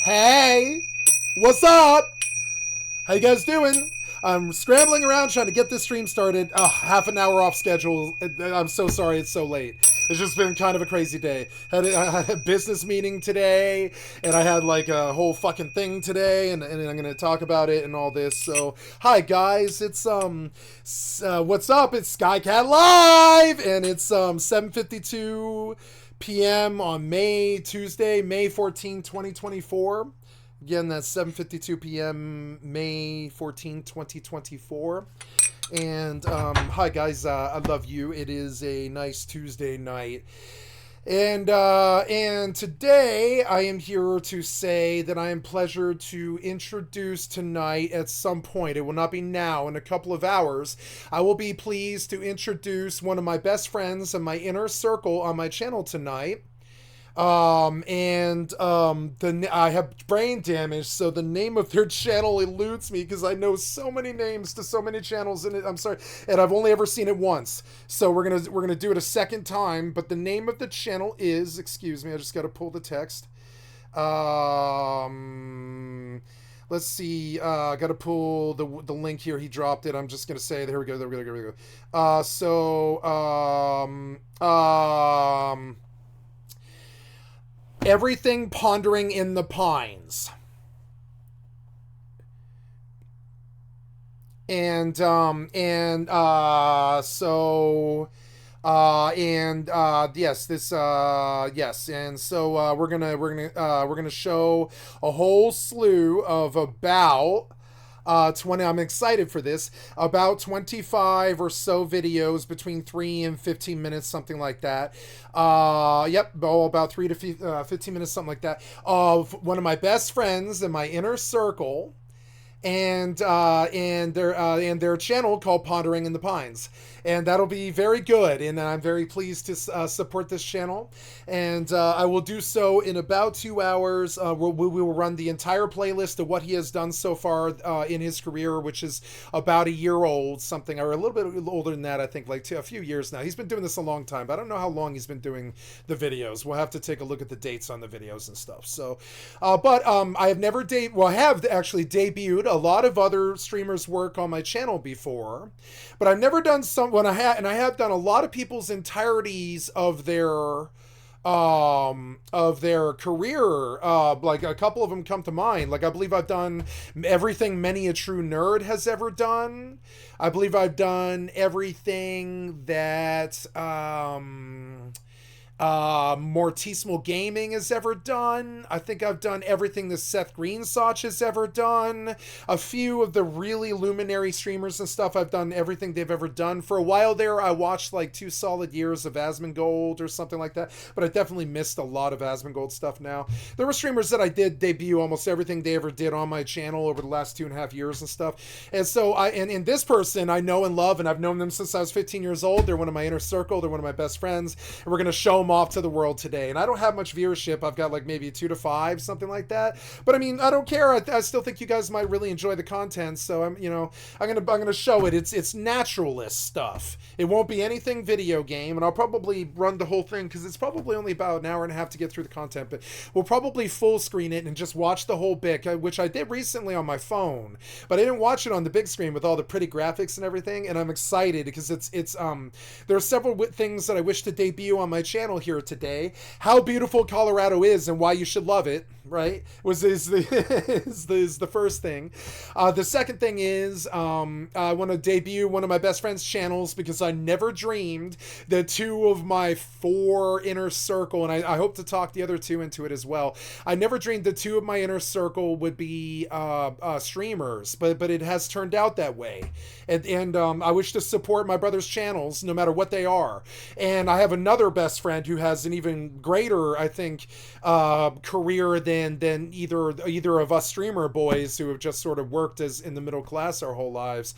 Hey, what's up? How you guys doing? I'm scrambling around trying to get this stream started. Half an hour off schedule. I'm so sorry it's so late. It's just been kind of a crazy day. I had a business meeting today, and I had like a whole fucking thing today, and I'm gonna talk about it and all this. So, hi guys, it's what's up? It's Skycat Live, and it's 7:52 p.m. on Tuesday, May 14, 2024. Again, that's 7:52 p.m. May 14, 2024. And hi guys, I love you. It is a nice Tuesday night. And today I am here to say that I am pleasured to introduce tonight at some point. It will not be now, in a couple of hours. I will be pleased to introduce one of my best friends in my inner circle on my channel tonight. I have brain damage, so the name of their channel eludes me because I know so many names to so many channels in it. I'm sorry, and I've only ever seen it once. So we're gonna do it a second time. But the name of the channel is, excuse me, I just got to pull the text. Let's see. I got to pull the link here. He dropped it. I'm just gonna say, there we go. There we go. There we go. Everything Pondering in the Pines. Yes, we're gonna show a whole slew of about 20, I'm excited for this, about 25 or so videos between 3 and 15 minutes, something like that. About 3 to 15 minutes, something like that, of one of my best friends in my inner circle, and their channel called Pondering in the Pines, and that'll be very good, and I'm very pleased to support this channel, and I will do so in about 2 hours. We will run the entire playlist of what he has done so far in his career, which is about a year old, something, or a little bit older than that, I think, like a few years now. He's been doing this a long time, but I don't know how long he's been doing the videos. We'll have to take a look at the dates on the videos and stuff. So, I have never I have actually debuted a lot of other streamers' work on my channel before, but I've never done I have done a lot of people's entireties of their career. Like a couple of them come to mind. Like I believe I've done everything Many a True Nerd has ever done. I believe I've done everything that Mortismal Gaming has ever done. I think I've done everything that Seth Greensoch has ever done. A few of the really luminary streamers and stuff, I've done everything they've ever done. For a while there, I watched like 2 solid years of Asmongold or something like that, but I definitely missed a lot of Asmongold stuff now. There were streamers that I did debut almost everything they ever did on my channel over the last 2.5 years and stuff. And so and this person I know and love, and I've known them since I was 15 years old. They're one of my inner circle. They're one of my best friends, and we're going to show them off to the world today. And I don't have much viewership. I've got like maybe 2 to 5, something like that, but I mean, I don't care. I still think you guys might really enjoy the content, so I'm gonna show it. It's naturalist stuff. It won't be anything video game, and I'll probably run the whole thing because it's probably only about an hour and a half to get through the content, but we'll probably full screen it and just watch the whole bit, which I did recently on my phone, but I didn't watch it on the big screen with all the pretty graphics and everything. And I'm excited because there are several several things that I wish to debut on my channel here today. How beautiful Colorado is and why you should love it, right? Is the first thing. The second thing is I want to debut one of my best friend's channels because I never dreamed that two of my four inner circle, and I hope to talk the other two into it as well. I never dreamed that two of my inner circle would be streamers, but it has turned out that way. And I wish to support my brother's channels no matter what they are. And I have another best friend who has an even greater, I think, career than either of us streamer boys who have just sort of worked as in the middle class our whole lives.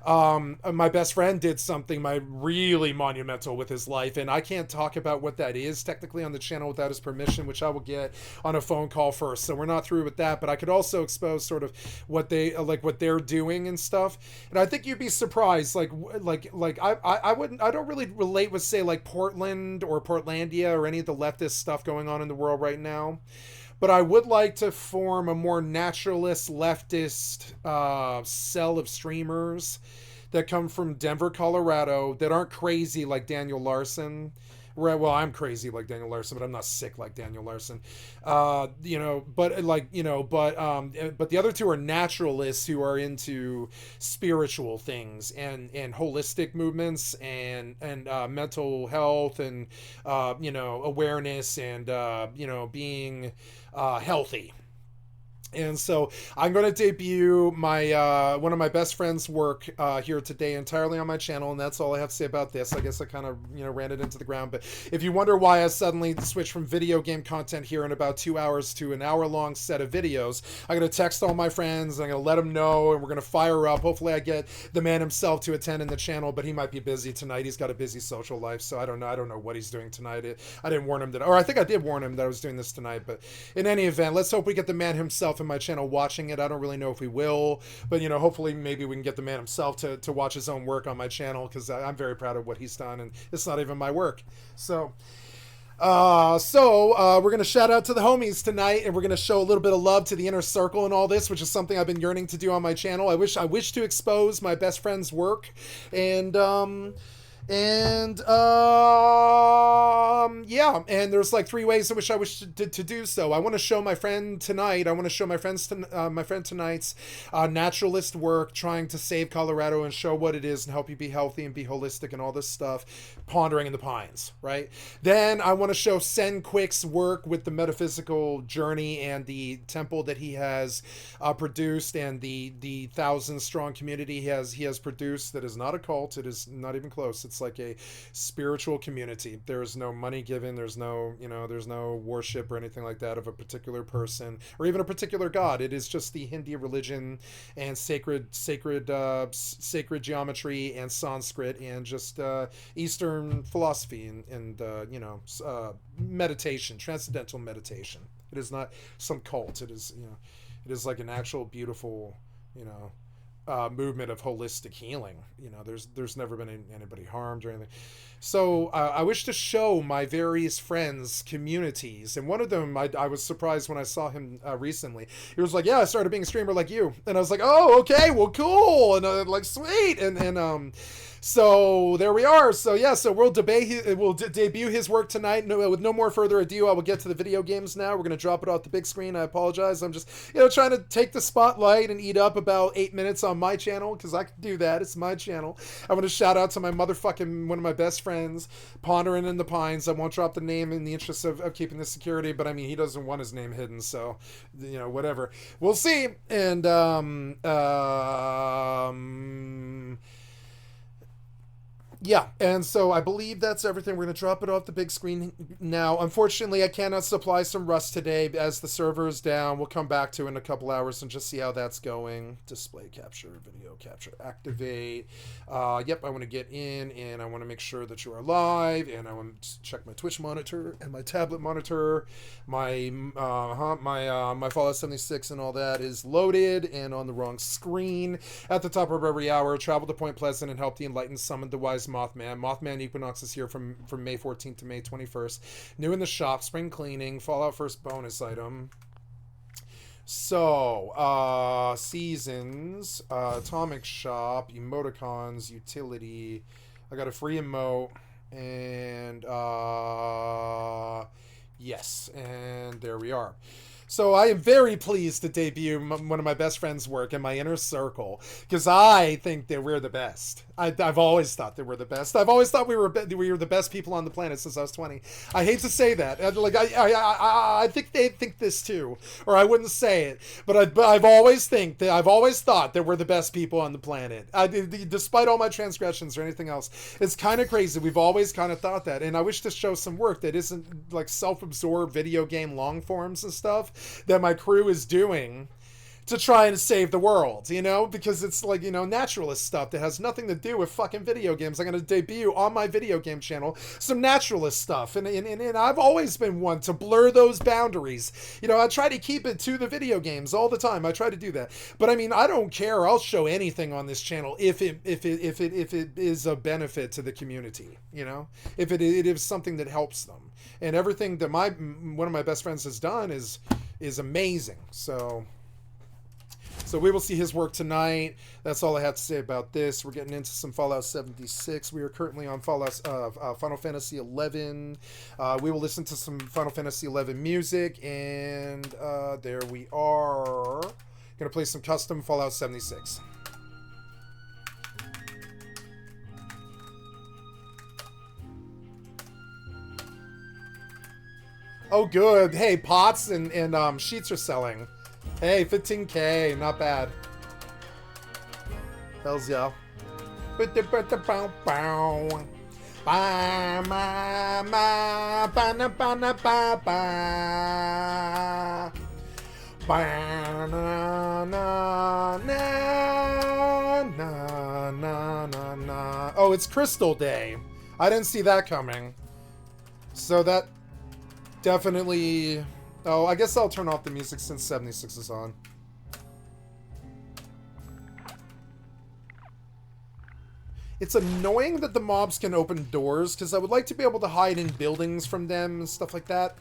My best friend did something really monumental with his life, and I can't talk about what that is technically on the channel without his permission, which I will get on a phone call first. So we're not through with that, but I could also expose sort of what they're doing and stuff. And I think you'd be surprised. I don't really relate with, say, like Portland or Portlandia or any of the leftist stuff going on in the world right now. but I would like to form a more naturalist, leftist cell of streamers that come from Denver, Colorado, that aren't crazy like Daniel Larson. Right, well, I'm crazy like Daniel Larson, but I'm not sick like Daniel Larson. You know, but like, you know, but the other two are naturalists who are into spiritual things and holistic movements and mental health and you know, awareness and you know, being healthy. And so I'm going to debut my one of my best friends' work here today entirely on my channel, and that's all I have to say about this. I guess I kind of, you know, ran it into the ground. But if you wonder why I suddenly switched from video game content here in about 2 hours to an hour-long set of videos, I'm going to text all my friends, I'm going to let them know, and we're going to fire up. Hopefully I get the man himself to attend in the channel, but he might be busy tonight. He's got a busy social life, so I don't know what he's doing tonight. I didn't warn him that, or I think I did warn him that I was doing this tonight. But in any event, let's hope we get the man himself in my channel watching it. I don't really know if we will, but you know, hopefully maybe we can get the man himself to watch his own work on my channel, because I'm very proud of what he's done, and it's not even my work. So we're going to shout out to the homies tonight, and we're going to show a little bit of love to the inner circle and all this, which is something I've been yearning to do on my channel. I wish to expose my best friend's work, and yeah, and there's like 3 ways in which I wish to do so. I want to show my friend tonight. I want to show my friend tonight's naturalist work, trying to save Colorado and show what it is and help you be healthy and be holistic and all this stuff, pondering in the pines, right? Then I want to show Sen Quick's work with the metaphysical journey and the temple that he has produced, and the 1,000-strong community he has produced. That is not a cult. It is not even close. It's like a spiritual community. There is no money given. There's no, you know, there's no worship or anything like that of a particular person or even a particular god. It is just the Hindi religion and sacred geometry and Sanskrit and just Eastern philosophy and you know, meditation, transcendental meditation. It is not some cult. It is, you know, it is like an actual beautiful, you know, movement of holistic healing. You know, there's never been anybody harmed or anything. So I wish to show my various friends communities, and one of them I was surprised when I saw him recently. He was like, yeah, I started being a streamer like you, and I was like, oh, okay, well, cool, and like, sweet, and so there we are. So yeah, so we'll debut his work tonight. No, with no more further ado, I will get to the video games now. We're gonna drop it off the big screen. I apologize. I'm just, you know, trying to take the spotlight and eat up about 8 minutes on my channel, because I can do that. It's my channel. I want to shout out to my motherfucking one of my best friends, Pondering in the Pines. I won't drop the name in the interest of keeping the security, but I mean, he doesn't want his name hidden, so you know, whatever. We'll see. And yeah, and so I believe that's everything. We're going to drop it off the big screen now. Unfortunately, I cannot supply some Rust today as the server is down. We'll come back to it in a couple hours and just see how that's going. Display capture, video capture, activate. Yep, I want to get in, and I want to make sure that you are live, and I want to check my Twitch monitor and my tablet monitor. My Fallout 76 and all that is loaded and on the wrong screen. At the top of every hour, travel to Point Pleasant and help the enlightened summon the wise Mothman Equinox is here from May 14th to May 21st. New in the shop, spring cleaning, Fallout First bonus item. So, seasons, atomic shop, emoticons, utility. I got a free emote, and yes, and there we are. So I am very pleased to debut one of my best friends' work in my inner circle, because I think that we're the best. I've always thought that we're the best. I've always thought we were the best people on the planet since I was 20. I hate to say that. Like I think they think this too, or I wouldn't say it. But I've always thought that we're the best people on the planet. Despite all my transgressions or anything else, it's kind of crazy. We've always kind of thought that, and I wish to show some work that isn't like self-absorbed video game long forms and stuff that my crew is doing to try and save the world, you know, because it's like, you know, naturalist stuff that has nothing to do with fucking video games. I'm going to debut on my video game channel some naturalist stuff, and I've always been one to blur those boundaries. You know, I try to keep it to the video games all the time. I try to do that, but I mean, I don't care. I'll show anything on this channel if it is a benefit to the community. You know, if it is something that helps them, and everything that one of my best friends has done is is amazing. So we will see his work tonight. That's all I have to say about this. We're getting into some Fallout 76. We are currently on Final Fantasy 11. We will listen to some Final Fantasy 11 music, and there we are. Gonna play some custom Fallout 76. Oh, good. Hey, pots and sheets are selling. Hey, 15K, not bad. Hells yeah. Oh, it's Crystal Day. I didn't see that coming. So that definitely... Oh, I guess I'll turn off the music since 76 is on. It's annoying that the mobs can open doors, because I would like to be able to hide in buildings from them and stuff like that.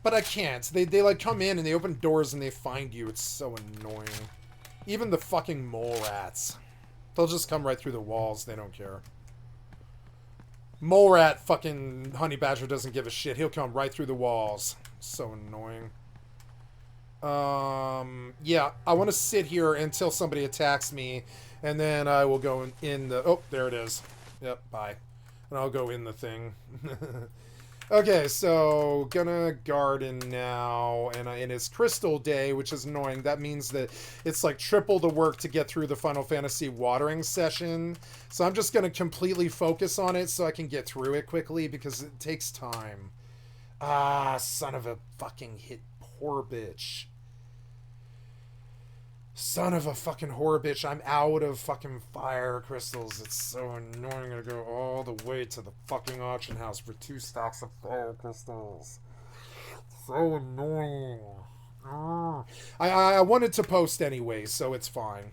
But I can't. They like come in and they open doors and they find you. It's so annoying. Even the fucking mole rats. They'll just come right through the walls. They don't care. Mole rat fucking honey badger doesn't give a shit. He'll come right through the walls. So annoying. Yeah, I want to sit here until somebody attacks me, and then I will go in the... Oh, there it is. Yep, bye. And I'll go in the thing. Okay, so gonna garden now, and it's Crystal Day, which is annoying. That means that it's like triple the work to get through the Final Fantasy watering session. So I'm just gonna completely focus on it so I can get through it quickly, because it takes time. Ah, son of a fucking whore bitch. Son of a fucking whore bitch. I'm out of fucking fire crystals. It's so annoying. I'm gonna go all the way to the fucking auction house for 2 stacks of fire crystals. So annoying. I wanted to post anyway, so it's fine.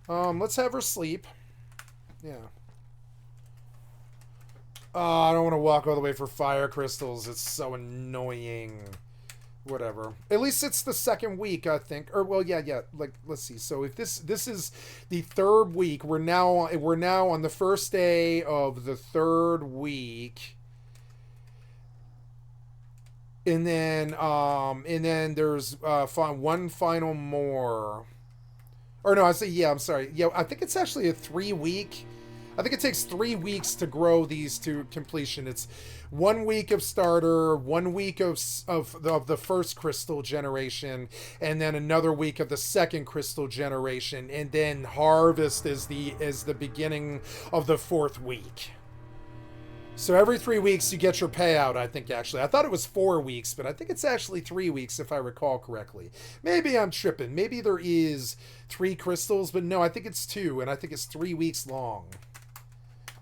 Let's have her sleep. Yeah. Oh, I don't want to walk all the way for fire crystals. It's so annoying. Whatever. At least it's the second week, I think. Or well, yeah. Like, let's see. So if this is the 3rd week, we're now on the first day of the 3rd week. And then there's one final more. Or no, I'm sorry. Yeah, I think it's actually a 3-week. I think it takes 3 weeks to grow these to completion. It's 1 week of starter, 1 week of the first crystal generation, and then another week of the second crystal generation, and then harvest is the beginning of the 4th week. So every 3 weeks you get your payout, I think, actually. I thought it was 4 weeks, but I think it's actually 3 weeks if I recall correctly. Maybe I'm tripping. Maybe there is 3 crystals, but no, I think it's 2, and I think it's 3 weeks long.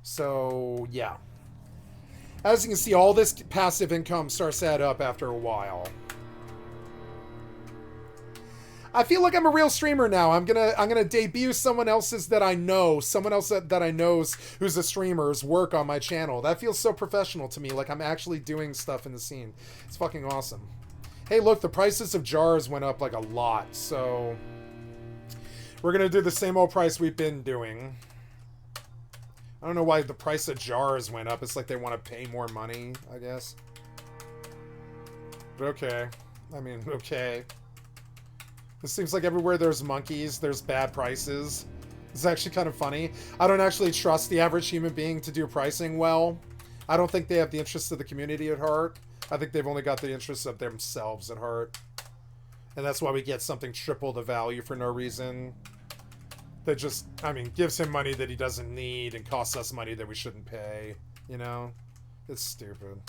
So, yeah. As you can see, all this passive income starts to add up after a while. I feel like I'm a real streamer now. I'm gonna debut someone else's that I know, someone else that I know who's a streamer's work on my channel. That feels so professional to me, like I'm actually doing stuff in the scene. It's fucking awesome. Hey, look, the prices of jars went up like a lot, so we're gonna do the same old price we've been doing. I don't know why the price of jars went up. It's like they want to pay more money, I guess. But okay. I mean, okay. It seems like everywhere there's monkeys, there's bad prices. It's actually kind of funny. I don't actually trust the average human being to do pricing well. I don't think they have the interests of the community at heart. I think they've only got the interests of themselves at heart. And that's why we get something triple the value for no reason. That just, I mean, gives him money that he doesn't need and costs us money that we shouldn't pay. You know? It's stupid.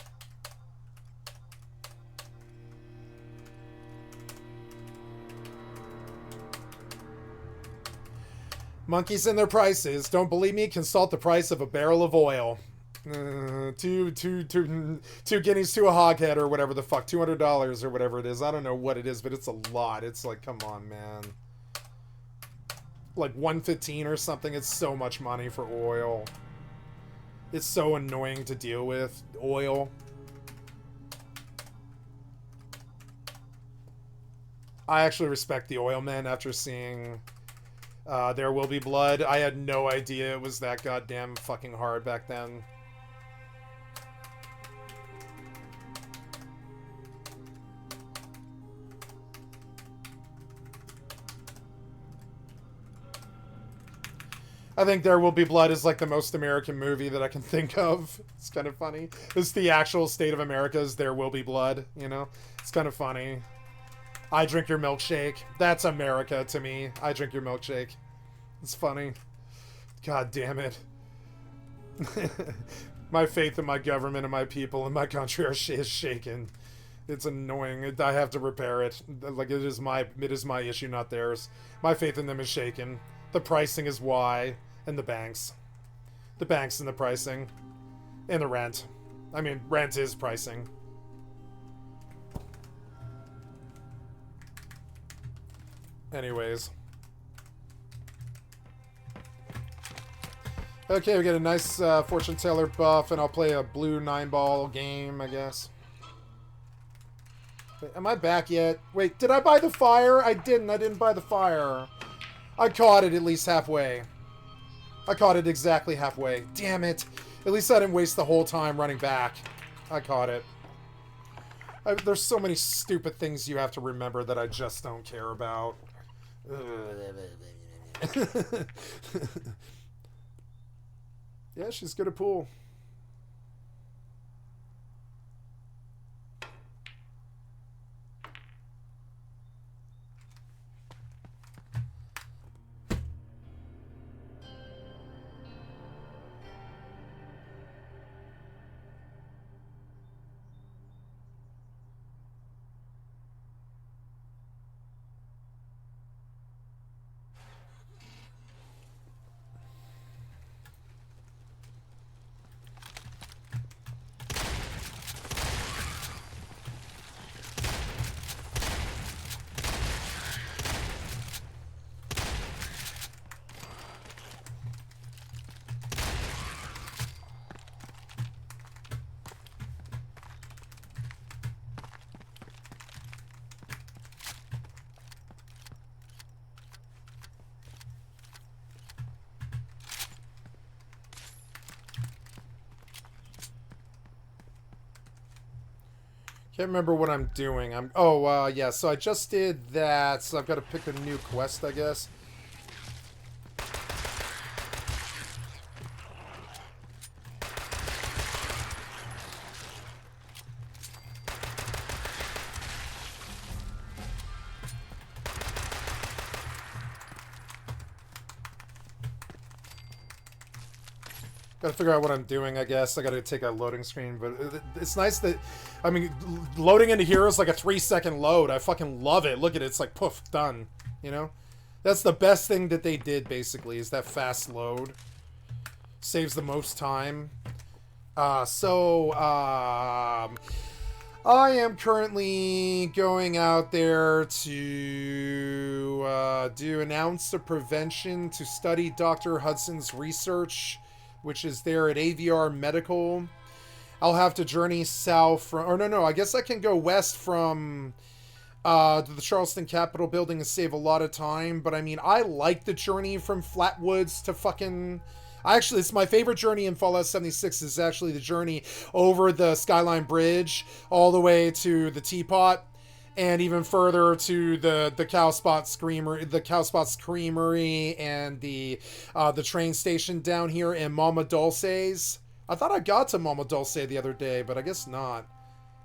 Monkeys and their prices. Don't believe me? Consult the price of a barrel of oil. Two guineas to a hoghead or whatever the fuck. $200 or whatever it is. I don't know what it is, but it's a lot. It's like, come on, man. Like 115 or something. It's so much money for oil. It's so annoying to deal with. Oil. I actually respect the oil men after seeing There Will Be Blood. I had no idea it was that goddamn fucking hard back then. I think There Will Be Blood is like the most American movie that I can think of. It's kind of funny. It's the actual state of America's There Will Be Blood, you know? It's kind of funny. I drink your milkshake. That's America to me. I drink your milkshake. It's funny. God damn it. My faith in my government and my people and my country is shaken. It's annoying. I have to repair it. Like, it is my issue, not theirs. My faith in them is shaken. The pricing is why. And the banks. The banks and the pricing. And the rent. I mean, rent is pricing. Anyways. Okay, we get a nice fortune teller buff, and I'll play a blue 9-ball game, I guess. Wait, am I back yet? Wait, did I buy the fire? I didn't buy the fire. I caught it at least halfway. I caught it exactly halfway. Damn it. At least I didn't waste the whole time running back. I caught it. There's so many stupid things you have to remember that I just don't care about. Yeah, she's good at pool. Can't remember what I'm doing. Yeah, so I just did that, so I've got to pick a new quest, I guess. Gotta figure out what I'm doing, I guess. I gotta take a loading screen, but it's nice that, I mean, loading into Heroes like a 3-second load. I fucking love it. Look at it, it's like, poof, done. You know? That's the best thing that they did, basically, is that fast load. Saves the most time. I am currently going out there to do an ounce of prevention to study Dr. Hudson's research, which is there at AVR Medical. I'll have to journey south from... Or no, I guess I can go west from the Charleston Capitol building and save a lot of time. But, I mean, I like the journey from Flatwoods to fucking... Actually, it's my favorite journey in Fallout 76 is actually the journey over the Skyline Bridge all the way to the Teapot. And even further to the Cowspot's Creamery and the train station down here in Mama Dulce's. I thought I got to Mama Dulce the other day, but I guess not.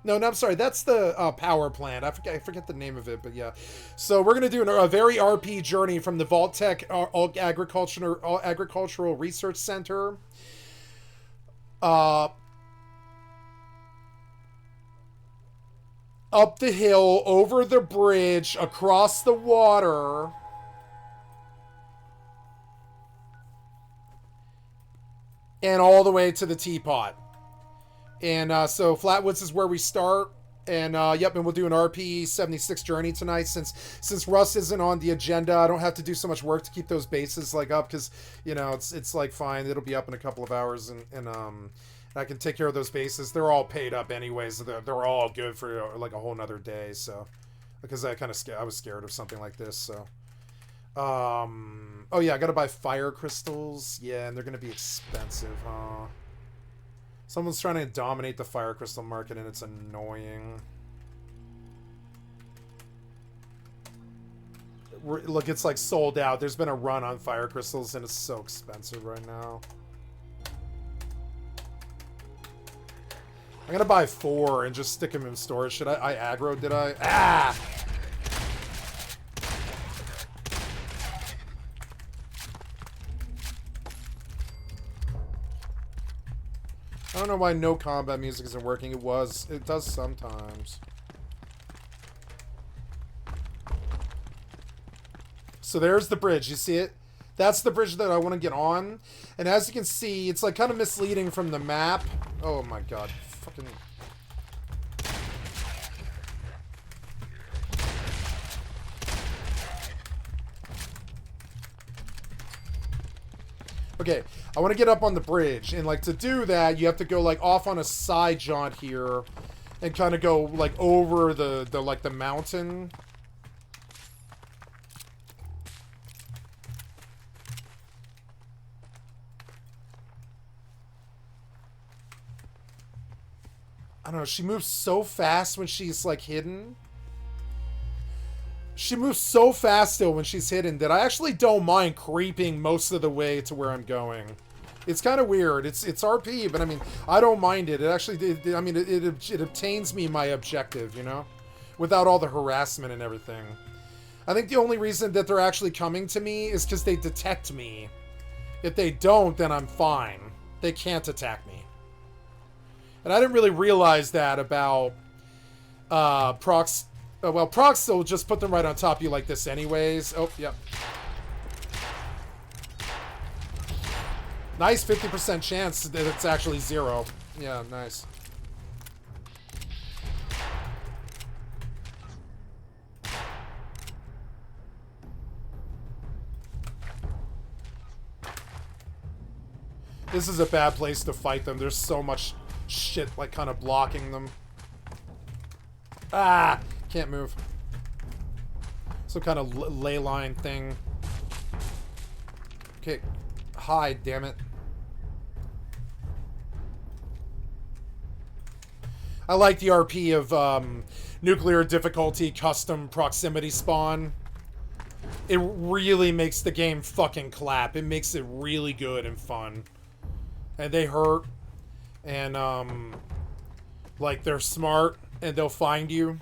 No, I'm sorry. That's the power plant. I forget the name of it, but yeah. So we're gonna do a very RP journey from the Vault-Tec Agricultural Research Center. Up the hill, over the bridge, across the water. And all the way to the Teapot. And so Flatwoods is where we start. And yep, and we'll do an RP 76 journey tonight. Since Rust isn't on the agenda, I don't have to do so much work to keep those bases like up, because you know it's like fine. It'll be up in a couple of hours, and I can take care of those bases. They're all paid up anyways. They're all good for like a whole nother day. So because I was scared of something like this. So oh yeah, I gotta buy fire crystals. Yeah, and they're gonna be expensive, huh? Someone's trying to dominate the fire crystal market, and it's annoying. Look, it's like sold out. There's been a run on fire crystals, and it's so expensive right now. I'm gonna buy 4 and just stick them in storage. Should I aggro? Did I? Ah! I don't know why no combat music isn't working. It does sometimes. So there's the bridge. You see it? That's the bridge that I want to get on. And as you can see, it's like kind of misleading from the map. Oh my god. Fucking... Okay, I want to get up on the bridge, and like to do that, you have to go like off on a side jaunt here, and kind of go like over the mountain. I don't know. She moves so fast when she's like hidden. She moves so fast still when she's hidden that I actually don't mind creeping most of the way to where I'm going. It's kind of weird. It's RP, but I mean, I don't mind it. It actually, it obtains me my objective, you know? Without all the harassment and everything. I think the only reason that they're actually coming to me is because they detect me. If they don't, then I'm fine. They can't attack me. And I didn't really realize that about procs. Well, procs will just put them right on top of you like this anyways. Oh, yep. Nice 50% chance that it's actually 0. Yeah, nice. This is a bad place to fight them. There's so much shit, like, kind of blocking them. Ah! Can't move. Some kind of ley line thing. Okay. Hide, damn it. I like the RP of nuclear difficulty custom proximity spawn. It really makes the game fucking clap. It makes it really good and fun. And they hurt. And, like, they're smart. And they'll find you.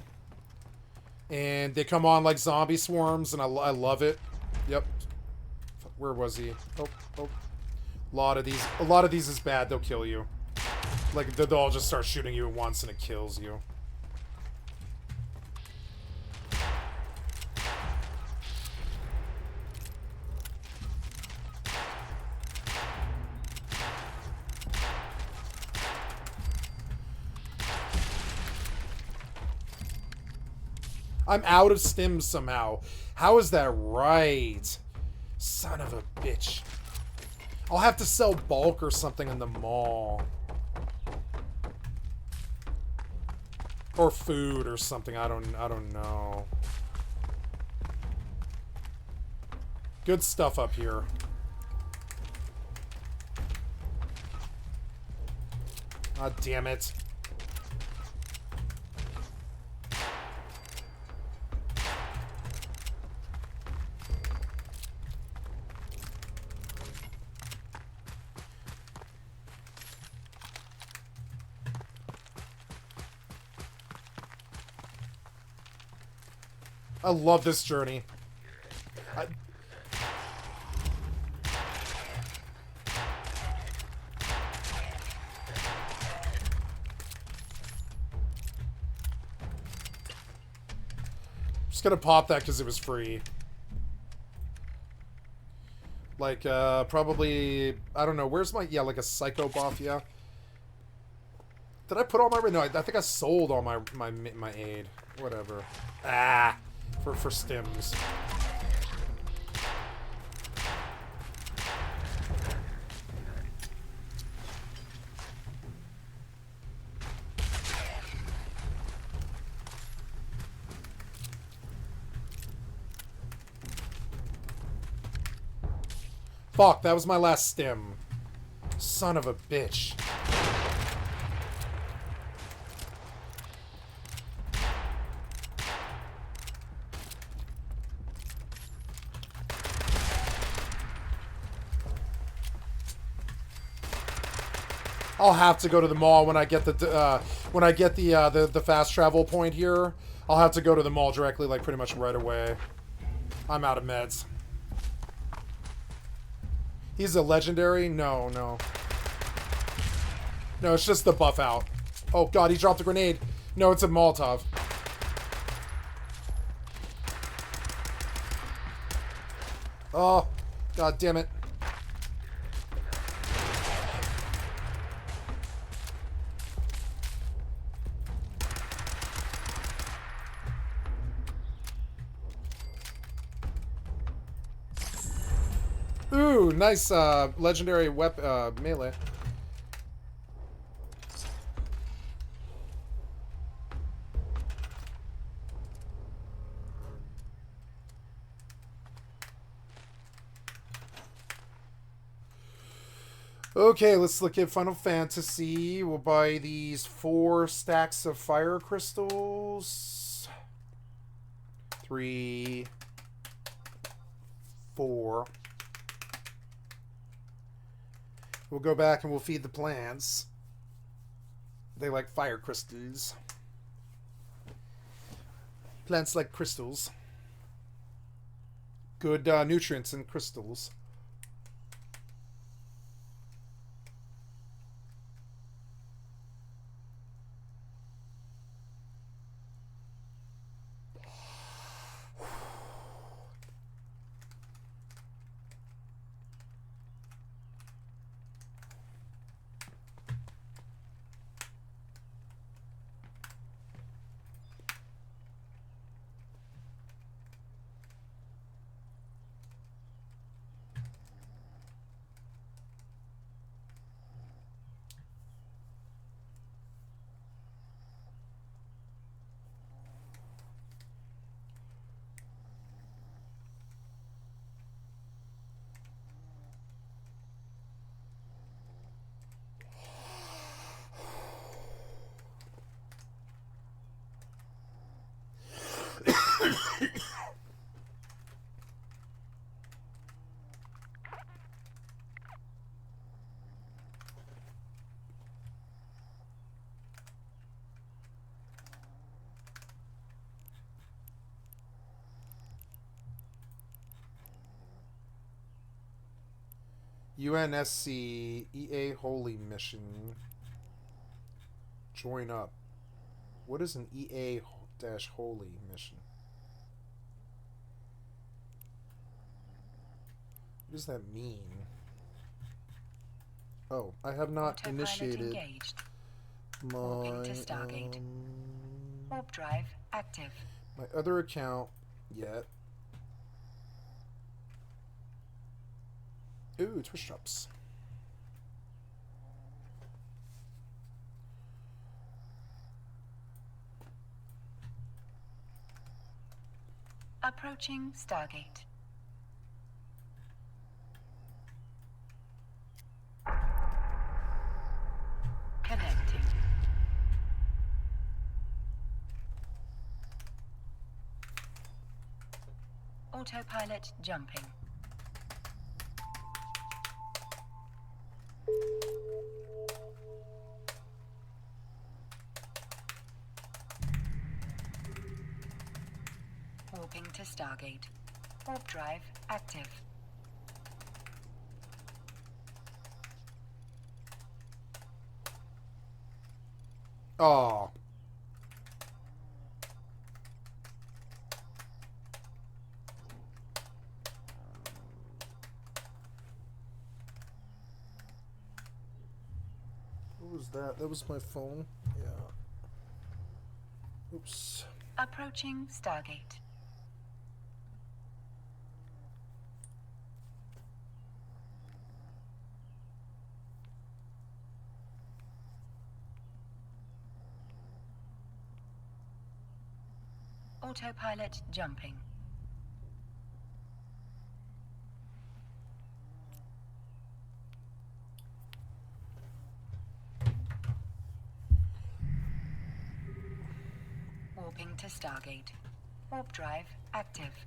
And they come on like zombie swarms, and I love it. Yep. Where was he? Oh. A lot of these is bad. They'll kill you. Like, they'll all just start shooting you at once, and it kills you. I'm out of stims somehow. How is that right? Son of a bitch. I'll have to sell bulk or something in the mall. Or food or something. I don't know. Good stuff up here. Ah, damn it. I love this journey. Just gonna pop that because it was free. Like, probably, I don't know, where's my, yeah, like a psycho buff, yeah. Did I put all my... No, I think I sold all my aid. Whatever. Ah! For stims. Fuck, that was my last stim. Son of a bitch. I'll have to go to the mall when I get the fast travel point here. I'll have to go to the mall directly, like pretty much right away. I'm out of meds. He's a legendary? No, no. No, it's just the buff out. Oh god, he dropped a grenade. No, it's a Molotov. Oh, god damn it. Ooh, nice legendary melee. Okay, let's look at Final Fantasy. We'll buy these 4 stacks of fire crystals. 3, 4. We'll go back and we'll feed the plants. They like fire crystals. Plants like crystals. Good nutrients in crystals. UNSC EA Holy Mission. Join up. What is an EA-Holy mission? What does that mean? Oh, I have not initiated my Warp drive active. My other account yet. Ooh, Twitch drops. Approaching Stargate. Connecting. Autopilot jumping. Warping to Stargate. Warp drive active. Oh. was that? That was my phone. Yeah. Oops. Approaching Stargate. Autopilot jumping. Warping to Stargate. Warp drive active.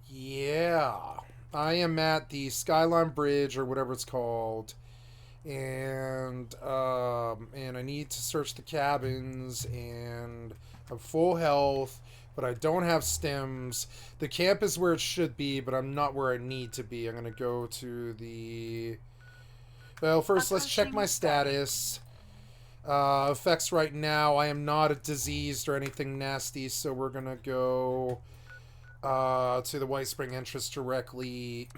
Yeah. I am at the Skyline Bridge or whatever it's called. And I need to search the cabins, and I'm full health, but I don't have stims. The camp is where it should be, but I'm not where I need to be. I'm gonna go to the... Well, first let's check my status. Effects right now, I am not diseased or anything nasty, so we're gonna go to the White Spring entrance directly.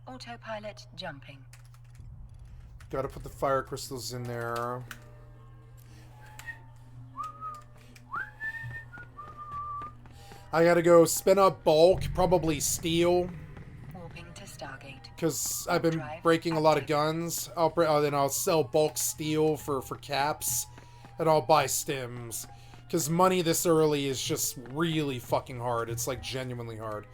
Autopilot jumping. Gotta put the fire crystals in there. I gotta go spin up bulk, probably steel. Warping to Stargate. Because I've been breaking a lot of guns. Then I'll sell bulk steel for caps. And I'll buy stims. Because money this early is just really fucking hard. It's like genuinely hard.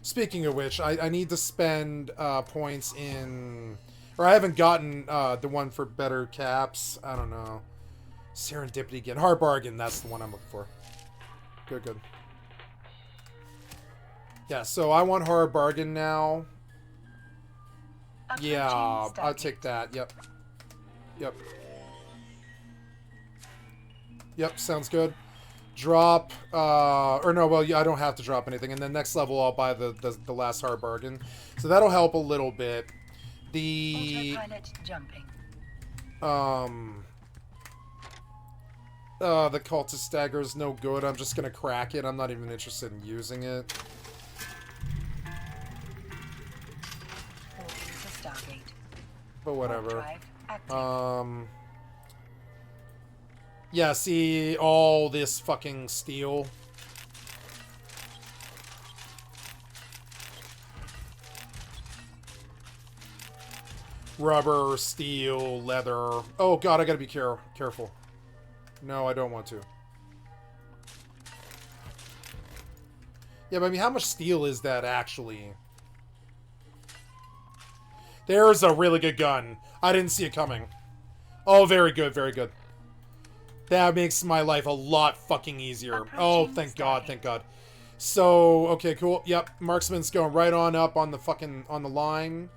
Speaking of which, I need to spend points in... Or I haven't gotten the one for better caps. I don't know. Serendipity again. Hard bargain, that's the one I'm looking for. Good, good. Yeah, so I want hard bargain now. Yeah, I'll take that. Yep. Yep. Yep, sounds good. Drop, or no, well, yeah, I don't have to drop anything. And then next level, I'll buy the last hard bargain. So that'll help a little bit. The... Autopilot jumping. The cultist dagger is no good. I'm just gonna crack it. I'm not even interested in using it. But whatever. Yeah, see all this fucking steel. Rubber, steel, leather. Oh god, I gotta be careful. No, I don't want to. Yeah, but I mean, how much steel is that actually? There's a really good gun. I didn't see it coming. Oh, very good, very good. That makes my life a lot fucking easier. Oh, thank God, thank God. So, okay, cool. Yep, marksman's going right on up on the fucking, on the line.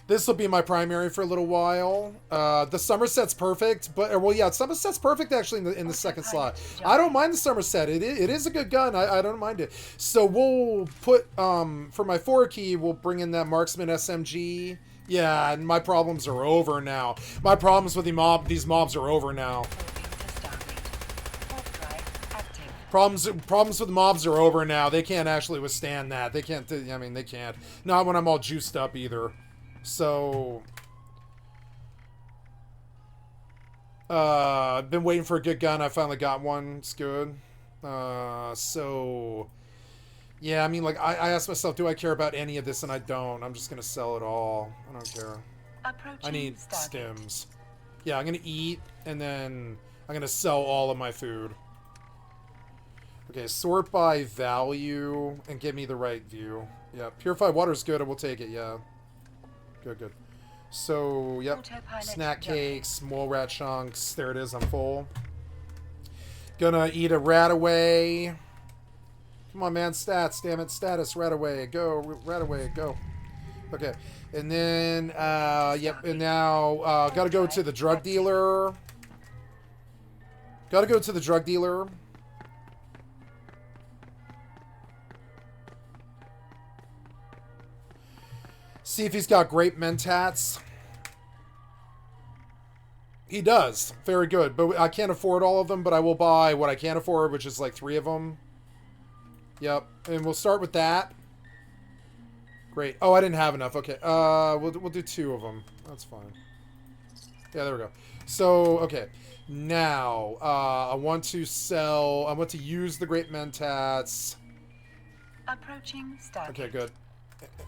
This will be my primary for a little while. The Somerset's perfect, but, well, yeah, Somerset's perfect actually in the second slot. I don't mind the Somerset. It is a good gun. I don't mind it. So we'll put, for my 4 key, we'll bring in that marksman SMG. Yeah, and my problems are over now. My problems with these mobs are over now. Problems with mobs are over now. They can't actually withstand that. They can't, I mean, they can't. Not when I'm all juiced up either. So, I've been waiting for a good gun. I finally got one. It's good. So, yeah, I mean, like, I asked myself, do I care about any of this? And I don't. I'm just going to sell it all. I don't care. I need stims. Yeah, I'm going to eat, and then I'm going to sell all of my food. Okay, sort by value, and give me the right view. Yeah, purified water is good, and we'll take it, yeah. Good, good. So, yep. Snack cakes, mole rat chunks. There it is, I'm full. Gonna eat a rat away. Come on, man. Stats. Damn it. Status. Right away. Go. Right away. Go. Okay. And then, yep. And now, gotta go to the drug dealer. Gotta go to the drug dealer. See if he's got great mentats. He does. Very good. But I can't afford all of them, but I will buy what I can afford, which is like 3 of them. Yep. And we'll start with that. Great. Oh, I didn't have enough. Okay. We'll do 2 of them. That's fine. Yeah, there we go. So, okay. Now, I want to use the great mentats. Approaching Stargate. Okay, good.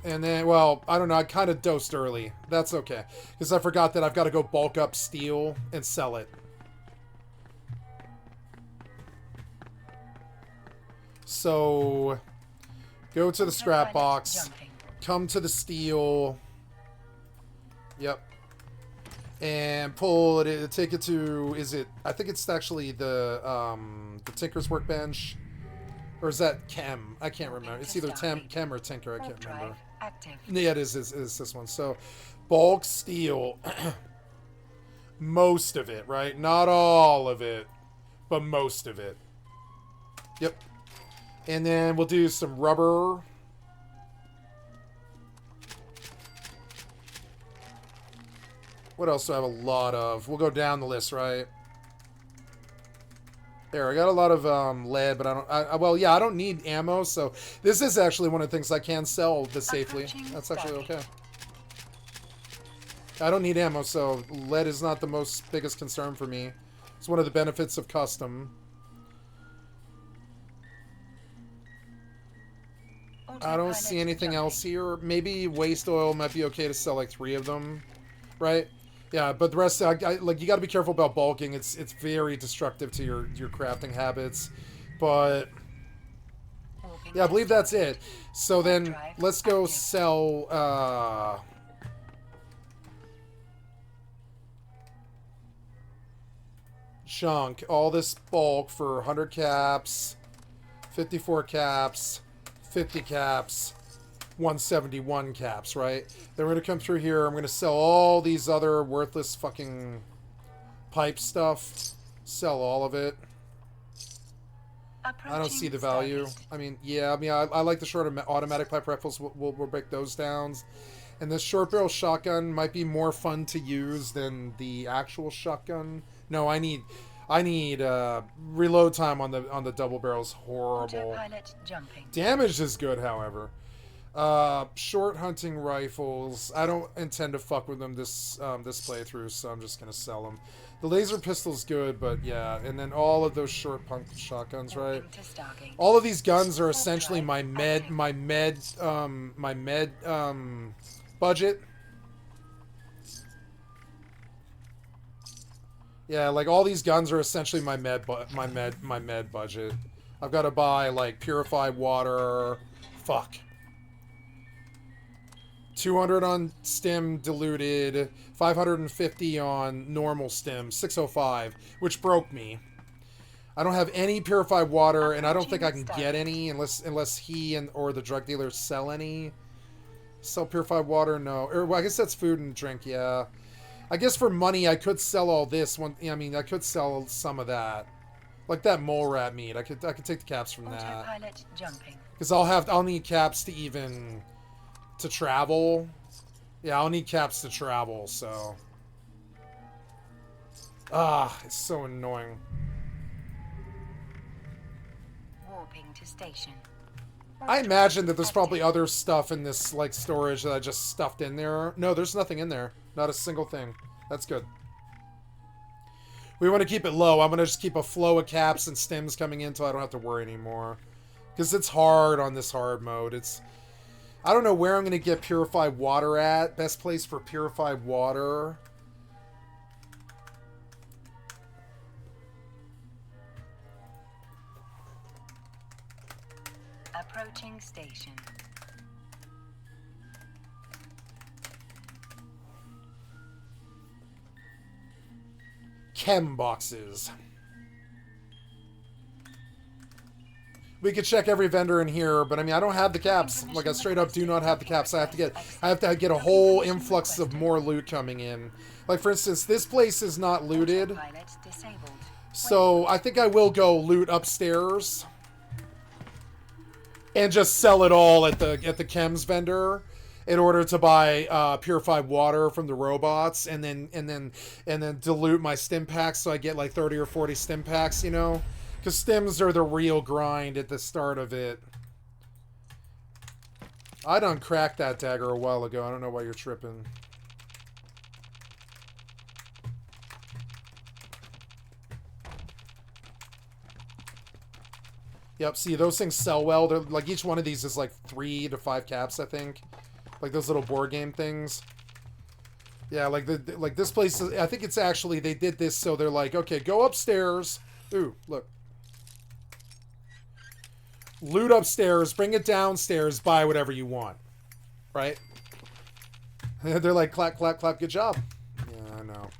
And then, well, I don't know. I kind of dosed early. That's okay. Because I forgot that I've got to go bulk up steel and sell it. So, go to the scrap box. Come to the steel. Yep. And pull it. Take it to, I think it's actually the Tinker's Workbench. Or is that Chem? I can't remember. It's either Chem or Tinker. I can't remember. Yeah, it is this one. So, bulk steel. Most of it, right? Not all of it, but most of it. Yep. And then we'll do some rubber. What else do I have a lot of? We'll go down the list, right? There, I got a lot of lead, but I don't need ammo, so this is actually one of the things I can sell this safely. That's actually okay. I don't need ammo, so lead is not the biggest concern for me. It's one of the benefits of custom. I don't see anything else here. Maybe waste oil might be okay to sell like 3 of them, right? Yeah, but the rest, like, you got to be careful about bulking. It's very destructive to your crafting habits. But yeah, I believe that's it. So then let's go sell. Junk. All this bulk for 100 caps, 54 caps, 50 caps. 171 caps, right? Then we're going to come through here. I'm going to sell all these other worthless fucking pipe stuff. Sell all of it. I don't see the value. I mean, yeah, I like the short automatic pipe rifles. We'll break those down. And this short barrel shotgun might be more fun to use than the actual shotgun. No, I need reload time on the double barrels. Horrible. Damage is good, however. Short hunting rifles. I don't intend to fuck with them this playthrough, so I'm just gonna sell them. The laser pistol's good, but yeah, and then all of those short punk shotguns, right? All of these guns are essentially my med budget. Yeah, like all these guns are essentially my med budget. I've got to buy like purified water. Fuck. 200 on stim diluted, 550 on normal stim, 605, which broke me. I don't have any purified water, and I don't think I can get any unless he or the drug dealer sell any. Sell purified water? No. Well, I guess that's food and drink, yeah. I guess for money, I could sell all this one. I mean, I could sell some of that. Like that mole rat meat. I could take the caps from that. Because I'll need caps to travel. Yeah, I'll need caps to travel, so. It's so annoying. Warping to station. I imagine that there's probably other stuff in this, like, storage that I just stuffed in there. No, there's nothing in there. Not a single thing. That's good. We want to keep it low. I'm going to just keep a flow of caps and stems coming in until I don't have to worry anymore. Because it's hard on this hard mode. I don't know where I'm going to get purified water at. Best place for purified water. Approaching station. Chem boxes. We could check every vendor in here, but I mean, I don't have the caps. Like, I straight up do not have the caps. I have to get a whole influx of more loot coming in. Like, for instance, this place is not looted. So I think I will go loot upstairs and just sell it all at the chems vendor in order to buy purified water from the robots, and then dilute my stim packs so I get like 30 or 40 stim packs, you know, because stims are the real grind at the start of it. I done cracked that dagger a while ago. I don't know why you're tripping. Yep, see, those things sell well. They're, like, each one of these is like 3 to 5 caps, I think. Like those little board game things. Yeah, like this place, I think it's actually, they did this so they're like, okay, go upstairs. Ooh, look. Loot upstairs, bring it downstairs, buy whatever you want. Right? They're like, clap, clap, clap, good job. Yeah, I know.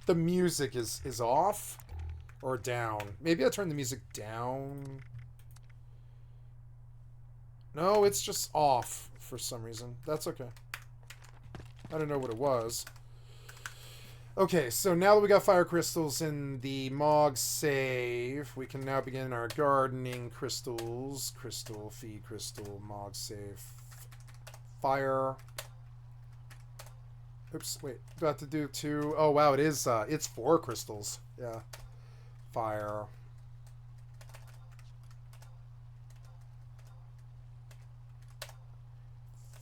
The music is off. Or down. Maybe I turn the music down. No, it's just off for some reason. That's okay. I don't know what it was. Okay, so now that we got fire crystals in the Mog save, we can now begin our gardening crystals. Crystal, feed crystal, Mog save. Fire. Oops, wait. Do I have to do 2? Oh, wow, it is, it's 4 crystals. Yeah. Fire.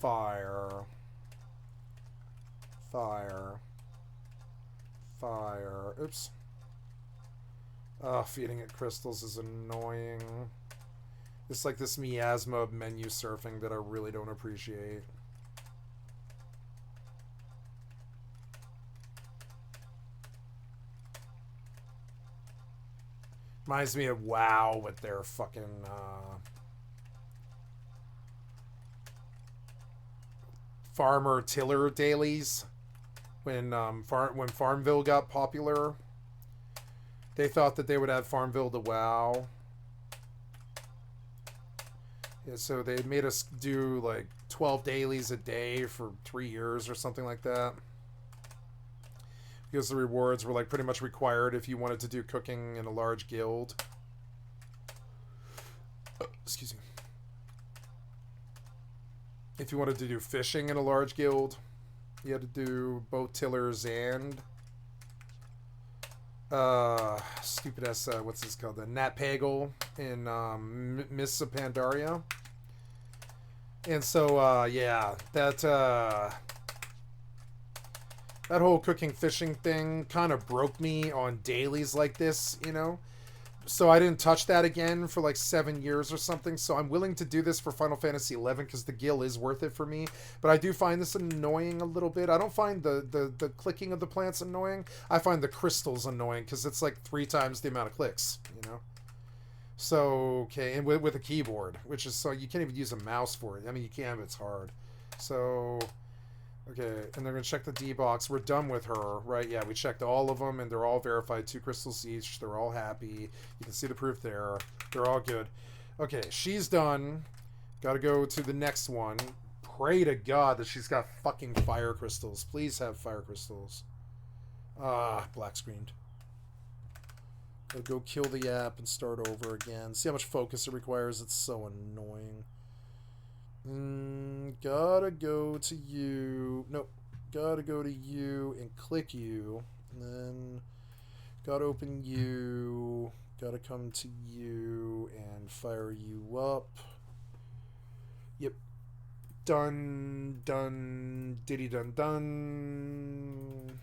Fire. Fire. Fire. Oops. Feeding it crystals is annoying. It's like this miasma of menu surfing that I really don't appreciate. Reminds me of WoW with their fucking farmer tiller dailies. When Farmville got popular, they thought that they would add Farmville to WoW. Yeah, so they made us do like 12 dailies a day for 3 years or something like that. Because the rewards were like pretty much required if you wanted to do cooking in a large guild. Excuse me. If you wanted to do fishing in a large guild, you had to do both tillers and stupid ass what's this called? The Nat Pagal in Mists of Pandaria. And so yeah, that whole cooking fishing thing kind of broke me on dailies like this, you know? So I didn't touch that again for like 7 years or something. So I'm willing to do this for Final Fantasy XI because the gil is worth it for me. But I do find this annoying a little bit. I don't find the clicking of the plants annoying. I find the crystals annoying because it's like 3 times the amount of clicks, you know? So, okay, and with a keyboard, which is, so you can't even use a mouse for it. I mean, you can, but it's hard. So... okay, and they're going to check the D-box. We're done with her, right? Yeah, we checked all of them, and they're all verified. 2 crystals each. They're all happy. You can see the proof there. They're all good. Okay, she's done. Got to go to the next one. Pray to God that she's got fucking fire crystals. Please have fire crystals. Black screened. I'll go kill the app and start over again. See how much focus it requires? It's so annoying. Gotta go to you. Nope. Gotta go to you and click you. And then gotta open you. Gotta come to you and fire you up. Yep. Done. Done. Diddy done done.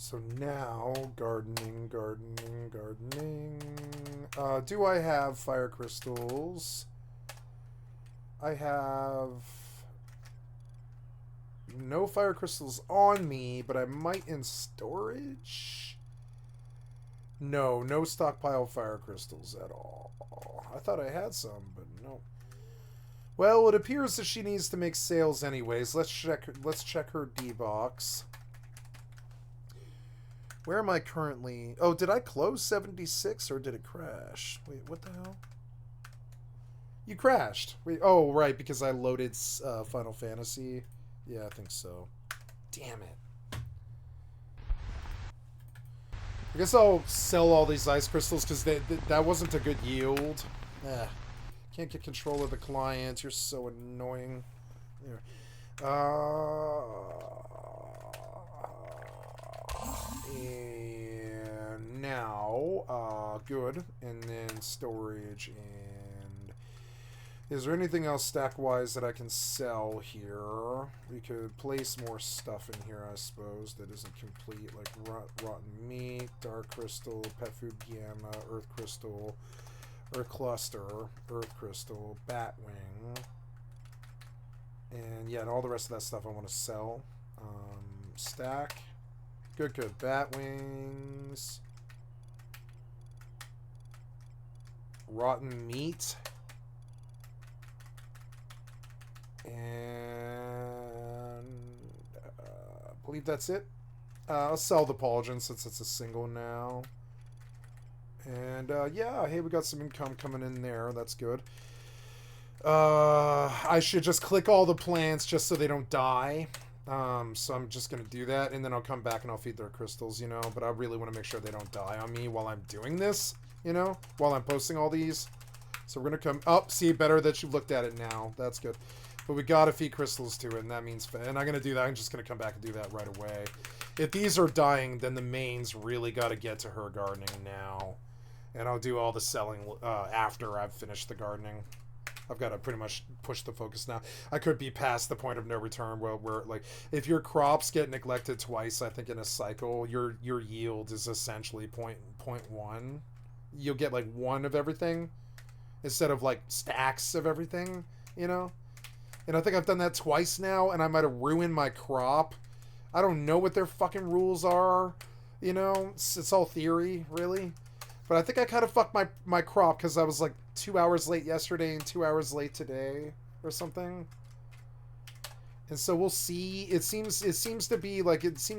So now, gardening. Do I have fire crystals? I have no fire crystals on me, but I might in storage. No stockpile fire crystals at all. I thought I had some, but no. Well, it appears that she needs to make sales anyways. Let's check her D-box. Where am I currently? Oh, did I close 76 or did it crash? Wait, what the hell? You crashed. Wait, oh, right, because I loaded Final Fantasy. Yeah, I think so. Damn it. I guess I'll sell all these ice crystals because that wasn't a good yield. Can't get control of the client. You're so annoying. There. And now, good. And then storage. And is there anything else stack-wise that I can sell here? We could place more stuff in here, I suppose, that isn't complete, like rotten meat, dark crystal, pet food gamma, earth crystal, earth cluster, earth crystal, bat wing, and yeah, and all the rest of that stuff I want to sell. Stack. Good. Bat wings. Rotten meat. And I believe that's it. I'll sell the Pauldron since it's a single now. And yeah, hey, we got some income coming in there. That's good. I should just click all the plants just so they don't die. So I'm just going to do that, and then I'll come back and I'll feed their crystals, you know, but I really want to make sure they don't die on me while I'm doing this, you know, while I'm posting all these. So we're going to come up. See, better that you looked at it now. That's good. But we got to feed crystals to it, and that means, and I'm going to do that. I'm just going to come back and do that right away. If these are dying, then the mains really got to get to her gardening now. And I'll do all the selling after I've finished the gardening. I've got to pretty much push the focus now. I could be past the point of no return where like, if your crops get neglected twice, I think in a cycle, your yield is essentially 0.1. You'll get like one of everything instead of like stacks of everything, you know? And I think I've done that twice now, and I might have ruined my crop. I don't know what their fucking rules are, you know? It's all theory, really. But I think I kind of fucked my crop because I was like 2 hours late yesterday and 2 hours late today or something. And so we'll see. It seems to be like it's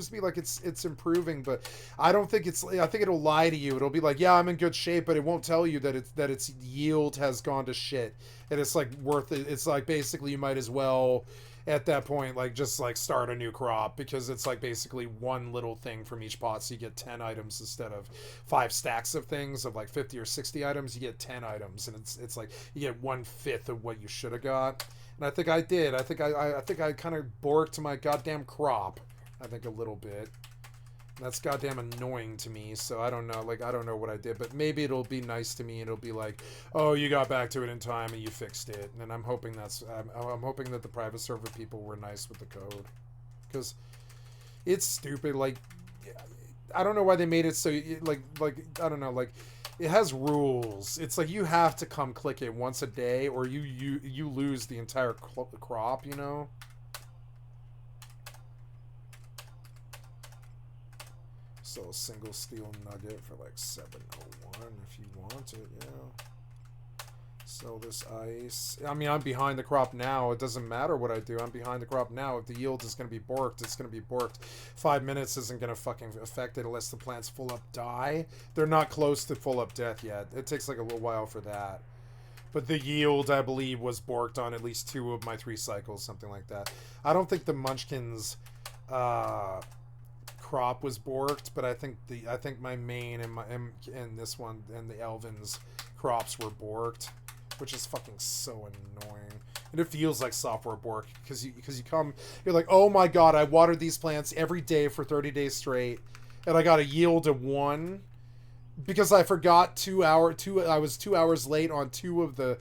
improving, but I don't think it's. I think it'll lie to you. It'll be like, yeah, I'm in good shape, but it won't tell you that its yield has gone to shit, and it's like worth it. It's like basically you might as well at that point like just like start a new crop because it's like basically one little thing from each pot, so you get 10 items instead of 5 stacks of things of like 50 or 60 items. You get 10 items, and it's like you get 1/5 of what you should have got. And I think I did. I think I kind of borked my goddamn crop. I think a little bit. That's goddamn annoying to me, so I don't know. Like, I don't know what I did, but maybe it'll be nice to me. It'll be like, oh, you got back to it in time and you fixed it. And I'm hoping I'm hoping that the private server people were nice with the code, because it's stupid. Like, I don't know why they made it so like I don't know, like it has rules. It's like you have to come click it once a day, or you lose the entire crop, you know. So a single steel nugget for like 701 if you want it, yeah. Sell this ice. I mean, I'm behind the crop now. It doesn't matter what I do. I'm behind the crop now. If the yield is going to be borked, it's going to be borked. 5 minutes isn't going to fucking affect it unless the plants full up die. They're not close to full up death yet. It takes like a little while for that. But the yield, I believe, was borked on at least 2 of my 3 cycles, something like that. I don't think the Munchkins crop was borked, but I think my main and this one and the Elvin's crops were borked, which is fucking so annoying. And it feels like software bork because you're like, oh my god, I watered these plants every day for 30 days straight, and I got a yield of 1. because I forgot 2 hour two. I was 2 hours late on the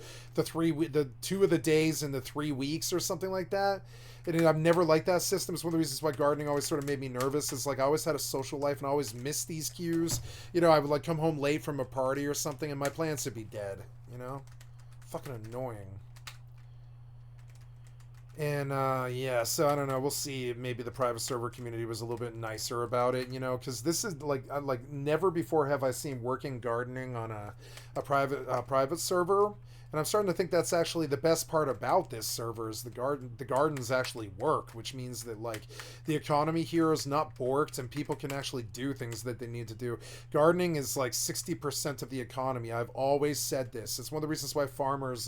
2 of the days in the 3 weeks or something like that. And I've never liked that system. It's one of the reasons why gardening always sort of made me nervous. It's like I always had a social life and I always missed these cues. You know, I would like come home late from a party or something and my plants would be dead. You know, fucking annoying. And yeah, so I don't know. We'll see. Maybe the private server community was a little bit nicer about it, you know, because this is like never before have I seen working gardening on a private server. And I'm starting to think that's actually the best part about this server is the gardens actually work, which means that like the economy here is not borked and people can actually do things that they need to do. Gardening is like 60% of the economy. I've always said this. It's one of the reasons why farmers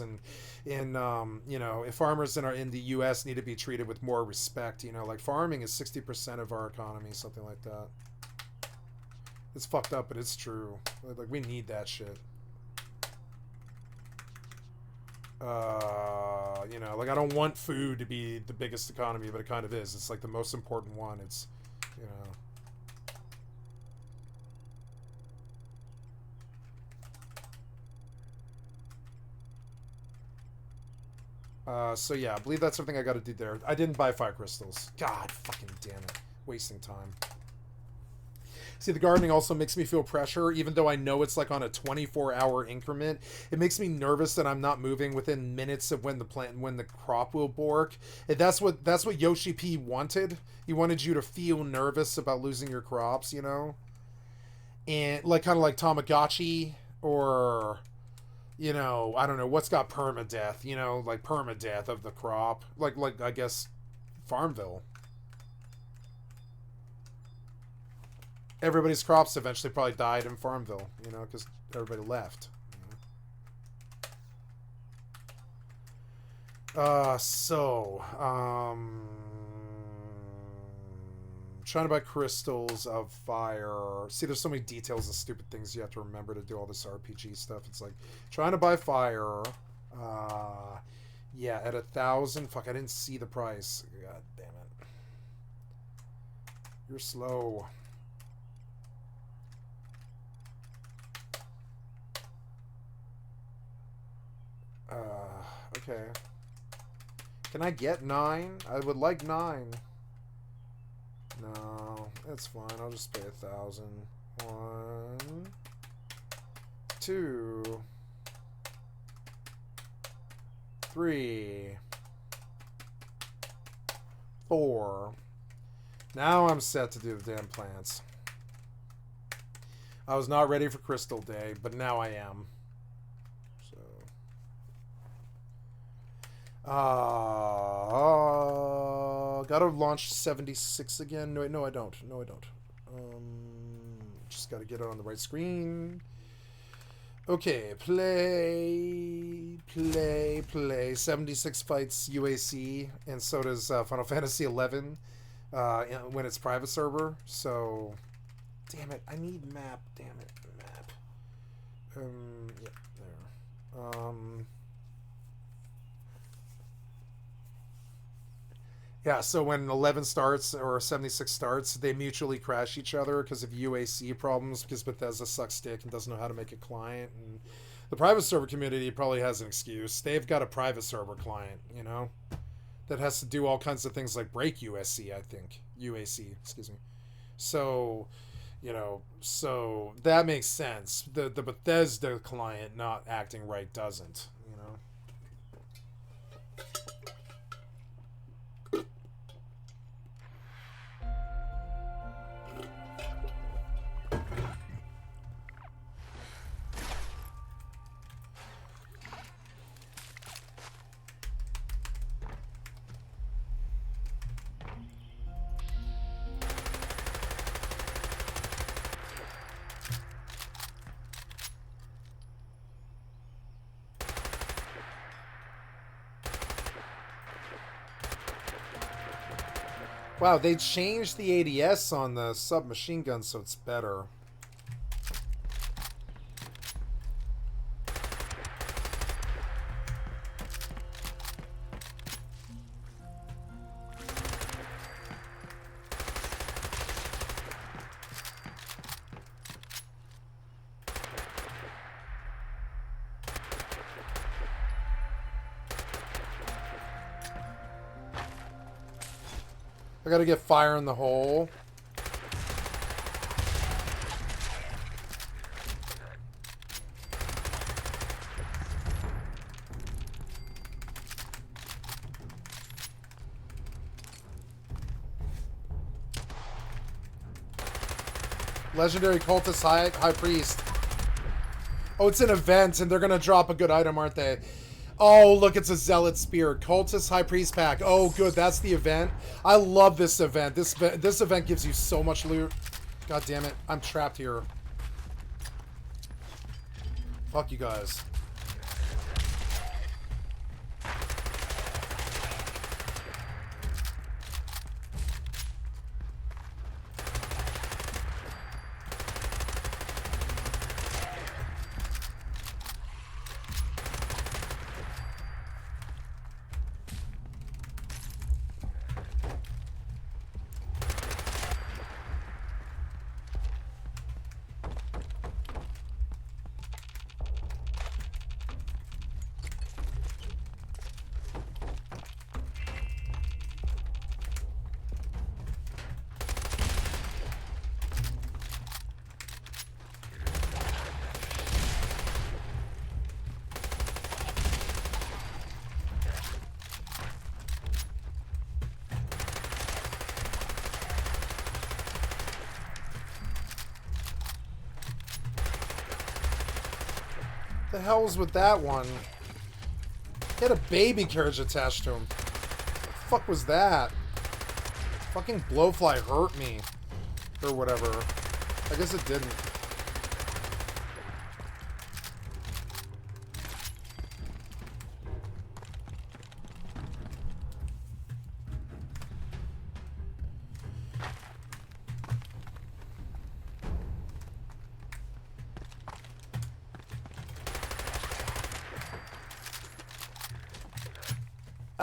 you know, if farmers in the US need to be treated with more respect, you know, like farming is 60% of our economy, something like that. It's fucked up, but it's true. Like we need that shit. You know, like I don't want food to be the biggest economy, but it kind of is. It's like the most important one. It's, you know. So yeah, I believe that's something I got to do there. I didn't buy fire crystals. God fucking damn it. Wasting time. See, the gardening also makes me feel pressure, even though I know it's like on a 24-hour increment. It makes me nervous that I'm not moving within minutes of when the crop will bork. And that's what Yoshi P wanted. He wanted you to feel nervous about losing your crops, you know? And like kind of like Tamagotchi or you know, I don't know, what's got permadeath, you know, like permadeath of the crop. Like I guess Farmville. Everybody's crops eventually probably died in Farmville, you know, because everybody left. Trying to buy crystals of fire. See, there's so many details and stupid things you have to remember to do all this RPG stuff. It's like trying to buy fire. Yeah, at 1,000. Fuck, I didn't see the price. God damn it. You're slow. Okay. Can I get 9? I would like 9. No, that's fine. I'll just pay 1,000. 1, 2, 3, 4. Now I'm set to do the damn plants. I was not ready for Crystal Day, but now I am. Gotta launch 76 again. No, I don't. No, I don't. Just gotta get it on the right screen. Okay, play. 76 fights UAC, and so does Final Fantasy 11 when it's private server. So, damn it, I need map. Damn it, map. Yeah, there. Yeah, so when 11 starts or 76 starts, they mutually crash each other because of UAC problems, because Bethesda sucks dick and doesn't know how to make a client. And the private server community probably has an excuse. They've got a private server client, you know, that has to do all kinds of things like break UAC, I think. UAC, excuse me. So, you know, so that makes sense. The Bethesda client not acting right doesn't, you know. Wow, they changed the ADS on the submachine gun so it's better. I gotta get fire in the hole. Legendary cultist high priest. Oh, it's an event, and they're gonna drop a good item, aren't they? Oh, look, it's a zealot spear. Cultist high priest pack. Oh, good, that's the event. I love this event. This event gives you so much loot. God damn it, I'm trapped here. Fuck you guys. The hell's with that one? He had a baby carriage attached to him. What the fuck was that? Fucking blowfly hurt me. Or whatever. I guess it didn't.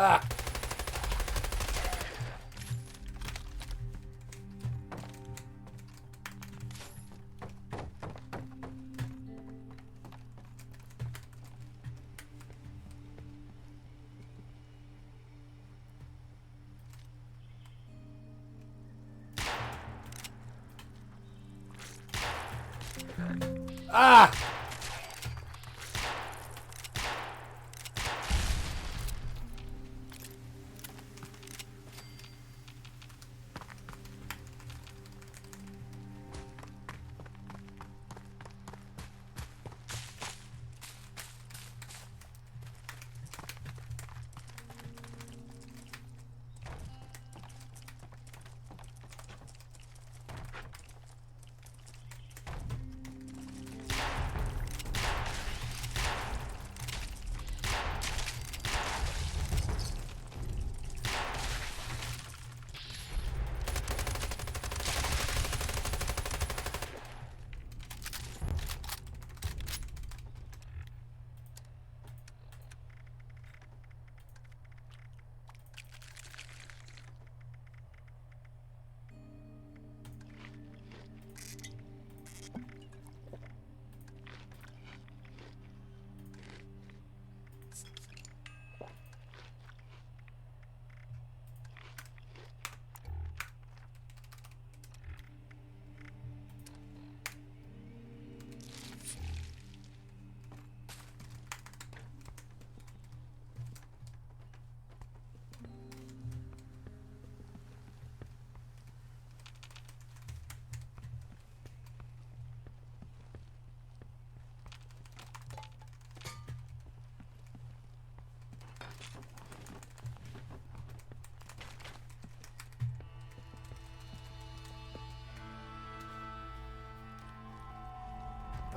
Ah! Ah!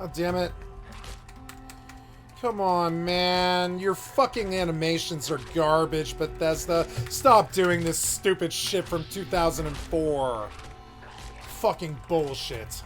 Oh, damn it. Come on, man. Your fucking animations are garbage, Bethesda. Stop doing this stupid shit from 2004. Fucking bullshit.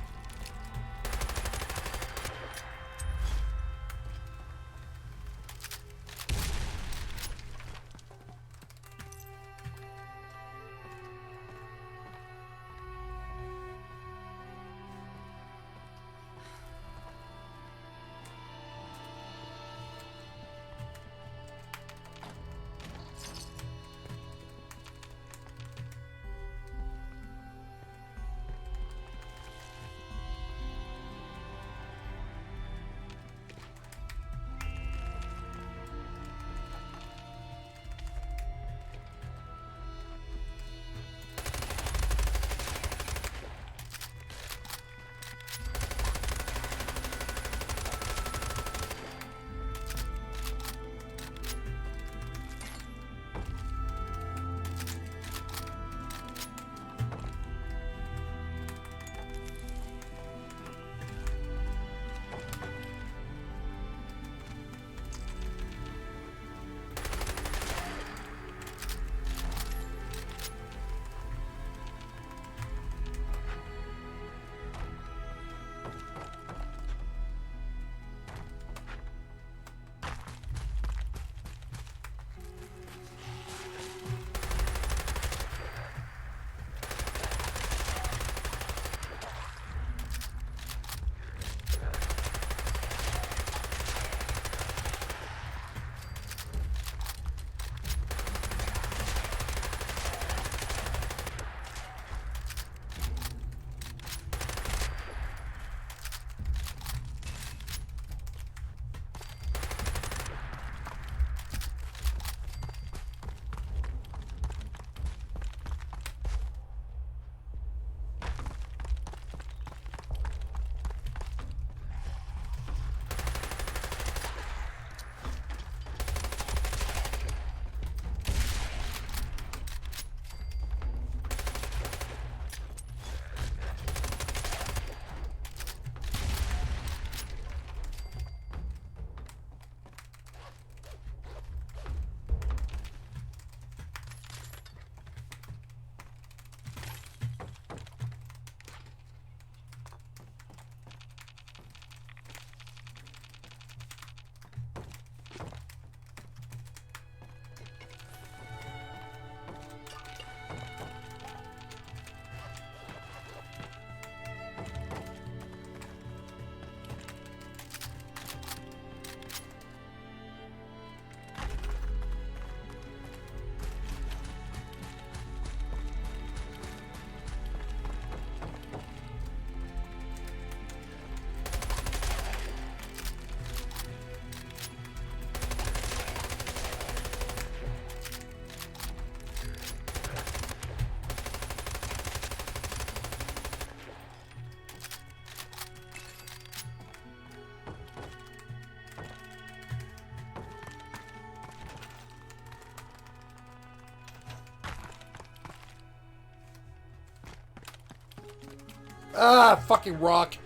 Ah, fucking rock.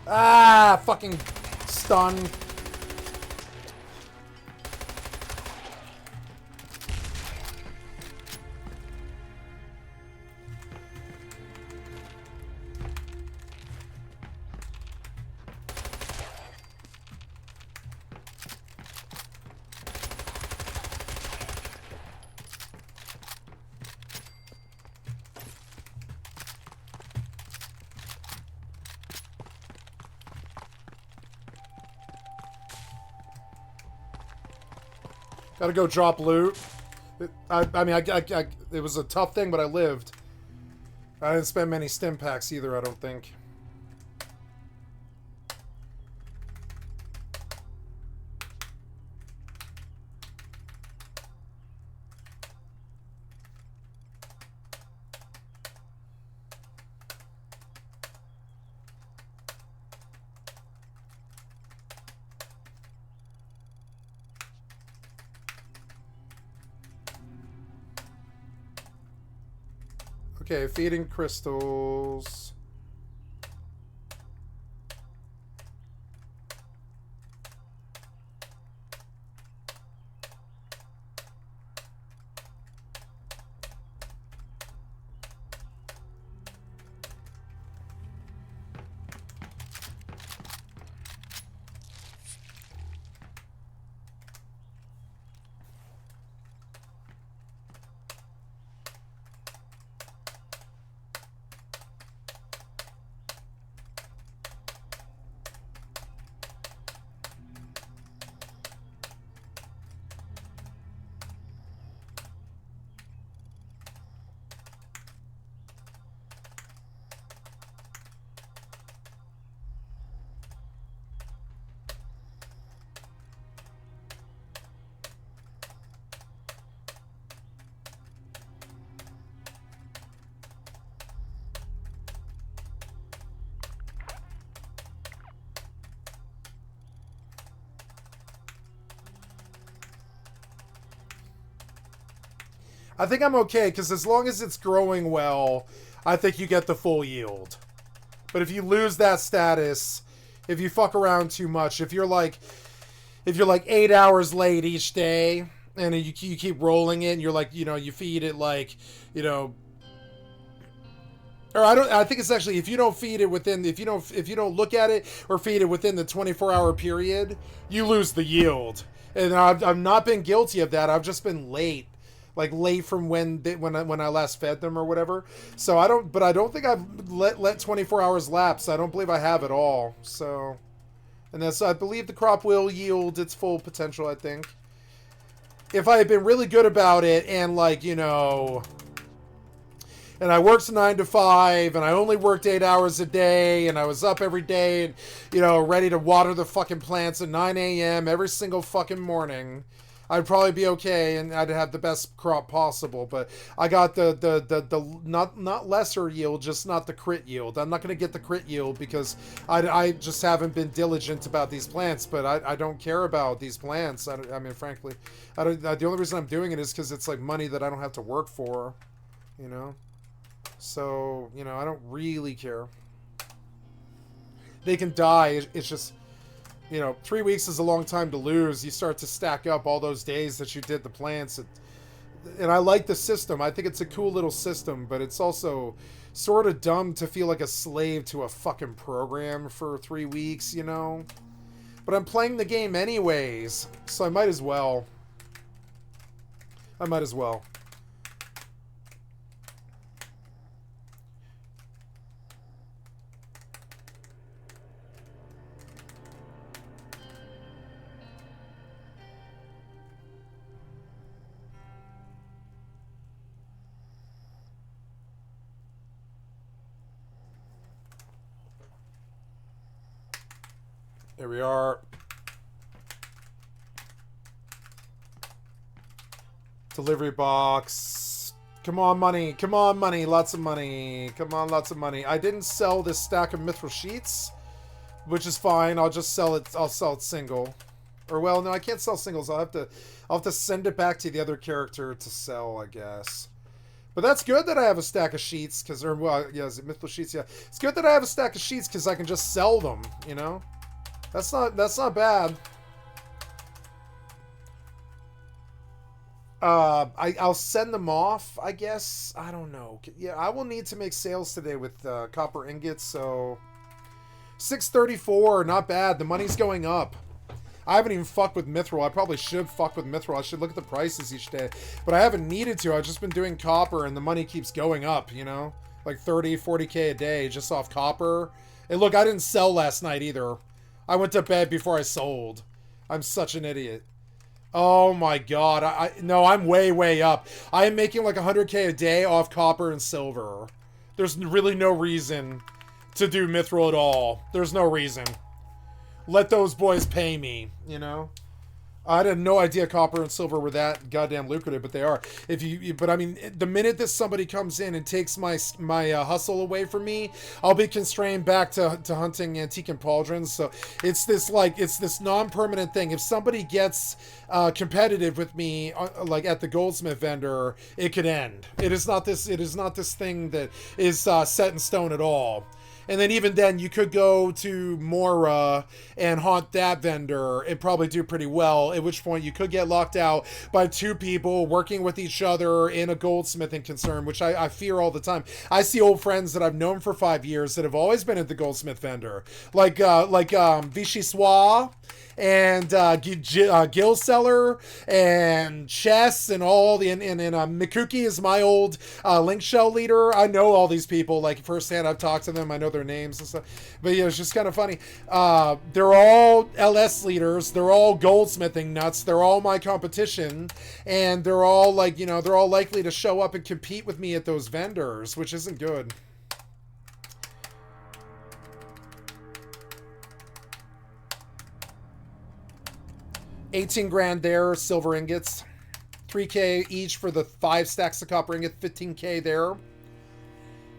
Ah, fucking stun. Gotta go drop loot. I mean, it was a tough thing, but I lived. I didn't spend many stim packs either, I don't think. Okay, feeding crystals. I think I'm okay, because as long as it's growing well, I think you get the full yield. But if you lose that status, if you fuck around too much, if you're like 8 hours late each day, and you keep rolling it, and you're like, you feed it like, or I think it's actually, if you don't feed it within, if you don't look at it or feed it within the 24-hour period, you lose the yield. And I've not been guilty of that. I've just been late. Like late from when I last fed them or whatever. So I don't think I've let 24 hours lapse. I don't believe I have at all. So, and I believe the crop will yield its full potential, I think. If I had been really good about it and and I worked 9 to 5 and I only worked 8 hours a day and I was up every day and, ready to water the fucking plants at 9 a.m. every single fucking morning, I'd probably be okay, and I'd have the best crop possible. But I got the not lesser yield, just not the crit yield. I'm not going to get the crit yield because I just haven't been diligent about these plants. But I don't care about these plants. I mean, frankly, the only reason I'm doing it is because it's like money that I don't have to work for, So I don't really care. They can die. It's just. 3 weeks is a long time to lose. You start to stack up all those days that you did the plants. And I like the system. I think it's a cool little system, but it's also sort of dumb to feel like a slave to a fucking program for 3 weeks, But I'm playing the game anyways, so I might as well. Here we are. Delivery box. Come on, money. Come on, money. Lots of money. Come on, lots of money. I didn't sell this stack of mithril sheets, which is fine. I'll just sell it. I'll sell it single. Or, well, no, I can't sell singles. I'll have to send it back to the other character to sell, I guess. But that's good that I have a stack of sheets, because, or, well, yeah, is it Mythral Sheets? Yeah. It's good that I have a stack of sheets, because I can just sell them, you know? That's not bad. I'll send them off, I guess. I don't know. Yeah, I will need to make sales today with copper ingots, so 634, not bad. The money's going up. I haven't even fucked with Mithril. I probably should fuck with Mithril. I should look at the prices each day. But I haven't needed to. I've just been doing copper, and the money keeps going up, you know? Like 30, 40K a day just off copper. And look, I didn't sell last night either. I went to bed before I sold. I'm such an idiot. Oh my god. No, I'm way, way up. I am making like 100K a day off copper and silver. There's really no reason to do Mithril at all. There's no reason. Let those boys pay me, you know? I had no idea copper and silver were that goddamn lucrative, but they are. But I mean, the minute that somebody comes in and takes my hustle away from me, I'll be constrained back to hunting antique and pauldrons. So it's this non-permanent thing. If somebody gets competitive with me, like at the goldsmith vendor, it could end. It is not this thing that is set in stone at all. And then even then, you could go to Mora and haunt that vendor and probably do pretty well, at which point you could get locked out by two people working with each other in a goldsmithing concern, which I fear all the time. I see old friends that I've known for 5 years that have always been at the goldsmith vendor, like Vichy Soir and Gil Seller and Chess and all the and Mikuki is my old Link Shell leader. I know all these people like firsthand. I've talked to them. I know their names and stuff. But yeah, it's just kind of funny. They're all LS leaders. They're all goldsmithing nuts. They're all my competition, and they're all they're all likely to show up and compete with me at those vendors, which isn't good. $18 grand there, silver ingots. 3K each for the 5 stacks of copper ingot, 15K there.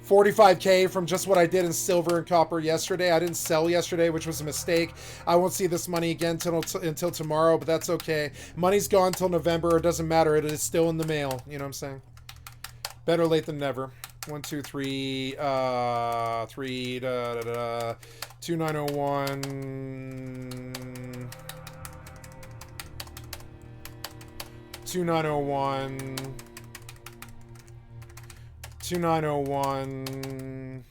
45K from just what I did in silver and copper yesterday. I didn't sell yesterday, which was a mistake. I won't see this money again until tomorrow, but that's okay. Money's gone till November. It doesn't matter. It is still in the mail. You know what I'm saying? Better late than never. 1, 2, 3, 2901. 2901. 2901.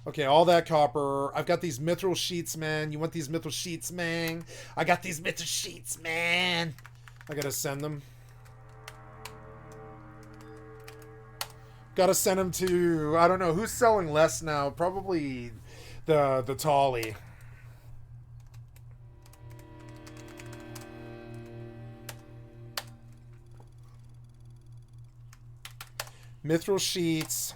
Okay, all that copper. I've got these mithril sheets, man. You want these mithril sheets, man? I got these mithril sheets, man. I gotta send them. Gotta send them to, I don't know, who's selling less now? Probably the Tolly. Mithril sheets,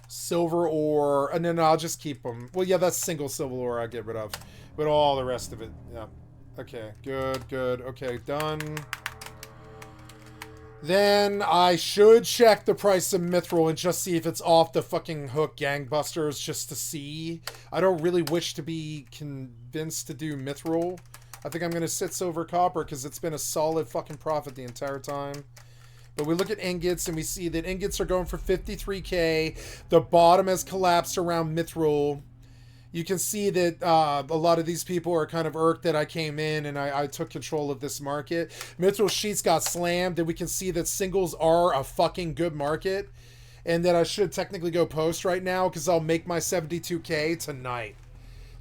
silver ore, and then I'll just keep them. Well, yeah, that's single silver ore I'll get rid of. But all the rest of it, yeah. Okay, good, good. Okay, done. Then I should check the price of mithril and just see if it's off the fucking hook gangbusters, just to see. I don't really wish to be convinced to do mithril. I think I'm going to sit silver copper because it's been a solid fucking profit the entire time. But we look at ingots and we see that ingots are going for 53K. The bottom has collapsed around mithril. You can see that a lot of these people are kind of irked that I came in and I took control of this market. Mithril sheets got slammed, and we can see that singles are a fucking good market. And that I should technically go post right now because I'll make my 72K tonight.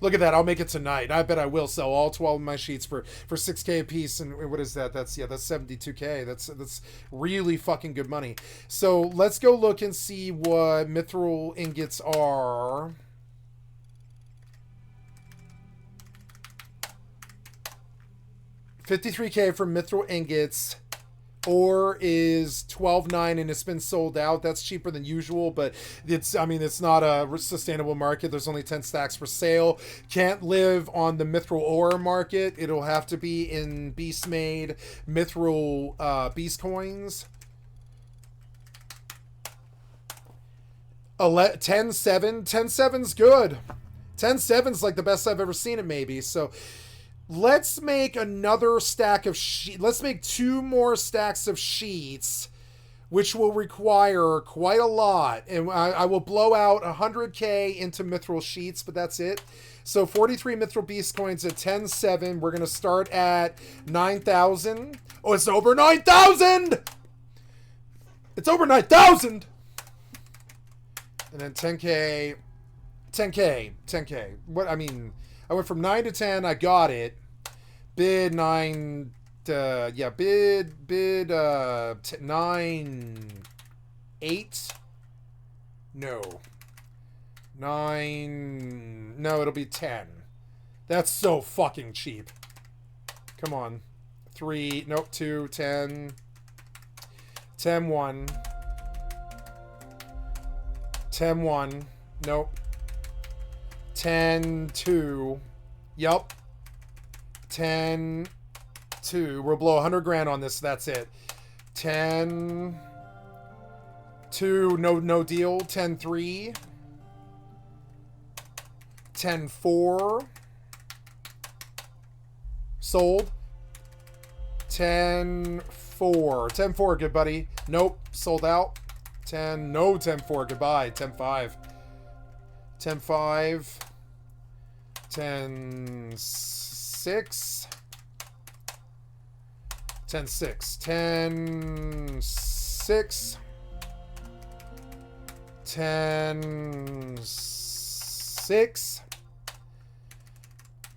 Look at that. I'll make it tonight. I bet I will sell all 12 of my sheets for 6K a piece. And what is that? That's 72K. That's really fucking good money. So let's go look and see what mithril ingots are. $53K for mithril ingots. Ore is $12.9 and it's been sold out. That's cheaper than usual, but it's not a sustainable market. There's only 10 stacks for sale. Can't live on the mithril ore market. It'll have to be in beast made mithril beast coins. 10.7. 10.7's good. 10.7's like the best I've ever seen it, maybe. So let's make another stack of sheets. Let's make 2 more stacks of sheets which will require quite a lot. And I will blow out 100k into mithril sheets, but that's it. So 43 mithril beast coins at 10.7. We're going to start at 9,000. Oh, it's over 9,000! It's over 9,000! And then 10k, 10k, 10k. What, I mean, I went from 9 to 10. I got it. Bid 9... yeah, bid 9 8. No, 9. No, it'll be 10. That's so fucking cheap. Come on, 3. Nope, 2. 10. 10 1. 10 1. Nope. 10 2. Yup. 10 2. We'll blow 100 grand on this. That's it. 10 2. No deal. 10 3. 10 4. Sold. 10 4. 10 4. Good buddy. Nope. Sold out. 10. No. 10 4. Goodbye. 10 5. 10 5. 10 6. 10 6. 10 6. 10 6.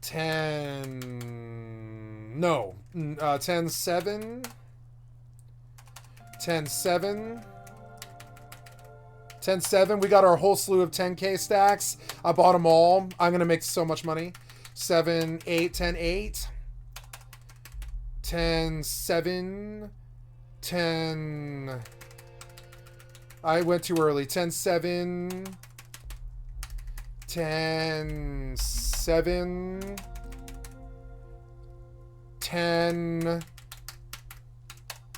10. No. 10 7. 10 7. 10 7. We got our whole slew of 10k stacks. I bought them all. I'm going to make so much money. 7 8. 10 8. 10 7. 10. I went too early. 10 7. 10 7. 10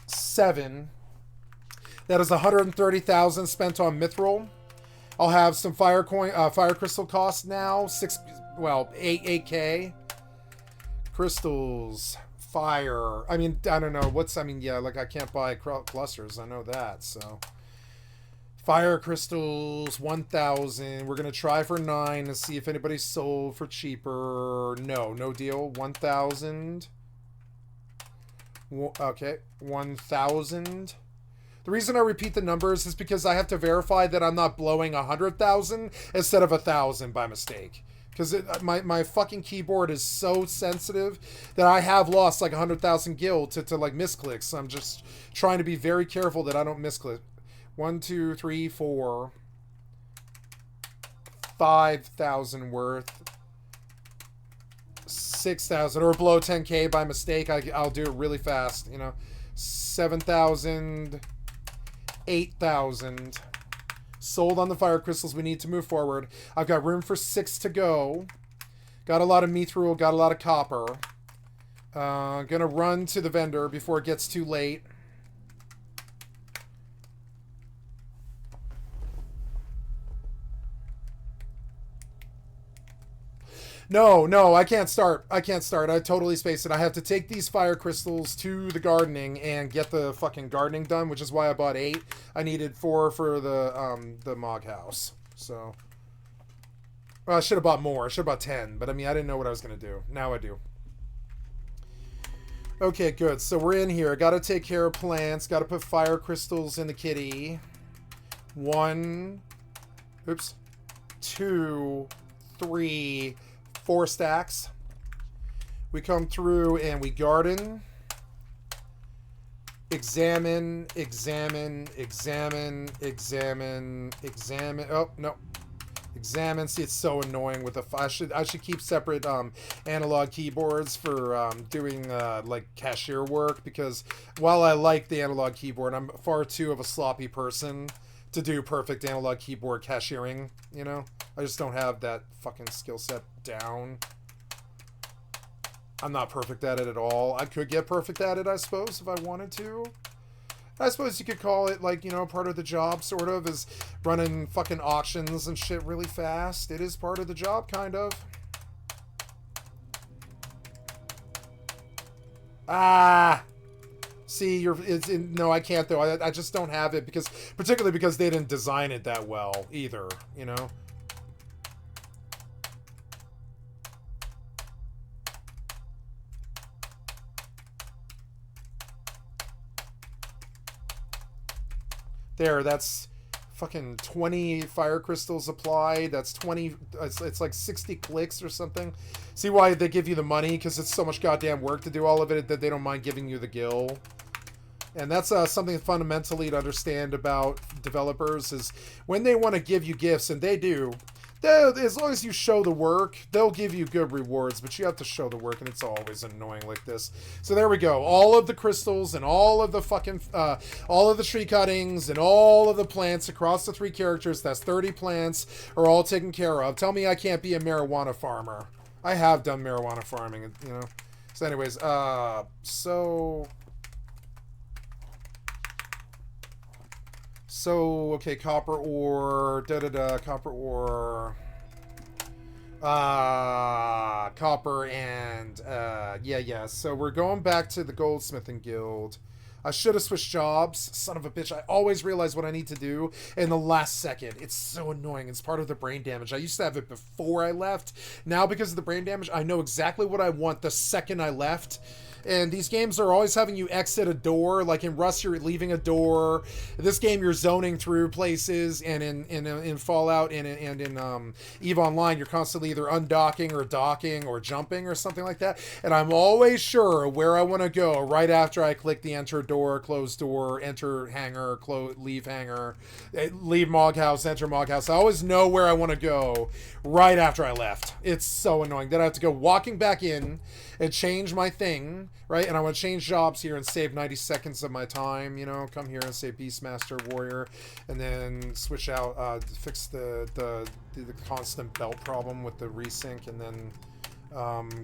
7. That is 130,000 spent on mithril. I'll have some fire crystal costs now. 8k. Crystals. Fire. I mean, I don't know. Yeah, like I can't buy clusters. I know that, so. Fire crystals, 1,000. We're going to try for 9 and see if anybody's sold for cheaper. No deal. 1,000. Okay, 1,000. The reason I repeat the numbers is because I have to verify that I'm not blowing 100,000 instead of 1,000 by mistake. Because my fucking keyboard is so sensitive that I have lost like 100,000 gil to like misclicks. So I'm just trying to be very careful that I don't misclick. 1 2 3 4. 5,000 worth. 6,000 or below 10k by mistake. I'll do it really fast, you know. 7,000. 8,000. Sold on the fire crystals. We need to move forward. I've got room for 6 to go. Got a lot of mithril. Got a lot of copper. Gonna run to the vendor before it gets too late. No, I can't start. I totally spaced it. I have to take these fire crystals to the gardening and get the fucking gardening done, which is why I bought 8. I needed 4 for the Mog House. So, well, I should have bought more. I should have bought 10, but I mean, I didn't know what I was going to do. Now I do. Okay, good. So we're in here. Got to take care of plants. Got to put fire crystals in the kitty. 1. Oops. 2. 3. 4 stacks. We come through and we garden. Examine. Oh, no. Examine. See, it's so annoying with the... I should keep separate analog keyboards for doing like cashier work, because while I like the analog keyboard, I'm far too of a sloppy person to do perfect analog keyboard cashiering, you know? I just don't have that fucking skill set down. I'm not perfect at it at all. I could get perfect at it, I suppose, if I wanted to. I suppose you could call it, like, you know, part of the job, sort of, is running fucking auctions and shit really fast. It is part of the job, kind of. Ah! See, no, I can't though. I just don't have it because, particularly because they didn't design it that well either, you know? There, that's fucking 20 fire crystals applied. That's 20, it's like 60 clicks or something. See why they give you the money? Because it's so much goddamn work to do all of it that they don't mind giving you the gil. And that's something fundamentally to understand about developers is when they want to give you gifts, and they do, as long as you show the work, they'll give you good rewards, but you have to show the work, and it's always annoying like this. So there we go. All of the crystals and all of the fucking, all of the tree cuttings and all of the plants across the 3 characters, that's 30 plants, are all taken care of. Tell me I can't be a marijuana farmer. I have done marijuana farming, you know. So anyways, So, okay, copper ore, copper ore, copper and, yeah, so we're going back to the goldsmithing guild. I should have switched jobs, son of a bitch. I always realize what I need to do in the last second. It's so annoying. It's part of the brain damage. I used to have it before I left. Now, because of the brain damage, I know exactly what I want the second I left. And these games are always having you exit a door. Like in Rust, you're leaving a door. In this game, you're zoning through places. And in Fallout and in EVE Online, you're constantly either undocking or docking or jumping or something like that. And I'm always sure where I want to go right after I click the enter door, close door, enter hangar, leave hangar, leave Mog House, enter Mog House. I always know where I want to go right after I left. It's so annoying. Then I have to go walking back in and change my thing, right? And I want to change jobs here and save 90 seconds of my time, you know, come here and say Beastmaster Warrior, and then switch out, fix the constant belt problem with the resync, and then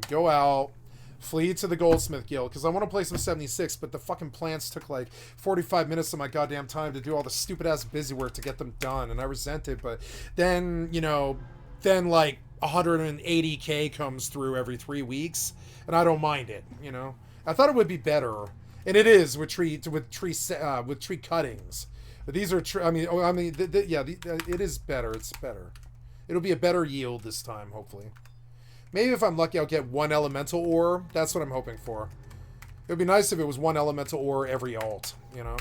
go out, flee to the Goldsmith Guild, because I want to play some 76, but the fucking plants took like 45 minutes of my goddamn time to do all the stupid-ass busy work to get them done, and I resent it, but then, you know, then like 180k comes through every 3 weeks, and I don't mind it, you know. I thought it would be better, and it is with tree cuttings. But these are it is better. It's better. It'll be a better yield this time, hopefully. Maybe if I'm lucky, I'll get 1 elemental ore. That's what I'm hoping for. It would be nice if it was 1 elemental ore every alt, you know.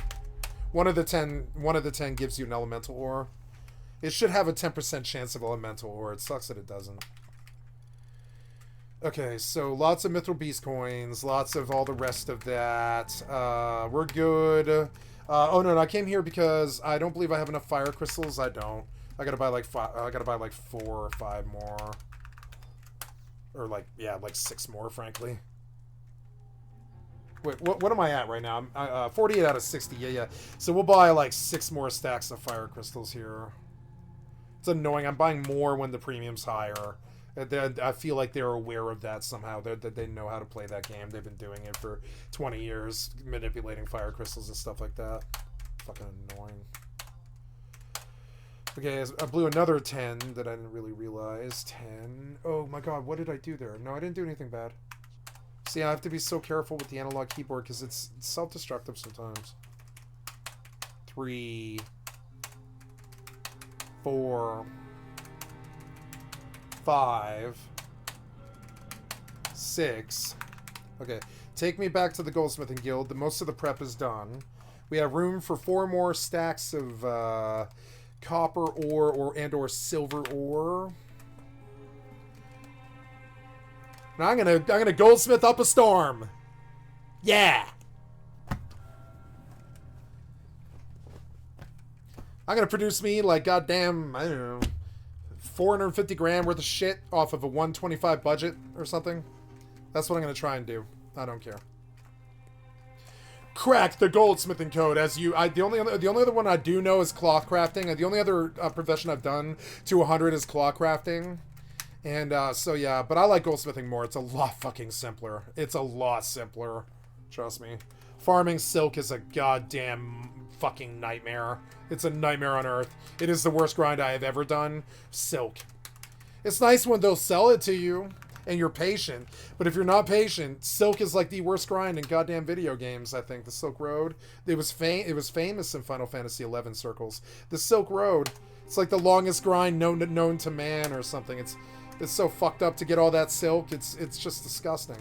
One of the 10 gives you an elemental ore. It should have a 10% chance of elemental ore. It sucks that it doesn't. Okay, so lots of Mithril Beast coins, lots of all the rest of that. We're good. Oh no, I came here because I don't believe I have enough fire crystals. I don't. I gotta buy like 5. I gotta buy like 4 or 5 more, or like like 6 more, frankly. Wait, what am I at right now? I'm 48 out of 60. Yeah. So we'll buy like 6 more stacks of fire crystals here. It's annoying. I'm buying more when the premium's higher. I feel like they're aware of that somehow. That they know how to play that game. They've been doing it for 20 years, manipulating fire crystals and stuff like that. Fucking annoying. Okay, I blew another 10 that I didn't really realize. 10. Oh my god, what did I do there? No, I didn't do anything bad. See, I have to be so careful with the analog keyboard because it's self-destructive sometimes. 3, 4, 5, 6. Okay, take me back to the Goldsmithing Guild. Most of the prep is done. We have room for 4 more stacks of copper ore or silver ore. Now I'm gonna goldsmith up a storm. Yeah. I'm gonna produce me like goddamn, I don't know, 450 grand worth of shit off of a 125 budget or something. That's what I'm gonna try and do. I don't care. Crack the goldsmithing code. The only other one I do know is cloth crafting. The only other profession I've done to 100 is cloth crafting. And so yeah, but I like goldsmithing more. It's a lot fucking simpler. It's a lot simpler. Trust me. Farming silk is a goddamn fucking nightmare. It's a nightmare on earth. It is the worst grind I have ever done. Silk. It's nice when they'll sell it to you and you're patient. But if you're not patient, Silk is like the worst grind in goddamn video games, I think. The Silk Road. It was famous in Final Fantasy XI circles. The Silk Road. It's like the longest grind known to man or something. It's so fucked up to get all that silk. It's just disgusting.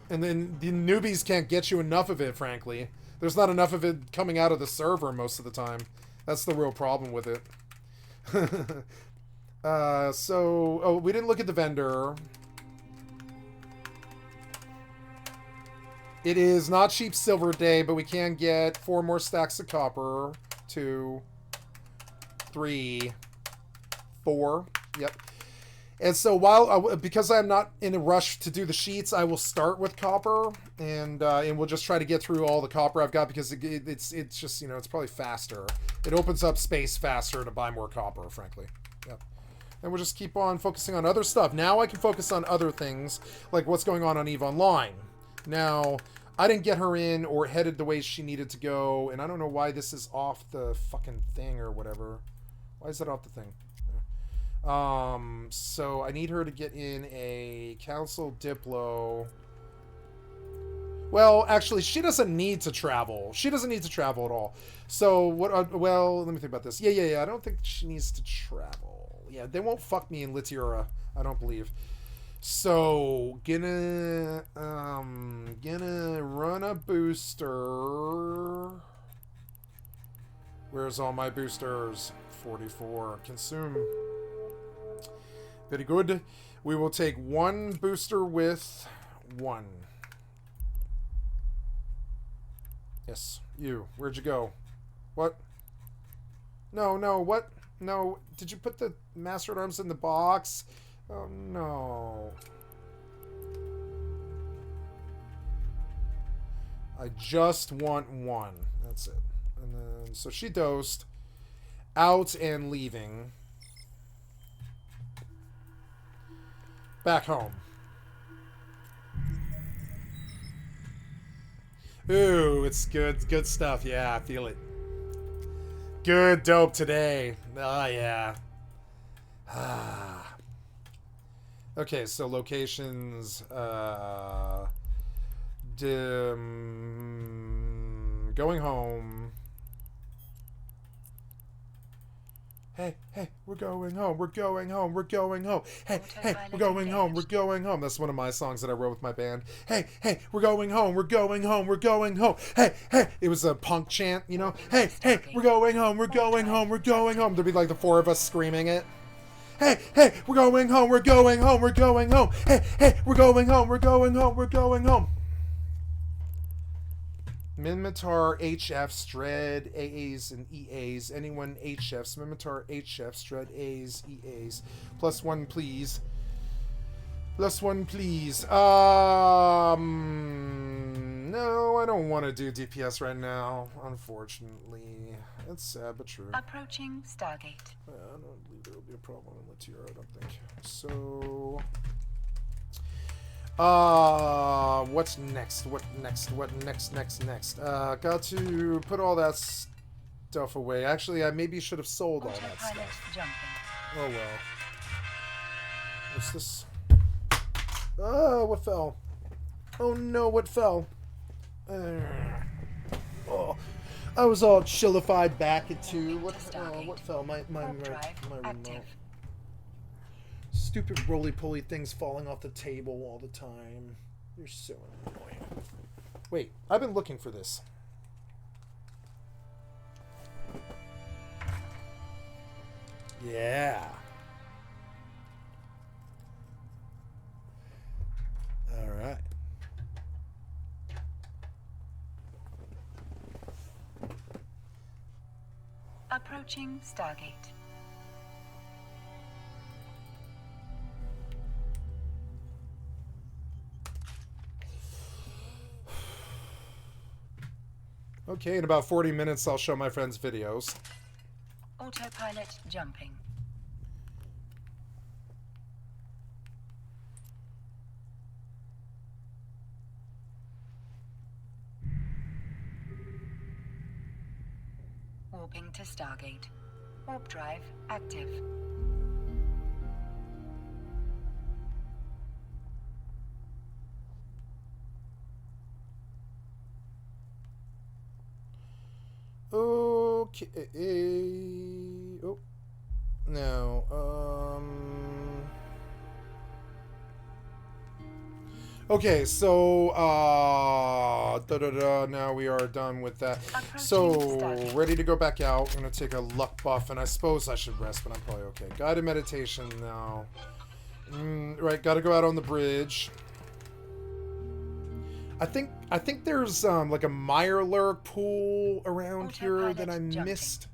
And then the newbies can't get you enough of it, frankly. There's not enough of it coming out of the server most of the time. That's the real problem with it. We didn't look at the vendor. It is not cheap silver day, but we can get 4 more stacks of copper. 2, 3, 4. Yep. And so because I'm not in a rush to do the sheets, I will start with copper, and we'll just try to get through all the copper I've got, because it's just, you know, it's probably faster. It opens up space faster to buy more copper, frankly. Yep. And we'll just keep on focusing on other stuff. Now I can focus on other things, like what's going on EVE Online. Now, I didn't get her in or headed the way she needed to go, and I don't know why this is off the fucking thing or whatever. Why is that off the thing? So I need her to get in a Council Diplo. Well, actually, she doesn't need to travel. She doesn't need to travel at all. So, well, let me think about this. Yeah. I don't think she needs to travel. Yeah, they won't fuck me in Litiura, I don't believe. So, gonna run a booster. Where's all my boosters? 44. Consume. Very good. We will take 1 booster with 1. Yes, you. Where'd you go? What? No, what? No. Did you put the Master at Arms in the box? Oh, no. I just want 1. That's it. And then, so she dosed. Out and leaving. Back home. Ooh, it's good. Good stuff. Yeah, I feel it. Good dope today. Oh, yeah. Okay, so locations. Going home. Hey, we're going home. We're going home. Hey, we're going home. We're going home. That's one of my songs that I wrote with my band. Hey, we're going home. We're going home. We're going home. Hey. It was a punk chant, you know. Hey, we're going home. We're going home. We're going home. There'd be like the 4 of us screaming it. Hey, we're going home. We're going home. We're going home. Hey, we're going home. We're going home. We're going home. Minmatar, HFs, Dread, AAs, and EAs. Anyone HFs. Minmatar, HFs, Dread, A's, EAs. +1, please. +1, please. No, I don't want to do DPS right now, unfortunately. It's sad, but true. Approaching Stargate. I don't believe there will be a problem with TR, I don't think. So... what's next? What next? Got to put all that stuff away. Actually, I maybe should have sold all that stuff. Oh well. What's this? Oh, what fell? Oh no, what fell? Oh, I was all chillified back into what fell? My remote. Stupid roly-poly things falling off the table all the time. You're so annoying. Wait, I've been looking for this. Yeah. All right. Approaching Stargate. Okay, in about 40 minutes, I'll show my friends videos. Autopilot jumping. Warping to Stargate. Warp drive active. Okay. Oh. No. Okay, so now we are done with that. So ready to go back out. I'm gonna take a luck buff, and I suppose I should rest, but I'm probably okay. Guided meditation now. Right, gotta go out on the bridge. I think there's like a Mirelurk pool around here that I missed.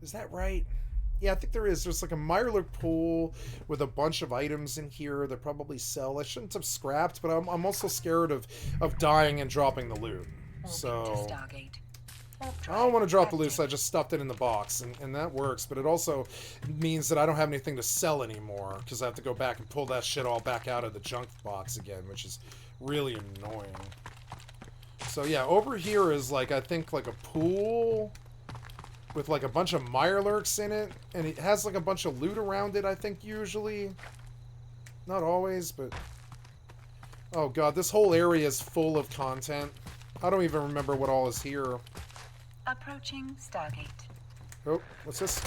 Is that right? Yeah, I think there is. There's like a Mirelurk pool with a bunch of items in here that probably sell. I shouldn't have scrapped, but I'm also scared of dying and dropping the loot. So I don't want to drop the loot, so I just stuffed it in the box, and that works. But it also means that I don't have anything to sell anymore, because I have to go back and pull that shit all back out of the junk box again, which is really annoying. So yeah, over here is like, I think like a pool with like a bunch of Mirelurks in it, and it has like a bunch of loot around it, I think, usually. Not always, but... Oh god, this whole area is full of content. I don't even remember what all is here. Approaching Stargate. Oh, what's this?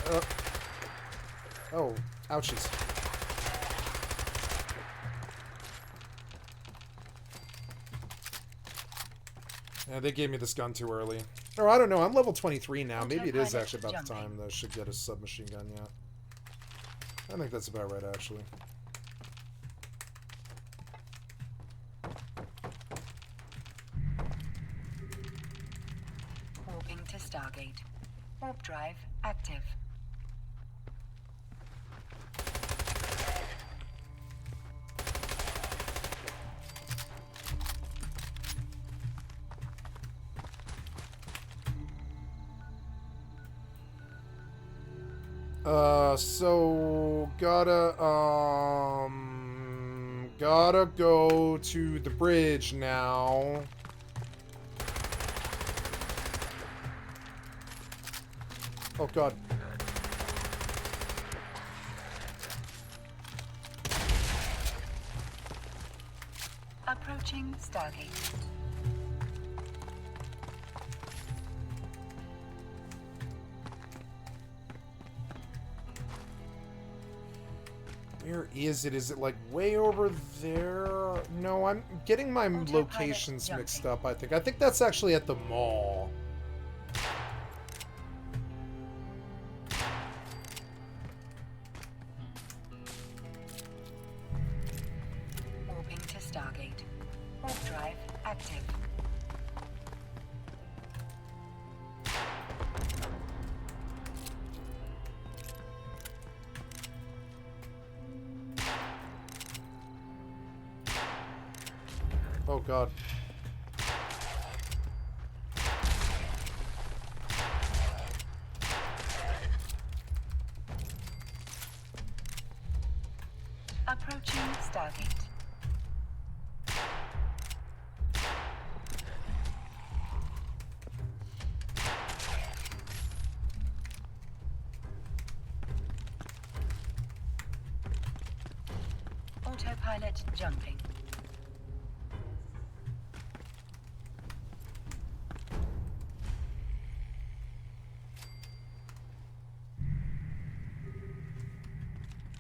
Oh, ouchies. Yeah, they gave me this gun too early. Or I don't know, I'm level 23 now. Maybe it is actually about the time that I should get a submachine gun, yeah. I think that's about right, actually. Warping to Stargate. Warp drive active. So gotta go to the bridge now. Oh god. Approaching Stargate. Where is it? Is it like way over there? No, I'm getting my locations mixed up, I think. I think that's actually at the mall. Warping to Stargate. Warp drive active. Oh god. Approaching Stargate. Autopilot jumping.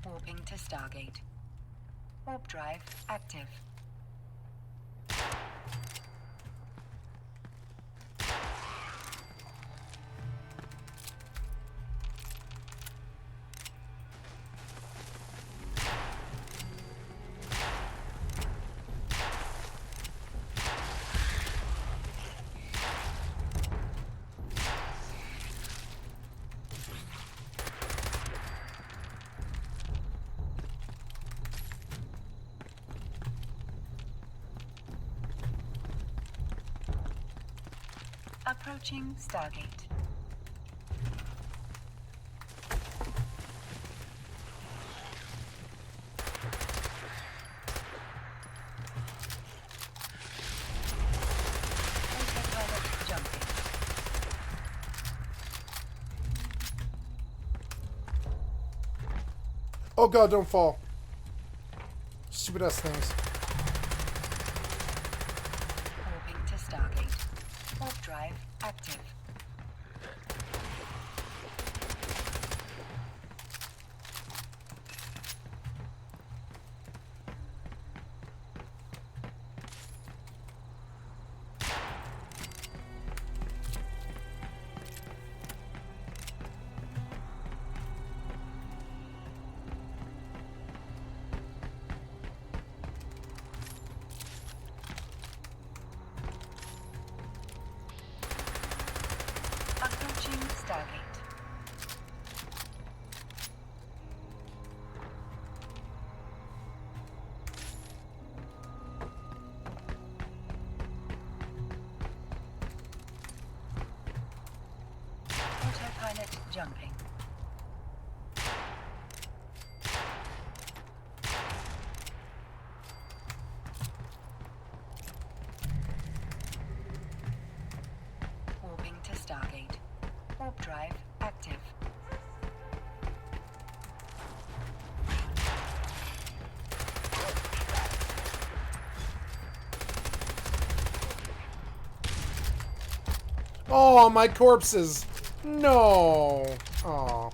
Warping to Stargate. Warp drive active. Approaching Stargate. Autopilot jumping. Oh god, don't fall. Stupid ass things. Warping to Stargate. Warp drive active. Autopilot jumping. Warping to Stargate. Warp drive active. Oh, my corpses. No. Oh.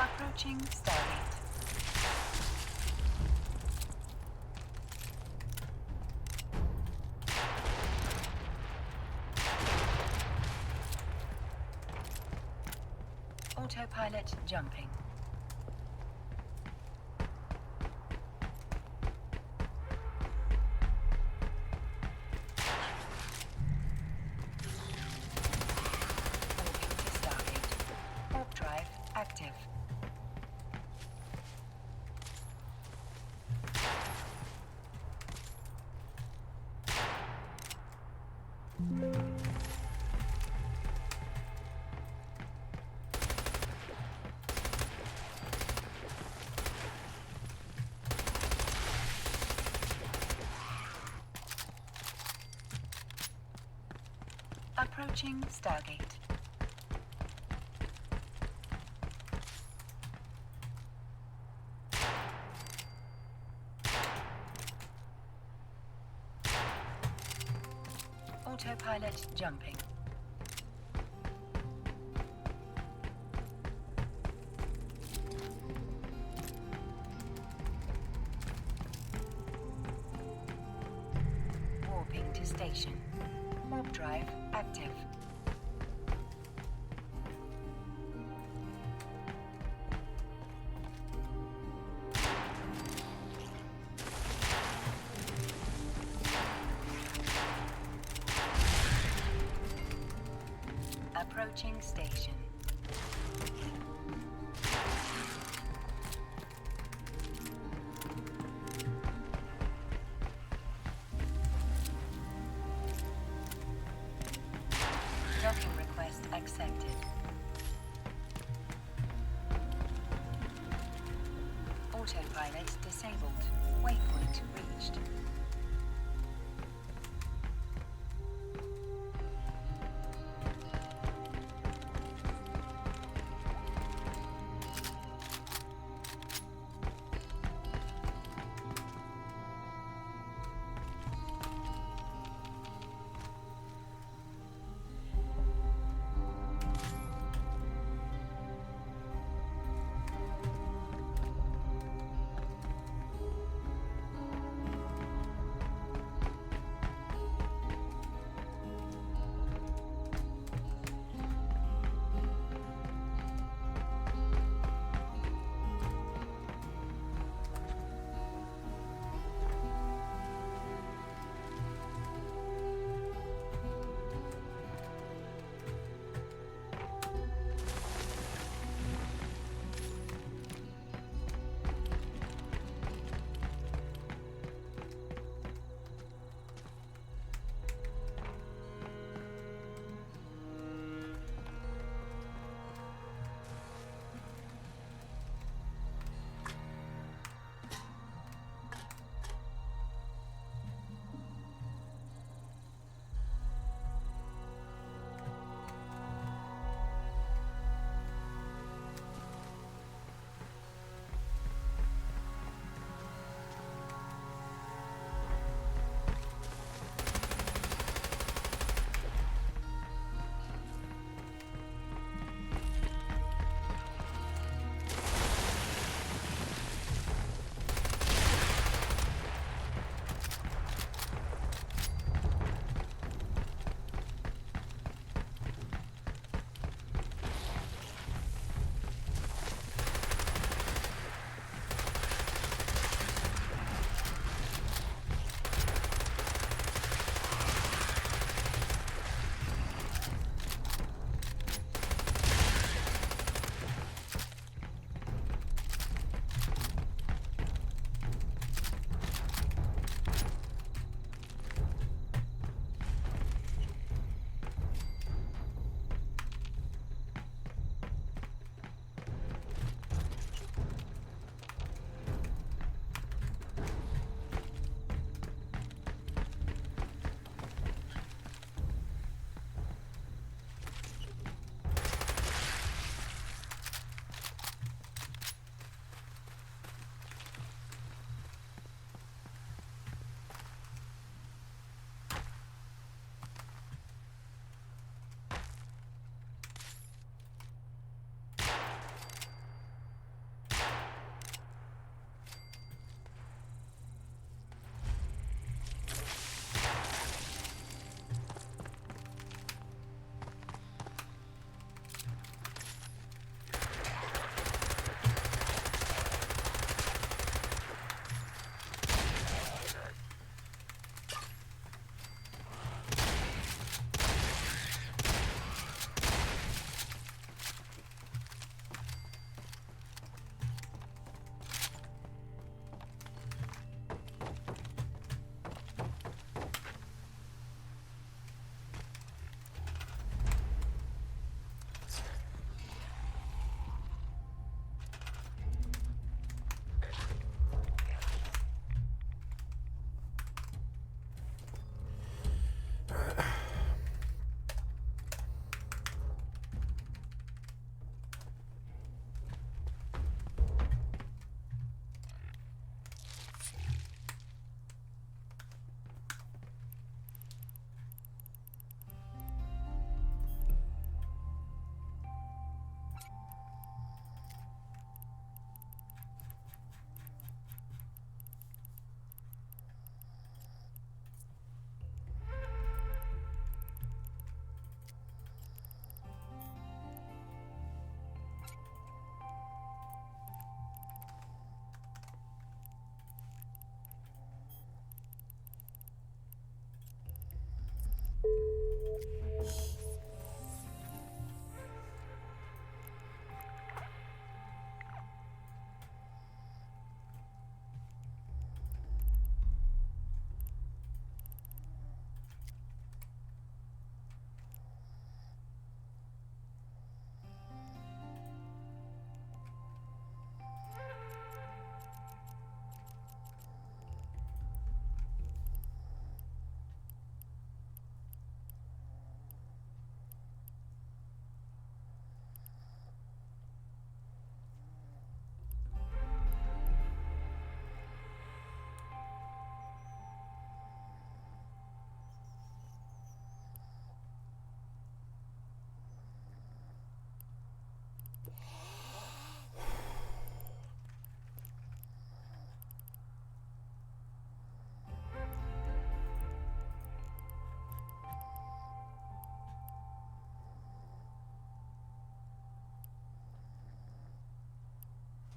Approaching Stargate. Autopilot jumping. Warping to Stargate. Warp drive active. Approaching Stargate. Autopilot jumping. Warping to station. Warp drive active. Approaching station. Docking request accepted. Autopilot disabled. Waypoint reached.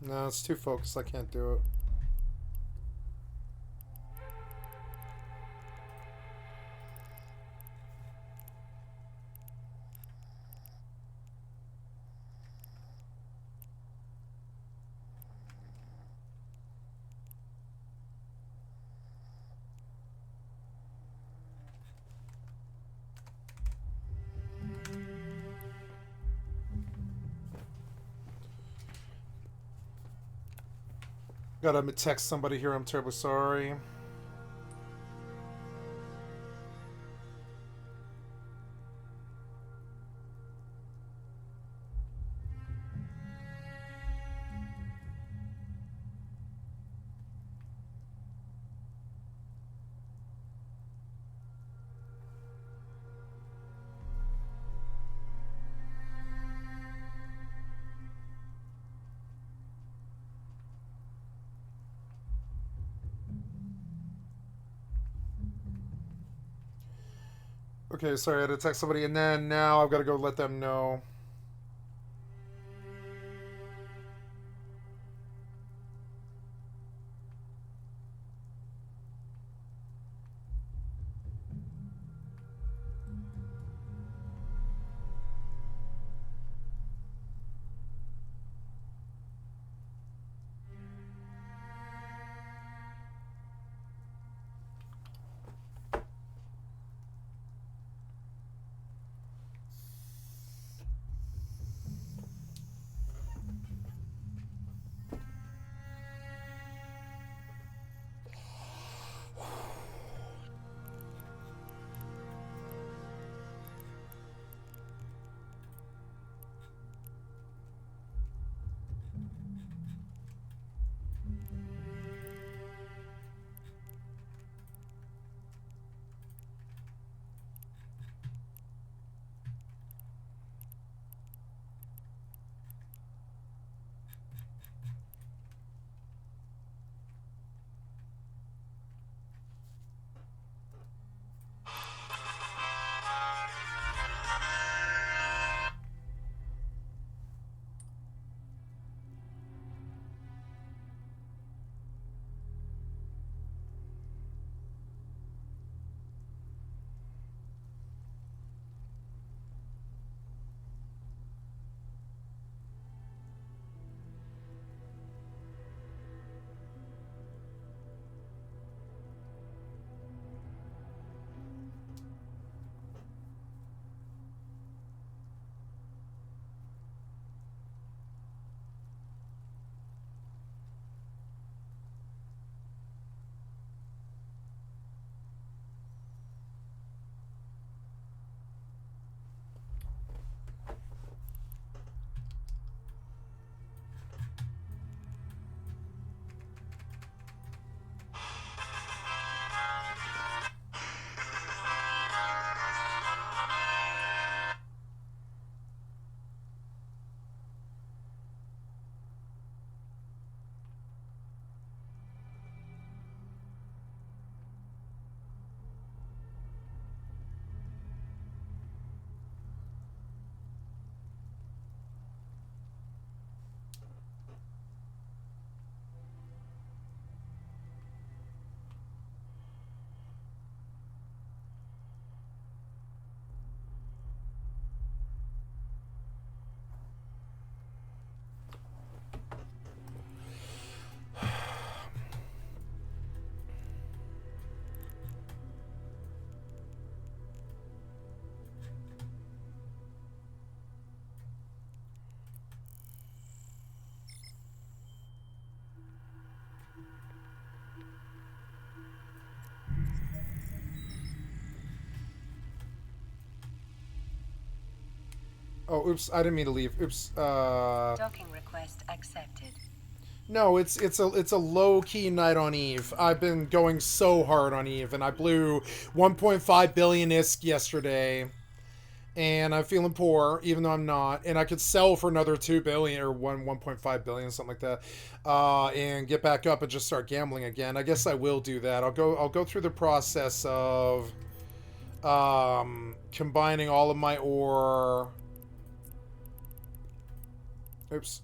No, it's too focused. I can't do it. Gotta text somebody here. I'm terribly sorry. Okay, sorry, I had to text somebody, and then now I've got to go let them know. Oh, oops! I didn't mean to leave. Oops. Docking request accepted. No, it's a low key night on Eve. I've been going so hard on Eve, and I blew 1.5 billion ISK yesterday, and I'm feeling poor, even though I'm not. And I could sell for another 2 billion or 1.5 billion, something like that, and get back up and just start gambling again. I guess I will do that. I'll go through the process of combining all of my ore. Oops.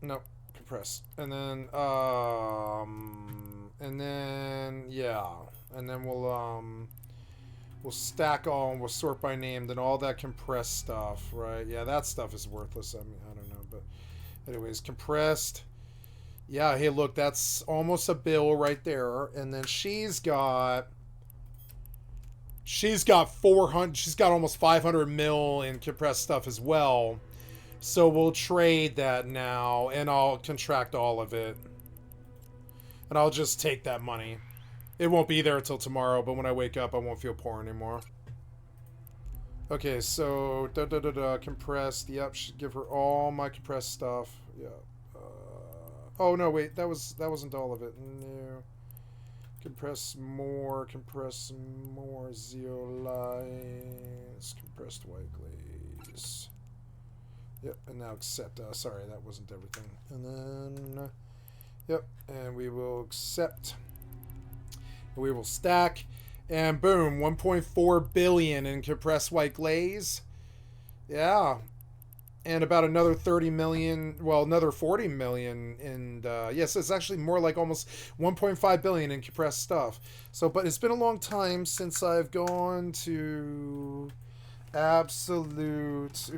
No, compress. And then yeah. And then we'll stack all and we'll sort by name, then all that compressed stuff, right? Yeah, that stuff is worthless. I mean, I don't know, but anyways, compressed. Yeah, hey, look, that's almost a bill right there. And then she's got 400, she's got almost 500 mil in compressed stuff as well. So we'll trade that now, and I'll contract all of it. And I'll just take that money. It won't be there until tomorrow, but when I wake up, I won't feel poor anymore. Okay, so compressed. Yep, should give her all my compressed stuff. Yeah. Oh no, wait, that wasn't all of it. No. Compress more, zeolites, compressed white glaze. Yep, and now accept. Sorry, that wasn't everything. And then, yep, and we will accept. We will stack, and boom, 1.4 billion in compressed white glaze. Yeah, and about another 30 million, well, another 40 million in, yes, it's actually more like almost 1.5 billion in compressed stuff. So, but it's been a long time since I've gone to absolute,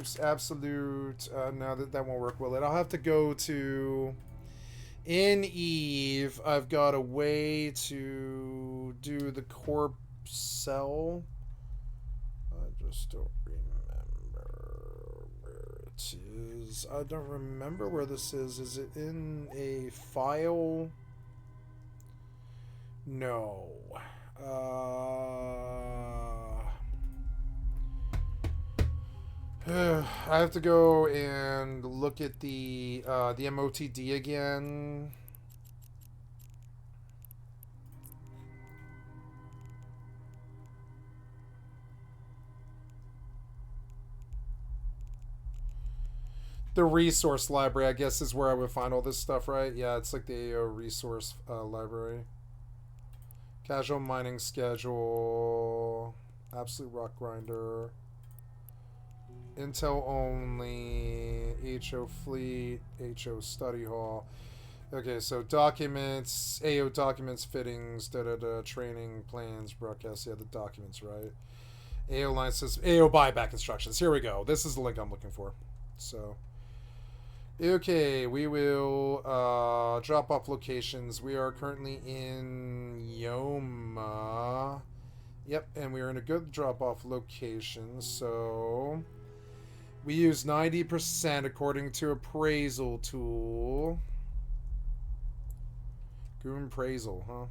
no, that won't work, will it? I'll have to go to, in EvE, I've got a way to do the corp cell. I just don't remember where it is. I don't remember where this is. Is it in a file? No. I have to go and look at the MOTD again. The resource library, I guess, is where I would find all this stuff, right? Yeah, it's like the AO resource library. Casual mining schedule. Absolute rock grinder. Intel only. HO fleet. HO study hall. Okay, so documents. AO documents, fittings, training plans, broadcast. Yeah, the documents, right? AO line system. AO buyback instructions. Here we go. This is the link I'm looking for. So. Okay, we will drop off locations. We are currently in Yoma. Yep, and we are in a good drop off location. So we use 90% according to appraisal tool. Goon appraisal, huh?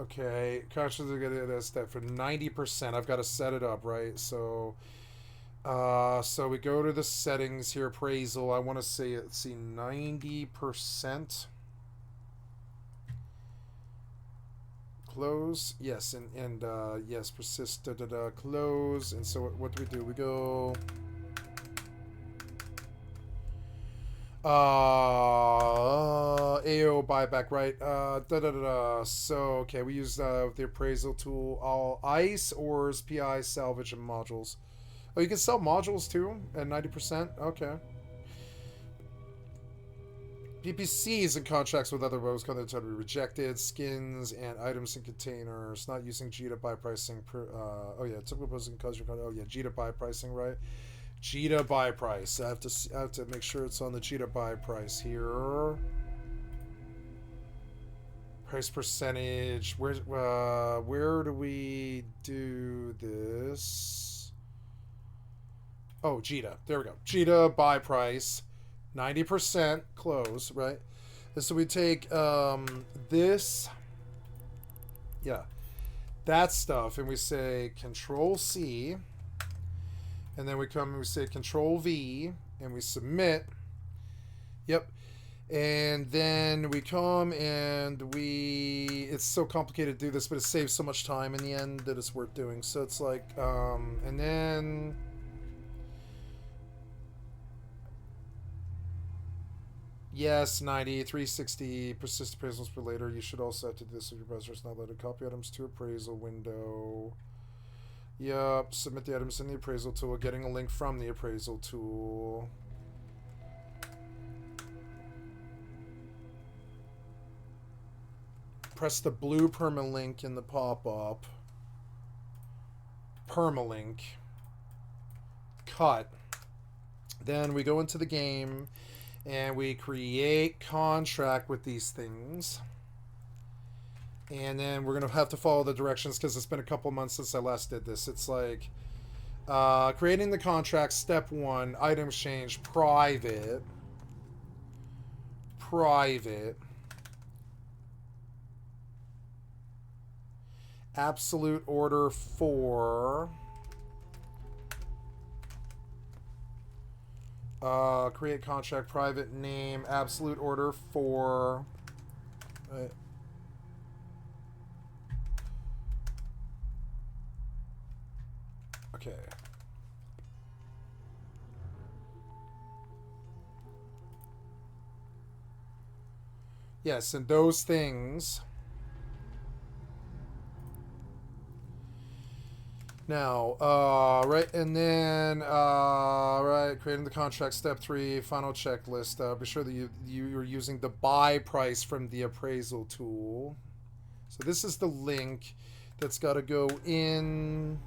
Okay, consciously get this that for 90%. I've got to set it up, right? So we go to the settings here, appraisal. I want to say, let's see, 90%. Close. Yes, and yes, persist, close. And so what do? We go... AO buyback, right? So, okay, we use the appraisal tool. All ice, ores, PI, salvage, and modules. Oh, you can sell modules too at 90%? Okay. PPCs and contracts with other rows content to be rejected. Skins and items in containers. Not using G to buy pricing. Oh yeah, typical posting cause your content. Oh yeah, G to buy pricing, right? G to buy price. I have to make sure it's on the G to buy price here. Price percentage. Where do we do this? Oh, Jita. There we go. Jita buy price. 90% close, right? And so we take this, yeah, that stuff, and we say Control C, and then we come and we say Control V, and we submit. Yep. And then we come and it's so complicated to do this, but it saves so much time in the end that it's worth doing. So it's like, and then... Yes, 90, 360, persist appraisals for later. You should also have to do this if your browser is not loaded. Copy items to appraisal window. Yep, submit the items in the appraisal tool, getting a link from the appraisal tool. press the blue permalink in the pop-up. Permalink. Cut. Then we go into the game and we create contract with these things. And then we're going to have to follow the directions because it's been a couple months since I last did this. It's like creating the contract, step 1, item exchange, private. Absolute order for create contract, private name, absolute order for okay. Yes, and those things. Now, right, and then, right, creating the contract, step 3, final checklist. Be sure that you're using the buy price from the appraisal tool. So this is the link that's got to go in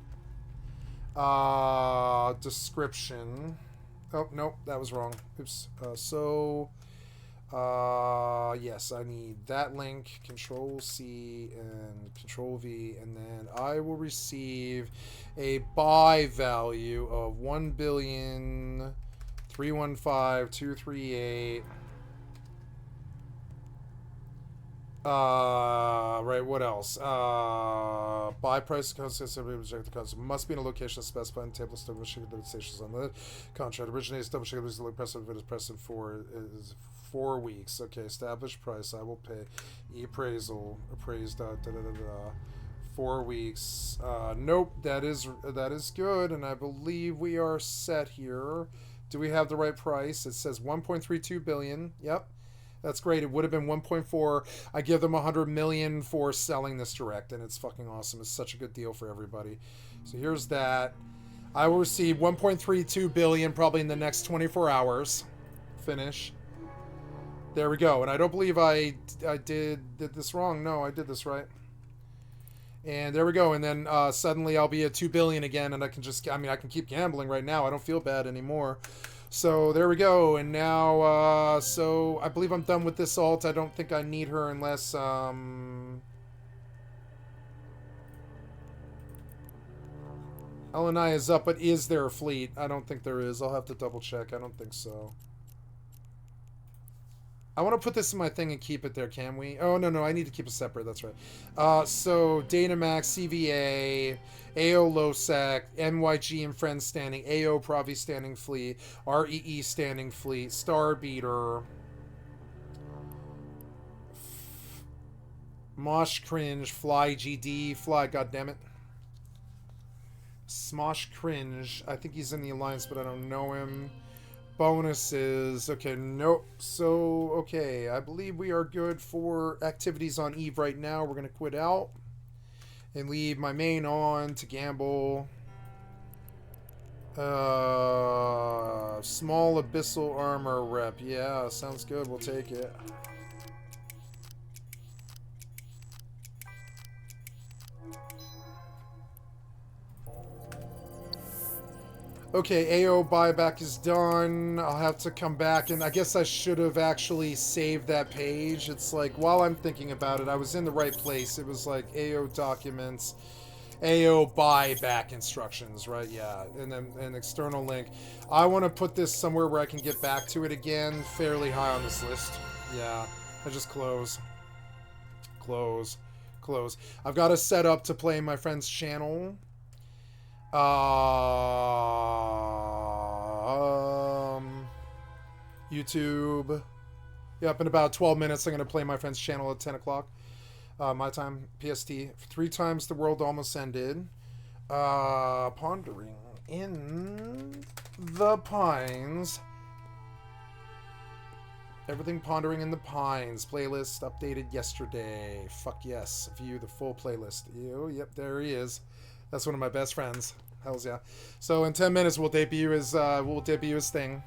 description. Oh, nope, that was wrong. Oops. Yes, I need that link, Control C and Control V, and then I will receive a buy value of 1,315,238. Right, what else? Buy price consists of reject the concept. Must be in a location specified in the table. Double check the stations on the contract. Originates double check the present if it is present for is 4 weeks. Okay, established price. I will pay. Appraisal. Appraised. 4 weeks. Nope. That is good, and I believe we are set here. Do we have the right price? It says 1.32 billion. Yep. That's great. It would have been 1.4. I give them 100 million for selling this direct, and it's fucking awesome. It's such a good deal for everybody. So here's that. I will receive 1.32 billion probably in the next 24 hours. Finish. There we go. And I don't believe I did this wrong. No, I did this right. And there we go. And then suddenly I'll be at 2 billion again, and I can can keep gambling right now. I don't feel bad anymore. So there we go, and now, so I believe I'm done with this alt. I don't think I need her unless, LNI is up, but is there a fleet? I don't think there is. I'll have to double check. I don't think so. I want to put this in my thing and keep it there, can we? Oh, no, I need to keep it separate. That's right. So Dynamax, CVA, AO Losec, NYG and Friends standing, AO Pravi standing fleet, REE standing fleet, Starbeater, Mosh Cringe, Fly GD, Fly, goddammit. Smosh Cringe, I think he's in the Alliance, but I don't know him. Bonuses, okay, nope. So, okay, I believe we are good for activities on EvE right now. We're going to quit out and leave my main on to gamble. Small Abyssal Armor rep. Yeah, sounds good. We'll take it. Okay, AO buyback is done. I'll have to come back, and I guess I should have actually saved that page. It's like, while I'm thinking about it, I was in the right place. It was like AO documents, AO buyback instructions, right? Yeah, and then an external link. I want to put this somewhere where I can get back to it again, fairly high on this list. Yeah, I just close. I've got to set up to play my friend's channel. YouTube. Yep, in about 12 minutes, I'm going to play my friend's channel at 10 o'clock. My time, PST. 3 times the world almost ended. Pondering in the Pines. Everything Pondering in the Pines. Playlist updated yesterday. Fuck yes. View the full playlist. Yep, there he is. That's one of my best friends. Hells yeah. So in 10 minutes we'll debut his thing.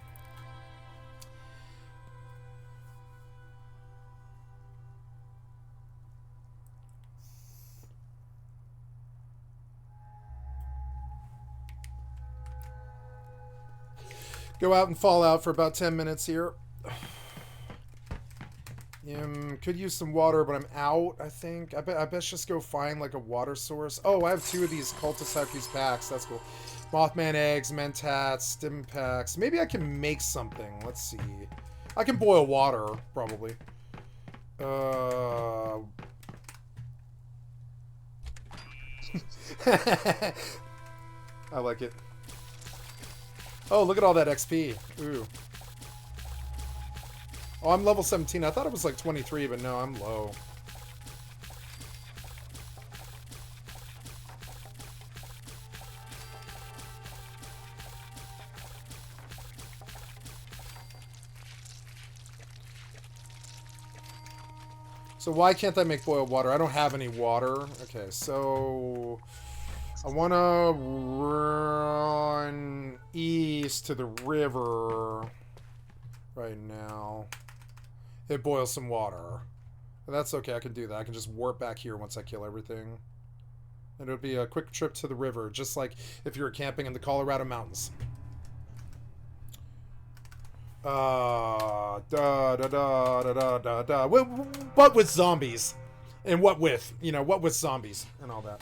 Go out and fall out for about 10 minutes here. Could use some water, but I'm out, I think. I best just go find, like, a water source. Oh, I have 2 of these Cultus packs. That's cool. Mothman eggs, Mentats, stim packs. Maybe I can make something. Let's see. I can boil water, probably. I like it. Oh, look at all that XP. Ooh. Oh, I'm level 17. I thought it was like 23, but no, I'm low. So why can't I make boiled water? I don't have any water. Okay, so I want to run east to the river right now. It boils some water. But that's okay, I can do that. I can just warp back here once I kill everything. And it'll be a quick trip to the river, just like if you were camping in the Colorado mountains. Da da da da da da da. What with zombies? And what with? You know, what with zombies and all that.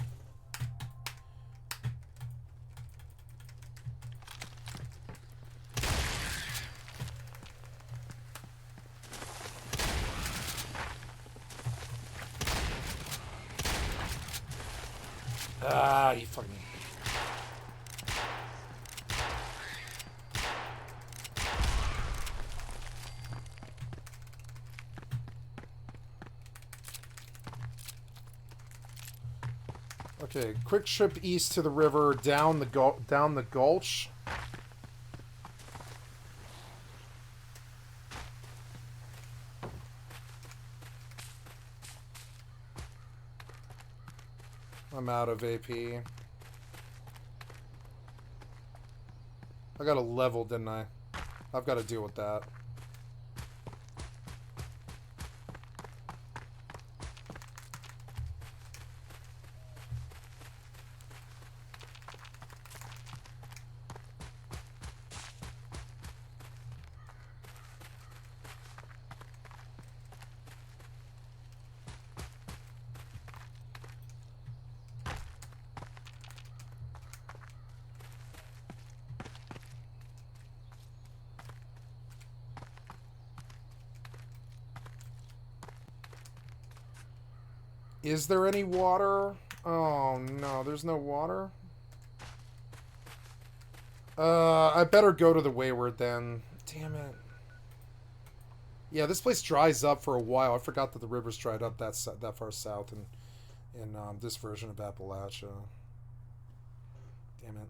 Ah, you fucking... Okay, quick trip east to the river, down the gulch. I'm out of AP. I got a level, didn't I? I've got to deal with that. Is there any water? Oh no, there's no water? I better go to the Wayward then. Damn it. Yeah, this place dries up for a while. I forgot that the rivers dried up that far south in this version of Appalachia. Damn it.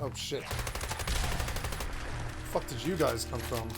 Oh shit. Fuck did you guys come from?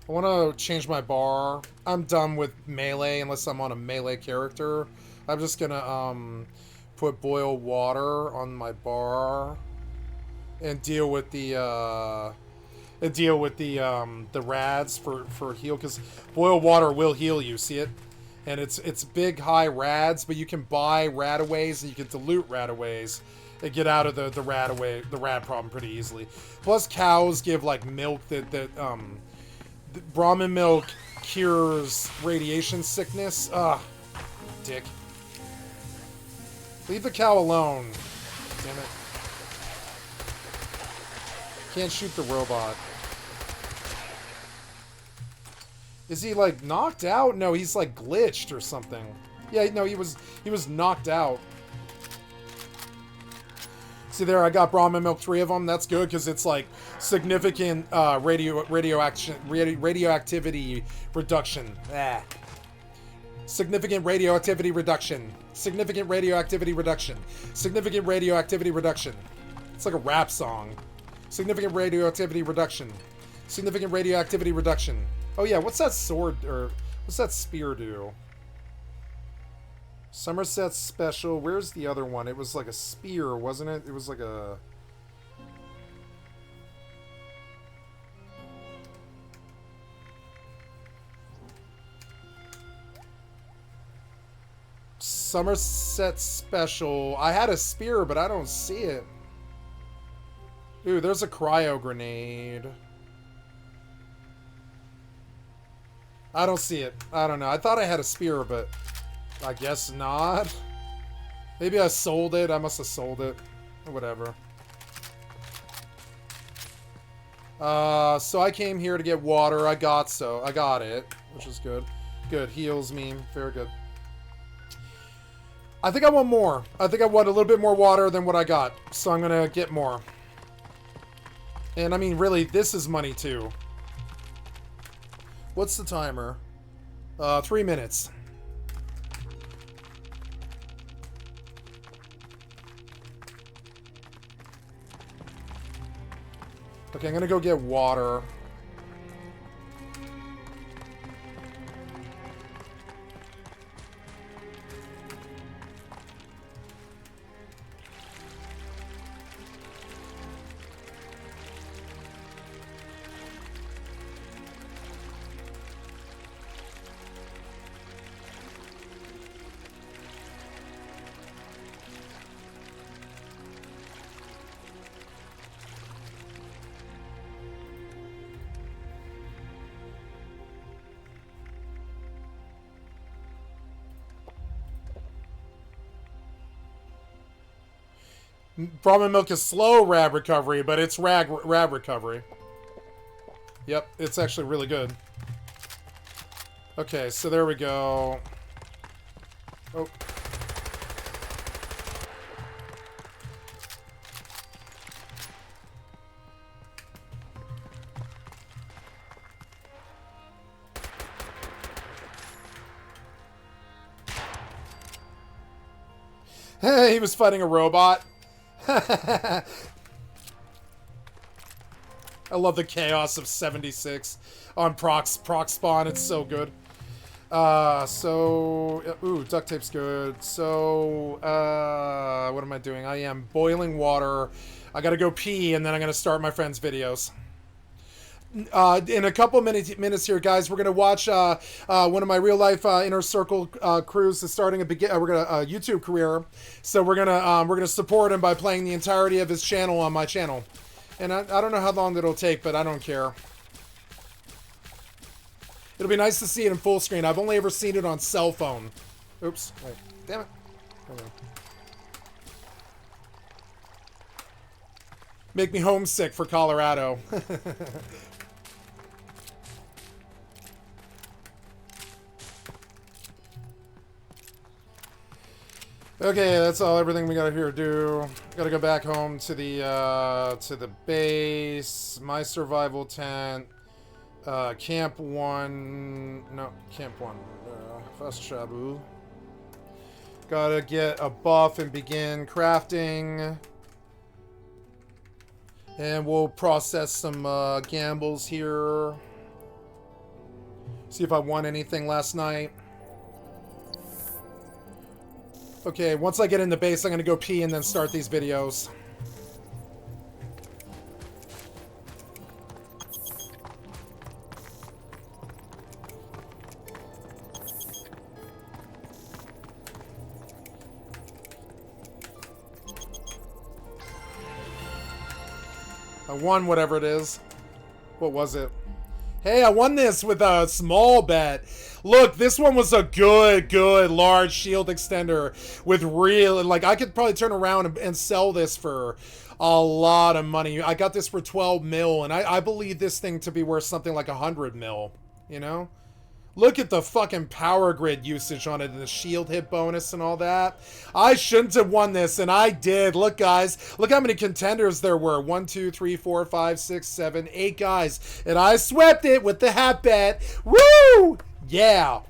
I want to change my bar. I'm done with melee unless I'm on a melee character. I'm just gonna put boil water on my bar and deal with the rads for heal, because boil water will heal you. See it? And it's big high rads, but you can buy radaways and you can dilute radaways and get out of the rad problem pretty easily. Plus cows give like milk that Brahmin milk cures radiation sickness. Ugh, dick. Leave the cow alone. Damn it. Can't shoot the robot. Is he like knocked out? No, he's like glitched or something. Yeah, no, he was knocked out. See there, I got Brahmin milk 3 of them. That's good because it's like significant radioactivity reduction. Ah. Significant radioactivity reduction. Significant radioactivity reduction. Significant radioactivity reduction. It's like a rap song. Significant radioactivity reduction. Significant radioactivity reduction. Oh yeah, what's that sword, or what's that spear do? Somerset special. Where's the other one? It was like a spear, wasn't it? It was like a... Somerset special. I had a spear, but I don't see it. Ooh, there's a cryo grenade. I don't see it. I don't know. I thought I had a spear, but I guess not. Maybe I sold it. I must have sold it. Whatever. So I came here to get water. I got it, which is good. Good. Heals me. Very good. I think I want more. I think I want a little bit more water than what I got. So I'm going to get more. And I mean, really, this is money too. What's the timer? 3 minutes. Okay, I'm gonna go get water. Brahmin milk is slow rab recovery, but it's rab recovery. Yep, it's actually really good. Okay, so there we go. Oh. He was fighting a robot. I love the chaos of 76 on proc spawn. It's so good. Ooh, duct tape's good. So, what am I doing? I am boiling water. I gotta go pee, and then I'm gonna start my friend's videos. In a couple minutes here, guys, we're gonna watch one of my real life inner circle crews is starting a YouTube career. So we're gonna support him by playing the entirety of his channel on my channel, and I don't know how long it'll take, but I don't care. It'll be nice to see it in full screen. I've only ever seen it on cell phone. Oops, wait, damn it. Okay. Make me homesick for Colorado. Okay, that's everything we got here to do. Gotta go back home to the base. My survival tent. Camp 1. No, Camp 1. Fast Shabu. Gotta get a buff and begin crafting. And we'll process some gambles here. See if I won anything last night. Okay, once I get in the base, I'm gonna go pee and then start these videos. I won whatever it is. What was it? Hey, I won this with a small bet. Look, this one was a good large shield extender with real, like, I could probably turn around and sell this for a lot of money. I got this for 12 mil, and I believe this thing to be worth something like 100 mil, you know? Look at the fucking power grid usage on it and the shield hit bonus and all that. I shouldn't have won this, and I did. Look, guys. Look how many contenders there were. 1, 2, 3, 4, 5, 6, 7, 8 guys. And I swept it with the hat bet. Woo! Yeah.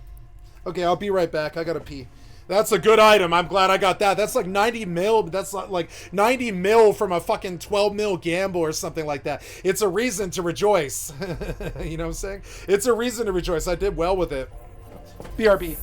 Okay, I'll be right back. I gotta pee. That's a good item. I'm glad I got that. That's like 90 mil. That's like 90 mil from a fucking 12 mil gamble or something like that. It's a reason to rejoice. You know what I'm saying? It's a reason to rejoice. I did well with it. BRB.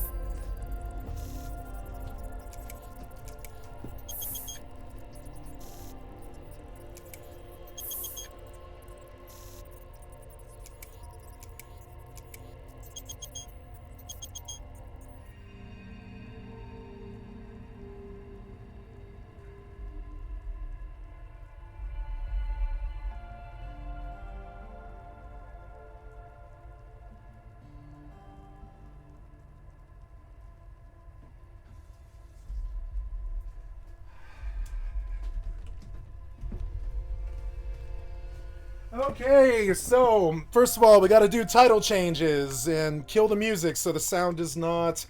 Okay, so first of all, we got to do title changes and kill the music so the sound does not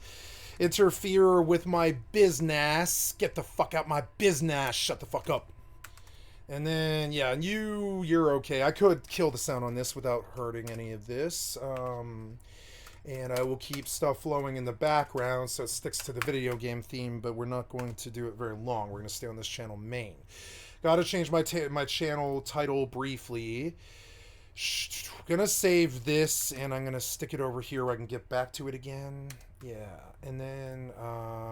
interfere with my business. Get the fuck out my business. Shut the fuck up. And then, yeah, and you're okay. I could kill the sound on this without hurting any of this. And I will keep stuff flowing in the background so it sticks to the video game theme, but we're not going to do it very long. We're going to stay on this channel main. Got to change my channel title briefly. Gonna save this, and I'm gonna stick it over here where I can get back to it again. Yeah, and then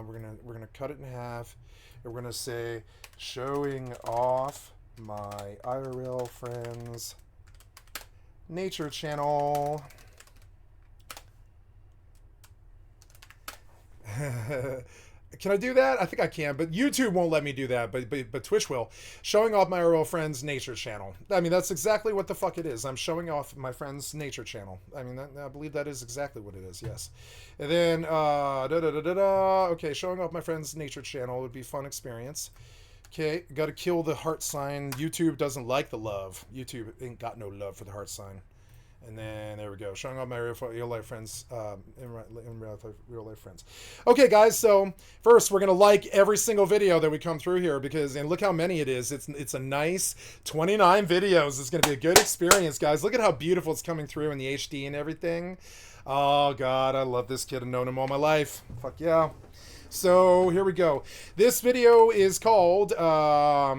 we're gonna cut it in half. And we're gonna say showing off my IRL friends nature channel. Can I do that? I think I can, but YouTube won't let me do that, but Twitch will. Showing off my RL friend's nature channel. I mean, that's exactly what the fuck it is. I'm showing off my friend's nature channel. I mean, I believe that is exactly what it is, yes. And then, okay, showing off my friend's nature channel would be a fun experience. Okay, got to kill the heart sign. YouTube doesn't like the love. YouTube ain't got no love for the heart sign. And then there we go, showing off my real life friends, in real life friends. Okay, guys. So first, we're gonna like every single video that we come through here and look how many it is. It's a nice 29 videos. It's gonna be a good experience, guys. Look at how beautiful it's coming through in the HD and everything. Oh God, I love this kid. I've known him all my life. Fuck yeah. So here we go. This video is called Water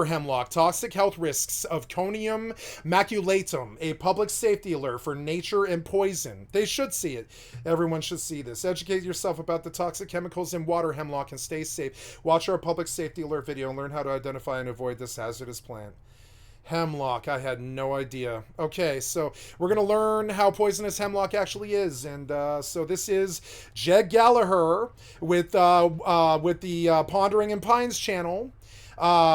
Hemlock, Toxic Health Risks of Conium Maculatum, a public safety alert for nature and poison. They should see it. Everyone should see this. Educate yourself about the toxic chemicals in water hemlock and stay safe. Watch our public safety alert video and learn how to identify and avoid this hazardous plant. Hemlock, I had no idea. Okay, so we're going to learn how poisonous hemlock actually is. And so this is Jed Gallagher with the Pondering in Pines channel,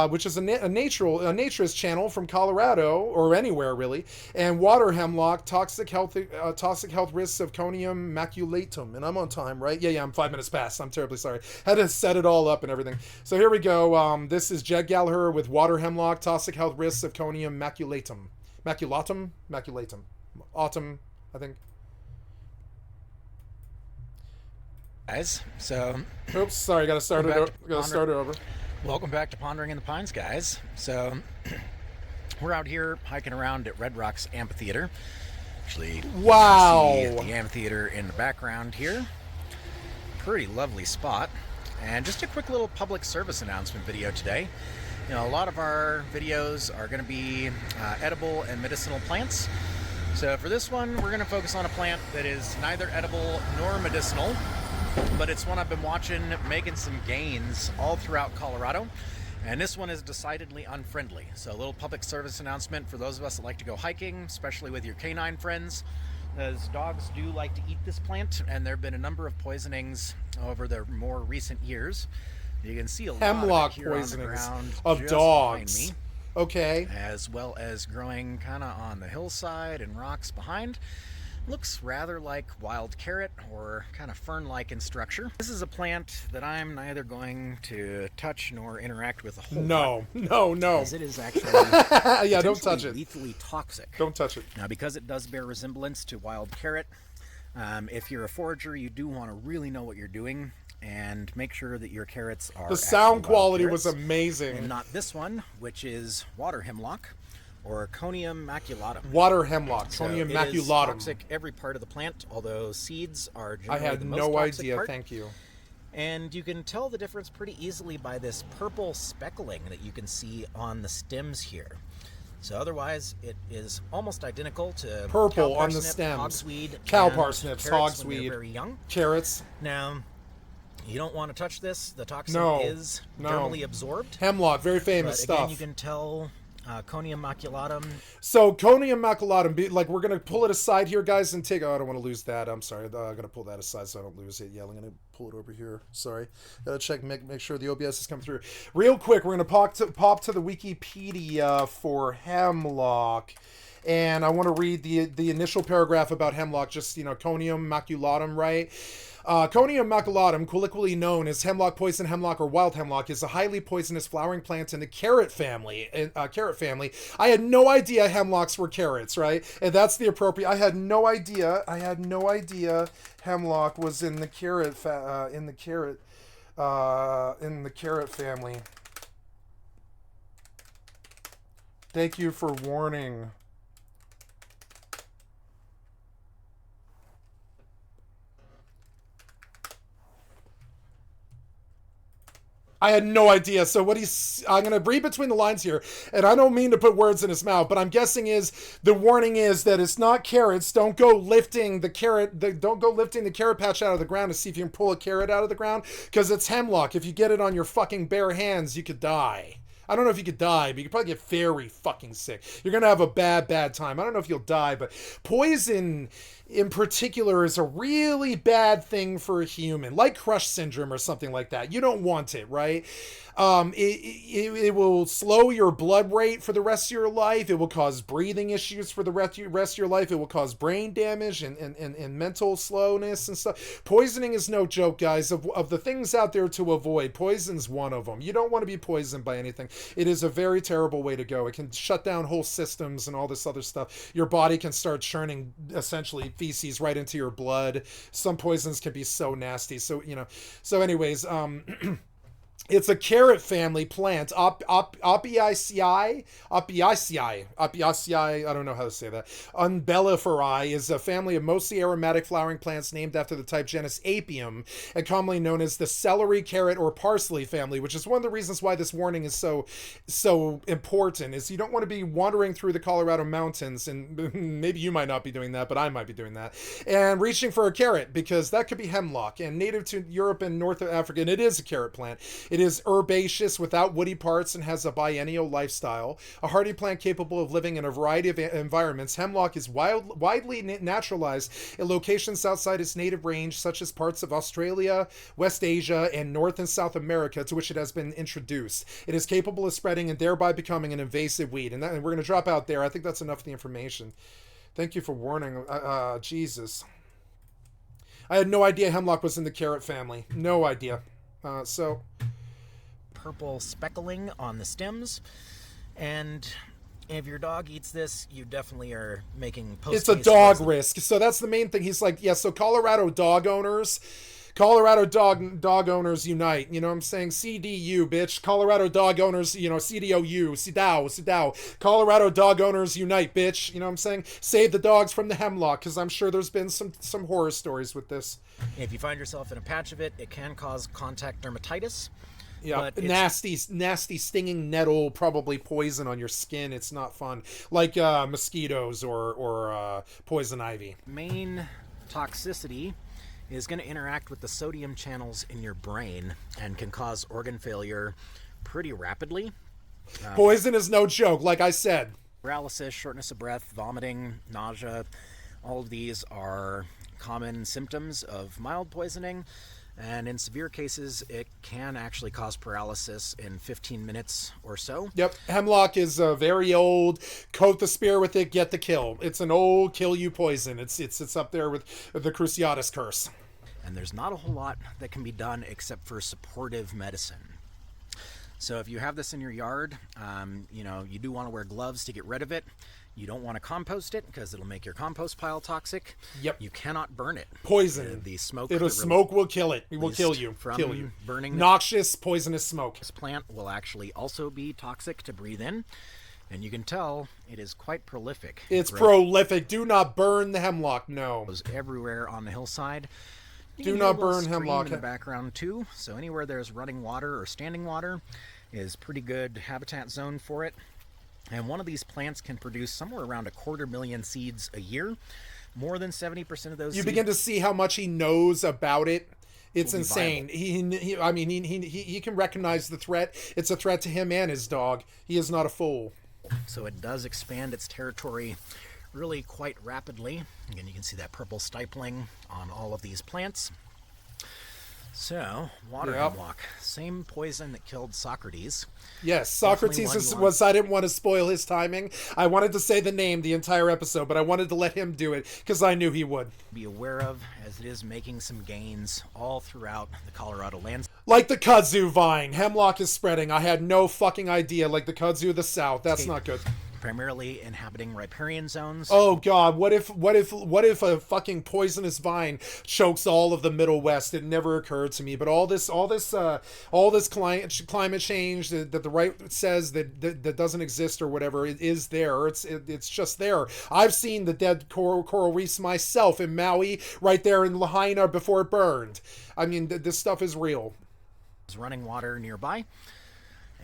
which is a naturist channel from Colorado, or anywhere really. And Water Hemlock, Toxic Health Risks of Conium Maculatum. And I'm on time, right? Yeah, I'm 5 minutes past. I'm terribly sorry. Had to set it all up and everything. So here we go. This is Jed Gallagher with Water Hemlock, Toxic Health Risks of Conium Maculatum. Maculatum. Autumn, I think. Guys, so... Oops, sorry, gotta start it over. Welcome back to Pondering in the Pines, guys. So, we're out here hiking around at Red Rocks Amphitheater. Actually, wow! You can see the amphitheater in the background here. Pretty lovely spot. And just a quick little public service announcement video today. You know, a lot of our videos are going to be edible and medicinal plants. So for this one, we're going to focus on a plant that is neither edible nor medicinal, but it's one I've been watching making some gains all throughout Colorado. And this one is decidedly unfriendly. So a little public service announcement for those of us that like to go hiking, especially with your canine friends, as dogs do like to eat this plant, and there have been a number of poisonings over the more recent years. You can see a hemlock lot of it here poisonings on the ground of just dogs. behind me, Okay. as well as growing kind of on the hillside and rocks behind. Looks rather like wild carrot or kind of fern-like in structure. This is a plant that I'm neither going to touch nor interact with a whole lot. No. As it is actually Yeah, don't touch it. lethally toxic. Don't touch it. Now, because it does bear resemblance to wild carrot, if you're a forager, you do want to really know what you're doing and make sure that your carrots are The sound actually wild quality was carrots, amazing. and not this one, which is water hemlock, or Conium maculatum. Water hemlock, So Conium it is maculatum. toxic every part of the plant, although seeds are I generally had the most no toxic idea. part. Thank you. And you can tell the difference pretty easily by this purple speckling that you can see on the stems here. So otherwise, it is almost identical to Purple cow on the parsnip, stems. hogsweed, Cow and parsnips, carrots when hogsweed. they're very young. Carrots. Now, you don't want to touch this. The toxin No, is no. dermally absorbed. Hemlock, very famous But again, stuff. you can tell Conium maculatum. So Conium maculatum, like we're gonna pull it aside here, guys, and take. Oh, I don't want to lose that. I'm sorry. I'm gonna pull that aside so I don't lose it. Yeah, I'm gonna pull it over here. Sorry. Gotta check, make sure the OBS is coming through. Real quick, we're gonna pop to the Wikipedia for hemlock. And I want to read the initial paragraph about hemlock, just, Conium maculatum, right? Conium maculatum, colloquially known as hemlock, poison hemlock, or wild hemlock, is a highly poisonous flowering plant in the carrot family. I had no idea hemlocks were carrots, right? And that's the appropriate. I had no idea hemlock was in the carrot family. Thank you for warning. I had no idea. So I'm going to read between the lines here, and I don't mean to put words in his mouth, but I'm guessing the warning is that it's not carrots. Don't go lifting the carrot patch out of the ground to see if you can pull a carrot out of the ground, because it's hemlock. If you get it on your fucking bare hands, you could die. I don't know if you could die, but you could probably get very fucking sick. You're going to have a bad time. I don't know if you'll die, but poison in particular is a really bad thing for a human, like crush syndrome or something like that. You don't want it, right? It will slow your blood rate for the rest of your life. It will cause breathing issues for the rest of your life. It will cause brain damage and mental slowness and stuff. Poisoning is no joke, guys. Of the things out there to avoid, poison's one of them. You don't want to be poisoned by anything. It is a very terrible way to go. It can shut down whole systems and all this other stuff. Your body can start churning essentially feces right into your blood. Some poisons can be so nasty. So, anyways, it's a carrot family plant. Opiaceae, I don't know how to say that. Umbelliferae is a family of mostly aromatic flowering plants named after the type genus Apium, and commonly known as the celery, carrot, or parsley family, which is one of the reasons why this warning is so important, is you don't want to be wandering through the Colorado mountains, and maybe you might not be doing that, but I might be doing that, and reaching for a carrot, because that could be hemlock, and native to Europe and North Africa, and it is a carrot plant. It is herbaceous without woody parts and has a biennial lifestyle. A hardy plant capable of living in a variety of environments, hemlock is widely naturalized in locations outside its native range, such as parts of Australia, West Asia, and North and South America, to which it has been introduced. It is capable of spreading and thereby becoming an invasive weed. And we're going to drop out there. I think that's enough of the information. Thank you for warning. Jesus. I had no idea hemlock was in the carrot family. No idea. Purple speckling on the stems, and if your dog eats this, you definitely are making it's a dog risk. So that's the main thing. He's like, yeah, so Colorado dog owners unite. You know what I'm saying? CDU, bitch. Colorado dog owners, CDOU, CDAO. Colorado dog owners unite, bitch. You know what I'm saying? Save the dogs from the hemlock, because I'm sure there's been some horror stories with this. If you find yourself in a patch of it, it can cause contact dermatitis. Yeah, But nasty stinging nettle, probably poison on your skin. It's not fun. Like mosquitoes or poison ivy. main toxicity is going to interact with the sodium channels in your brain and can cause organ failure pretty rapidly. Poison is no joke, like I said. Paralysis, shortness of breath, vomiting, nausea, all of these are common symptoms of mild poisoning. And in severe cases, it can actually cause paralysis in 15 minutes or so. Yep, hemlock is very old. Coat the spear with it, get the kill. It's an old kill you poison. It's up there with the Cruciatus curse. And there's not a whole lot that can be done except for supportive medicine. So if you have this in your yard, you do want to wear gloves to get rid of it. You don't want to compost it because it'll make your compost pile toxic. Yep. You cannot burn it. Poison. The smoke. Smoke will kill it. It will kill you. From burning. Noxious, poisonous smoke. This plant will actually also be toxic to breathe in. And you can tell it is quite prolific. It's prolific. Do not burn the hemlock. No. It goes everywhere on the hillside. Do not burn hemlock. In the background too. So anywhere there's running water or standing water is pretty good habitat zone for it. And one of these plants can produce somewhere around 250,000 seeds a year. More than 70% of those. You begin to see how much he knows about it. It's insane. Viable. He can recognize the threat. It's a threat to him and his dog. He is not a fool. So it does expand its territory really quite rapidly. Again, you can see that purple stippling on all of these plants. So, water hemlock, same poison that killed Socrates. Yes, Socrates was, I didn't want to spoil his timing. I wanted to say the name the entire episode, but I wanted to let him do it because I knew he would. Be aware of, as it is making some gains all throughout the Colorado landscape. Like the kudzu vine, hemlock is spreading. I had no fucking idea, like the kudzu of the south. That's not good. Primarily inhabiting riparian zones. Oh god, what if a fucking poisonous vine chokes all of the Middle West? It never occurred to me, but all this climate change that the right says that doesn't exist or whatever, it is there. It's just there. I've seen the dead coral reefs myself in Maui, right there in Lahaina before it burned. I mean, this stuff is real. There's running water nearby.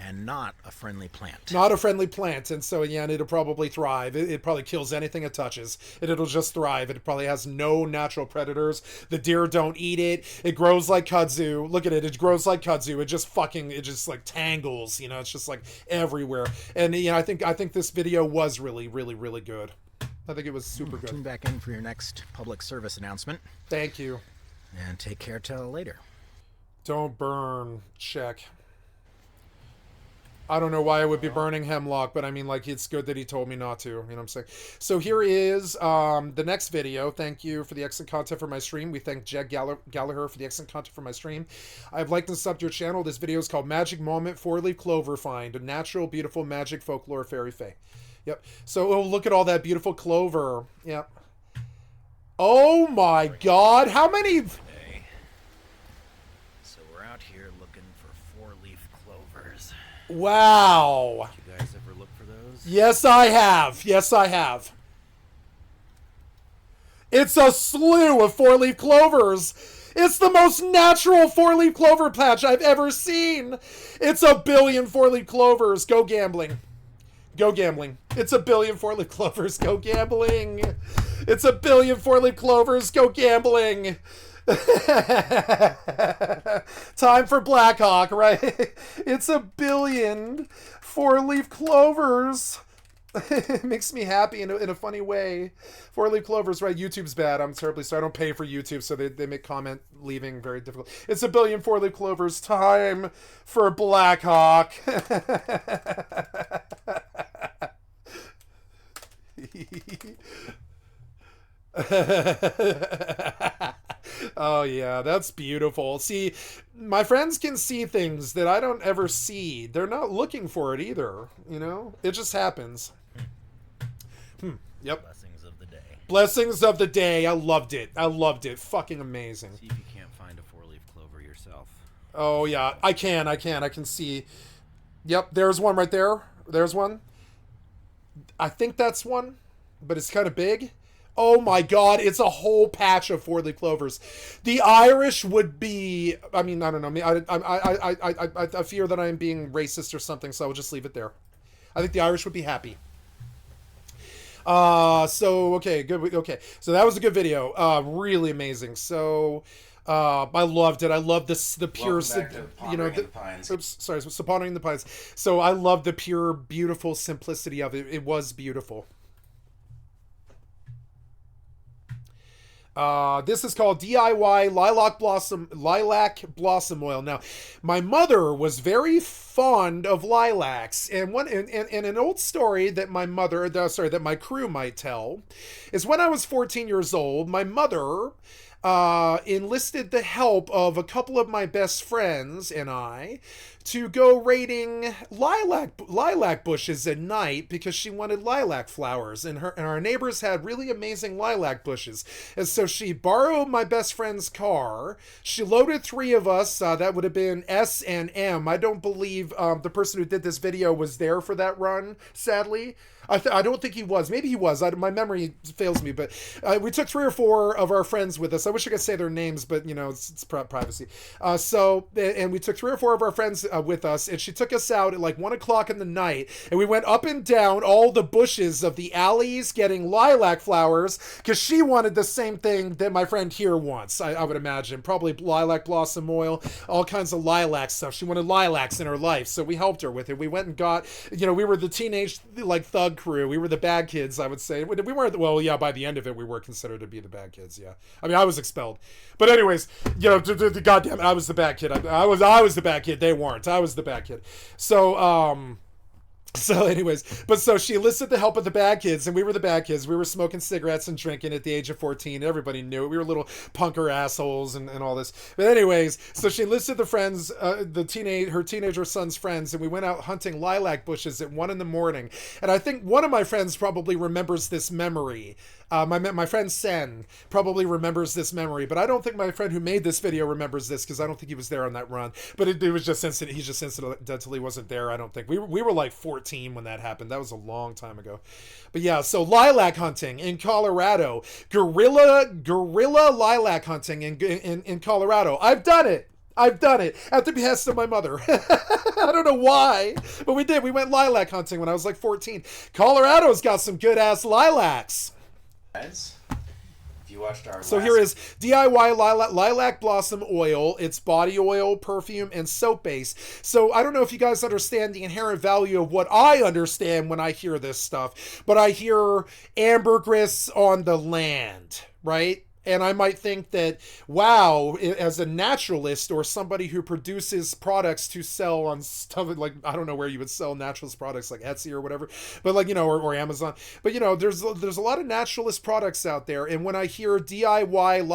And not a friendly plant. Not a friendly plant, and so yeah, and it'll probably thrive. It probably kills anything it touches, and it'll just thrive. It probably has no natural predators. The deer don't eat it. It grows like kudzu. Look at it. It grows like kudzu. It just like tangles. It's just like everywhere. And I think this video was really, really, really good. I think it was super good. Tune back in for your next public service announcement. Thank you. And take care till later. Don't burn. Check. I don't know why I would be burning hemlock, but I mean, like, it's good that he told me not to. You know what I'm saying? So here is the next video. Thank you for the excellent content for my stream. We thank Jed Gallagher for the excellent content for my stream. I've liked and subbed your channel. This video is called Magic Moment 4-Leaf Clover Find. A natural, beautiful, magic folklore fairy fae. Yep. So look at all that beautiful clover. Yep. Oh my god. How many... Wow. Did you guys ever look for those? Yes, I have. Yes, I have. It's a slew of 4-leaf clovers. It's the most natural 4-leaf clover patch I've ever seen. It's a billion 4-leaf clovers. Go gambling. Go gambling. It's a billion 4-leaf clovers. Go gambling. It's a billion 4-leaf clovers. Go gambling. Time for Blackhawk, right? It's a billion 4-leaf clovers. It makes me happy in a funny way. 4-leaf clovers, right? YouTube's bad. I'm terribly sorry. I don't pay for YouTube, so they make comment leaving very difficult. It's a billion 4-leaf clovers. Time for Blackhawk. Oh yeah, that's beautiful. See, my friends can see things that I don't ever see. They're not looking for it either, It just happens. Yep. Blessings of the day. Blessings of the day. I loved it. Fucking amazing. See if you can't find a 4-leaf clover yourself. Oh yeah, I can see. Yep, there's one right there. There's one. I think that's one, but it's kind of big. Oh my God, it's a whole patch of four-leaf clovers. The Irish would be, I mean, I don't know. I fear that I'm being racist or something, so I will just leave it there. I think the Irish would be happy. So, okay, good. Okay, so that was a good video. Really amazing. So, I loved it. I love this, the pure, you know, the Pines. Oops, sorry, so Pondering in the Pines. So I love the pure, beautiful simplicity of it. It was beautiful. This is called DIY lilac blossom oil. Now, my mother was very fond of lilacs, and an old story that that my crew might tell is when I was 14 years old, my mother enlisted the help of a couple of my best friends and I to go raiding lilac bushes at night because she wanted lilac flowers, and our neighbors had really amazing lilac bushes. And so she borrowed my best friend's car. She loaded three of us. That would have been S and M. I don't believe the person who did this video was there for that run, sadly. I don't think he was. Maybe he was. My memory fails me. But we took 3 or 4 of our friends with us. I wish I could say their names, but, you know, it's privacy. And we took 3 or 4 of our friends with us, and she took us out at like 1 o'clock in the night, and we went up and down all the bushes of the alleys getting lilac flowers because she wanted the same thing that my friend here wants, I would imagine. Probably lilac blossom oil, all kinds of lilac stuff. She wanted lilacs in her life, so we helped her with it. We went and got, you know, we were the teenage, like, thug crew. We were the bad kids, I would say. We weren't, well, yeah, by the end of it, we were considered to be the bad kids, yeah. I mean, I was expelled. But anyways, you know, goddamn, I was the bad kid. I was the bad kid. They weren't. I was the bad kid. So anyways, but so she enlisted the help of the bad kids, and we were the bad kids. We were smoking cigarettes and drinking at the age of 14. Everybody knew it. We were little punker assholes and all this. But anyways, so she enlisted the friends, her teenager son's friends, and we went out hunting lilac bushes at 1 a.m. And I think one of my friends probably remembers this memory. My friend Sen probably remembers this memory, but I don't think my friend who made this video remembers this because I don't think he was there on that run. But it was just incident. He just incidentally wasn't there. I don't think we were like 14 when that happened. That was a long time ago. But yeah, so lilac hunting in Colorado, guerrilla lilac hunting in Colorado. I've done it at the behest of my mother. I don't know why, but we did. We went lilac hunting when I was like 14. Colorado's got some good ass lilacs. Guys, if you watched our here is DIY lilac blossom oil. It's body oil, perfume, and soap base. So I don't know if you guys understand the inherent value of what I understand when I hear this stuff, but I hear ambergris on the land, right? And I might think that, wow, as a naturalist or somebody who produces products to sell on stuff, like, I don't know where you would sell naturalist products, like Etsy or whatever, but like, you know, or Amazon. But, you know, there's a lot of naturalist products out there. And when I hear DIY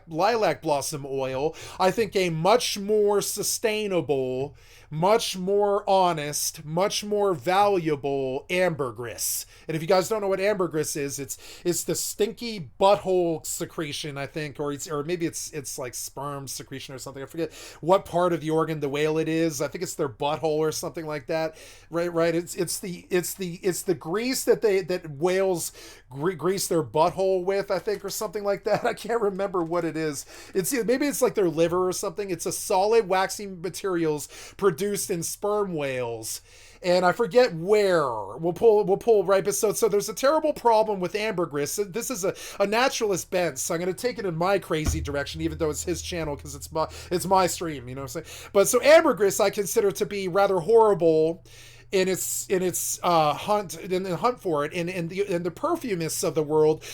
lilac blossom oil, I think a much more sustainable, much more honest, much more valuable ambergris. And if you guys don't know what ambergris is, it's the stinky butthole secretion, I think, or maybe it's like sperm secretion or something. I forget what part of the organ the whale it is. I think it's their butthole or something like that. Right. It's the grease that whales grease their butthole with, I think, or something like that. I can't remember what it is. Maybe it's like their liver or something. It's a solid waxy materials produced in sperm whales. And I forget where. We'll pull right. But so there's a terrible problem with ambergris. This is a naturalist bent, so I'm going to take it in my crazy direction, even though it's his channel because it's my stream. You know what I'm saying? But so ambergris I consider to be rather horrible in its hunt for it, and the perfumists of the world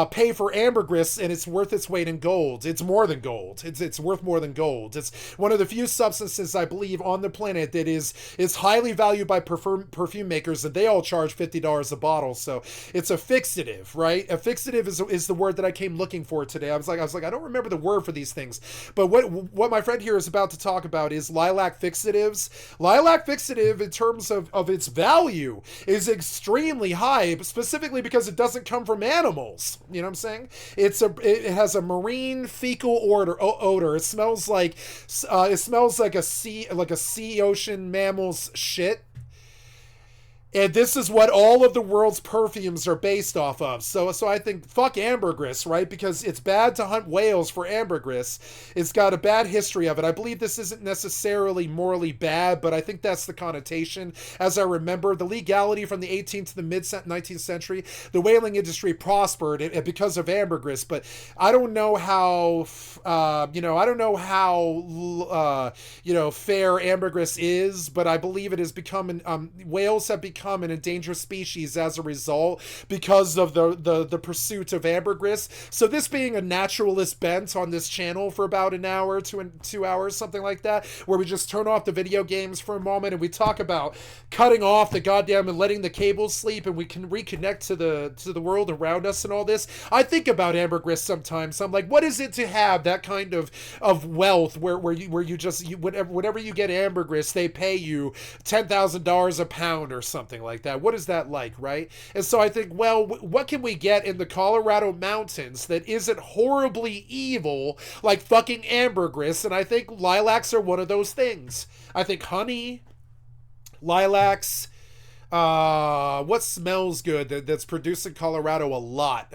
pay for ambergris, and it's worth its weight in gold. It's more than gold. It's worth more than gold. It's one of the few substances I believe on the planet that is highly valued by perfume makers, and they all charge $50 a bottle. So it's a fixative, right? A fixative is the word that I came looking for today. I was like I don't remember the word for these things, but what my friend here is about to talk about is lilac fixatives. Lilac fixative, in terms of its value, is extremely high, specifically because it doesn't come from animals. You know what I'm saying? It has a marine fecal odor. It smells like a sea ocean mammal's shit. And this is what all of the world's perfumes are based off of. So I think fuck ambergris, right? Because it's bad to hunt whales for ambergris. It's got a bad history of it. I believe this isn't necessarily morally bad, but I think that's the connotation. As I remember, the legality from the 18th to the mid-19th century, the whaling industry prospered because of ambergris. But I don't know how, fair ambergris is, but I believe it has become, whales have become an endangered species as a result because of the pursuit of ambergris. So this being a naturalist bent on this channel for about an hour to 2 hours, something like that, where we just turn off the video games for a moment and we talk about cutting off the goddamn and letting the cables sleep and we can reconnect to the world around us and all this. I think about ambergris sometimes. I'm like, what is it to have that kind of wealth where you just whenever you get ambergris, they pay you $10,000 a pound or something like that. What is that like, right? And so I think, well, what can we get in the Colorado mountains that isn't horribly evil like fucking ambergris? And I think lilacs are one of those things. I think honey, lilacs, what smells good that's produced in Colorado a lot?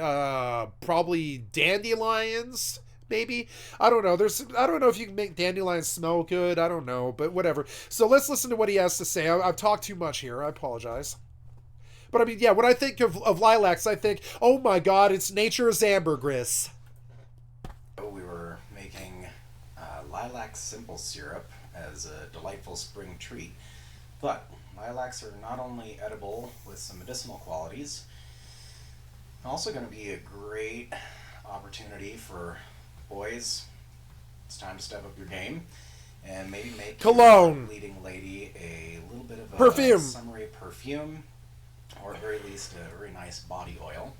Probably dandelions. Maybe. I don't know. I don't know if you can make dandelions smell good. I don't know, but whatever. So let's listen to what he has to say. I've talked too much here. I apologize. But I mean, yeah, when I think of lilacs, I think, oh my God, it's nature's ambergris. We were making lilac simple syrup as a delightful spring treat. But lilacs are not only edible with some medicinal qualities, also going to be a great opportunity for boys. It's time to step up your game and maybe make cologne, your leading lady a little bit of a perfume, summery perfume, or at very least a very nice body oil.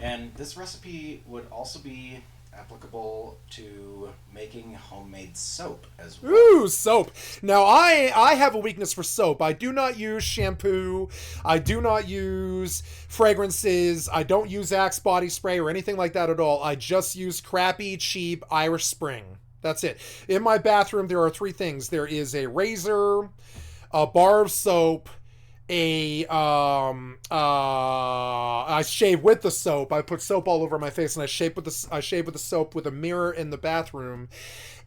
And this recipe would also be applicable to making homemade soap as well. Ooh, soap. Now, I have a weakness for soap. I do not use shampoo. I do not use fragrances. I don't use Axe body spray or anything like that at all. I just use crappy, cheap Irish Spring. That's it. In my bathroom, there are 3 things. There is a razor, a bar of soap, I shave with the soap. I put soap all over my face and I shave with the soap with a mirror in the bathroom,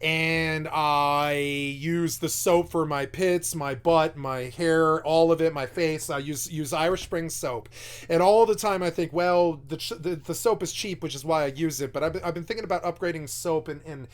and I use the soap for my pits, my butt, my hair, all of it, my face. I use Irish Spring soap, and all the time I think, well, the soap is cheap, which is why I use it. But I've been thinking about upgrading soap, and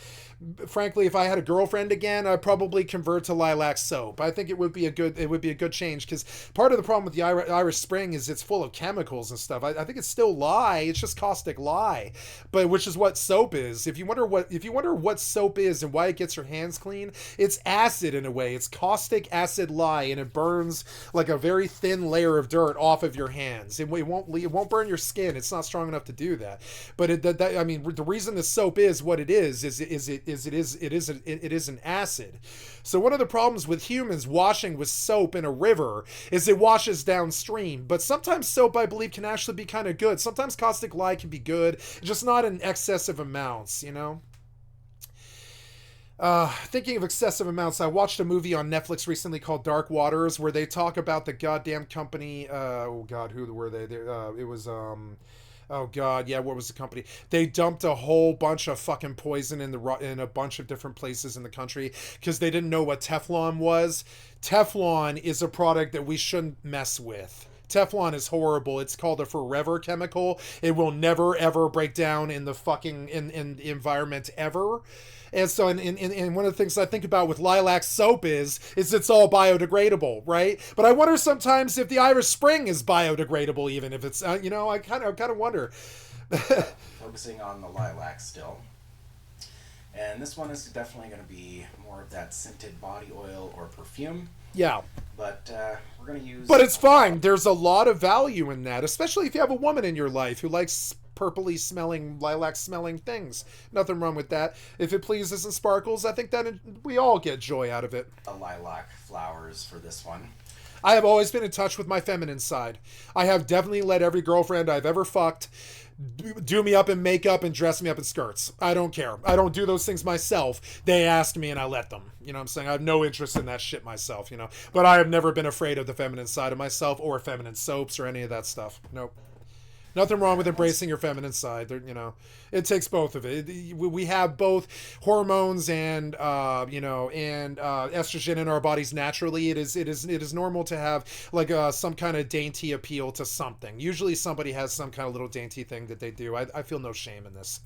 frankly, if I had a girlfriend again, I'd probably convert to lilac soap. I think it would be a good change, because part of the problem with the Irish Spring is it's full of chemicals and stuff. I think it's still lye. It's just caustic lye, but which is what soap is. If you wonder what soap is and why it gets your hands clean, it's acid in a way. It's caustic acid lye, and it burns like a very thin layer of dirt off of your hands. It won't burn your skin. It's not strong enough to do that. But the reason the soap is what it is an acid. So one of the problems with humans washing with soap in a river is it washes downstream. But sometimes soap, I believe, can actually be kind of good. Sometimes caustic lye can be good, just not in excessive amounts, you know? Thinking of excessive amounts, I watched a movie on Netflix recently called Dark Waters, where they talk about the goddamn company, oh god, who were they? It was, oh god, yeah, what was the company? They dumped a whole bunch of fucking poison in a bunch of different places in the country because they didn't know what Teflon was. Teflon is a product that we shouldn't mess with. Teflon is horrible. It's called a forever chemical. It will never ever break down in the fucking in the environment ever. And so, and one of the things I think about with lilac soap is it's all biodegradable, right? But I wonder sometimes if the Irish Spring is biodegradable, even if it's, I kind of wonder. Focusing on the lilac still. And this one is definitely going to be more of that scented body oil or perfume. Yeah. But we're going to use... But it's fine. There's a lot of value in that, especially if you have a woman in your life who likes purpley smelling, lilac smelling things. Nothing wrong with that. If it pleases and sparkles, I think that we all get joy out of it. Lilac flowers for this one. I have always been in touch with my feminine side. I have definitely let every girlfriend I've ever fucked do me up in makeup and dress me up in skirts. I don't care. I don't do those things myself. They asked me and I let them. You know what I'm saying? I have no interest in that shit myself, you know. But I have never been afraid of the feminine side of myself or feminine soaps or any of that stuff. Nope. Nothing wrong with embracing your feminine side. You know, it takes both of it. We have both hormones and estrogen in our bodies naturally. It is normal to have like some kind of dainty appeal to something. Usually somebody has some kind of little dainty thing that they do. I feel no shame in this.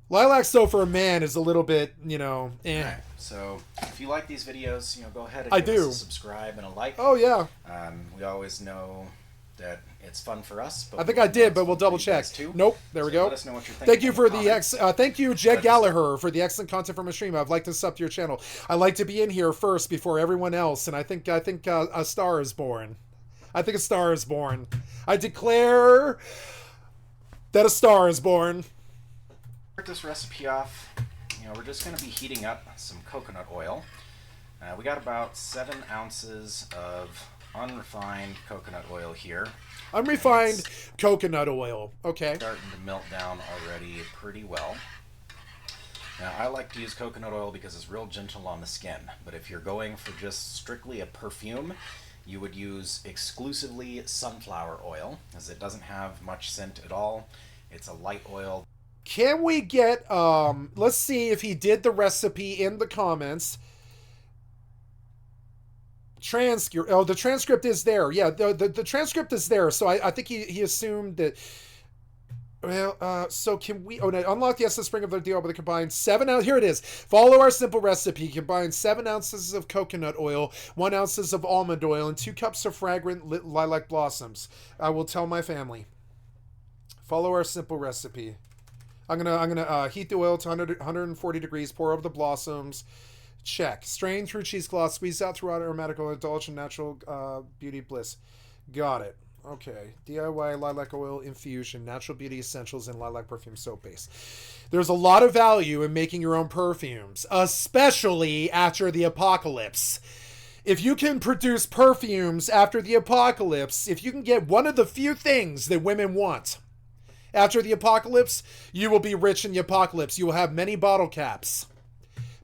Lilac though for a man is a little bit, you know, eh. Right. So if you like these videos, you know, go ahead and give us a subscribe and a like. Oh yeah. We always know that it's fun for us. But I think I did, but we'll double check. Nope. There we go. Let us know what you're thinking. Thank you for the thank you, Jed Gallagher, for the excellent content from my stream. I've liked to sub to your channel. I like to be in here first before everyone else, and I think a star is born. I think a star is born. I declare that a star is born. Start this recipe off. You know, we're just going to be heating up some coconut oil. We got about 7 ounces of unrefined coconut oil here. Unrefined coconut oil. Okay. Starting to melt down already pretty well. Now, I like to use coconut oil because it's real gentle on the skin. But if you're going for just strictly a perfume, you would use exclusively sunflower oil, as it doesn't have much scent at all. It's a light oil. Can we get, let's see if he did the recipe in the comments. The transcript is there. Yeah, the transcript is there. So I think he assumed that. Well, so can we? Oh no! Unlock the essence spring of the deal with a combined 7 ounces. Here it is. Follow our simple recipe. Combine 7 ounces of coconut oil, 1 ounces of almond oil, and 2 cups of fragrant lilac blossoms. I will tell my family. Follow our simple recipe. I'm gonna heat the oil to 140 degrees. Pour over the blossoms. Check. Strain through cheesecloth. Squeeze out throughout aromatic oil. Indulge in natural beauty bliss. Got it. Okay. DIY lilac oil infusion. Natural beauty essentials and lilac perfume soap base. There's a lot of value in making your own perfumes, especially after the apocalypse. If you can produce perfumes after the apocalypse, if you can get one of the few things that women want after the apocalypse, you will be rich in the apocalypse. You will have many bottle caps.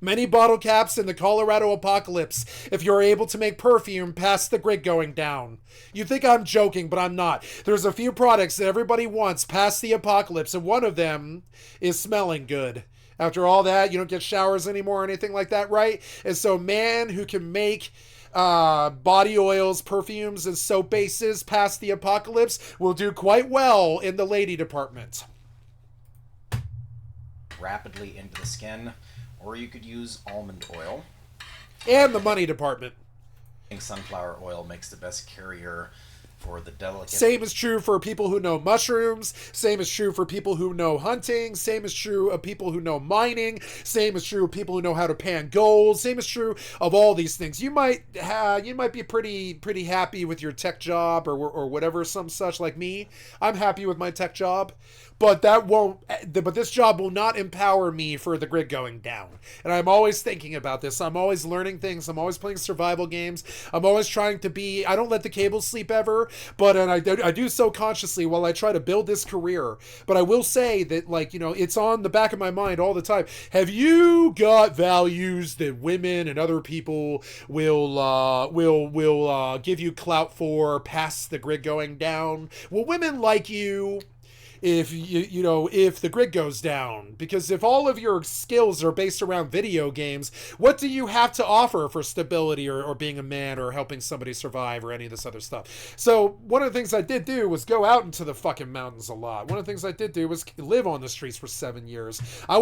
Many bottle caps in the Colorado apocalypse if you're able to make perfume past the grid going down. You think I'm joking, but I'm not. There's a few products that everybody wants past the apocalypse, and one of them is smelling good. After all that, you don't get showers anymore or anything like that, right? And so man who can make body oils, perfumes, and soap bases past the apocalypse will do quite well in the lady department. Rapidly into the skin. Or you could use almond oil. And the money department. Sunflower oil makes the best carrier for the delicate... Same is true for people who know mushrooms. Same is true for people who know hunting. Same is true of people who know mining. Same is true of people who know how to pan gold. Same is true of all these things. You might be pretty happy with your tech job or whatever, some such like me. I'm happy with my tech job. But this job will not empower me for the grid going down. And I'm always thinking about this. I'm always learning things. I'm always playing survival games. I'm always trying to be, I don't let the cables sleep ever, and I do so consciously while I try to build this career. But I will say that, like, you know, it's on the back of my mind all the time. Have you got values that women and other people will give you clout for past the grid going down? Will women like you if if the grid goes down? Because if all of your skills are based around video games, what do you have to offer for stability or being a man or helping somebody survive or any of this other stuff? So one of the things I did do was go out into the fucking mountains a lot. One of the things I did do was live on the streets for 7 years. I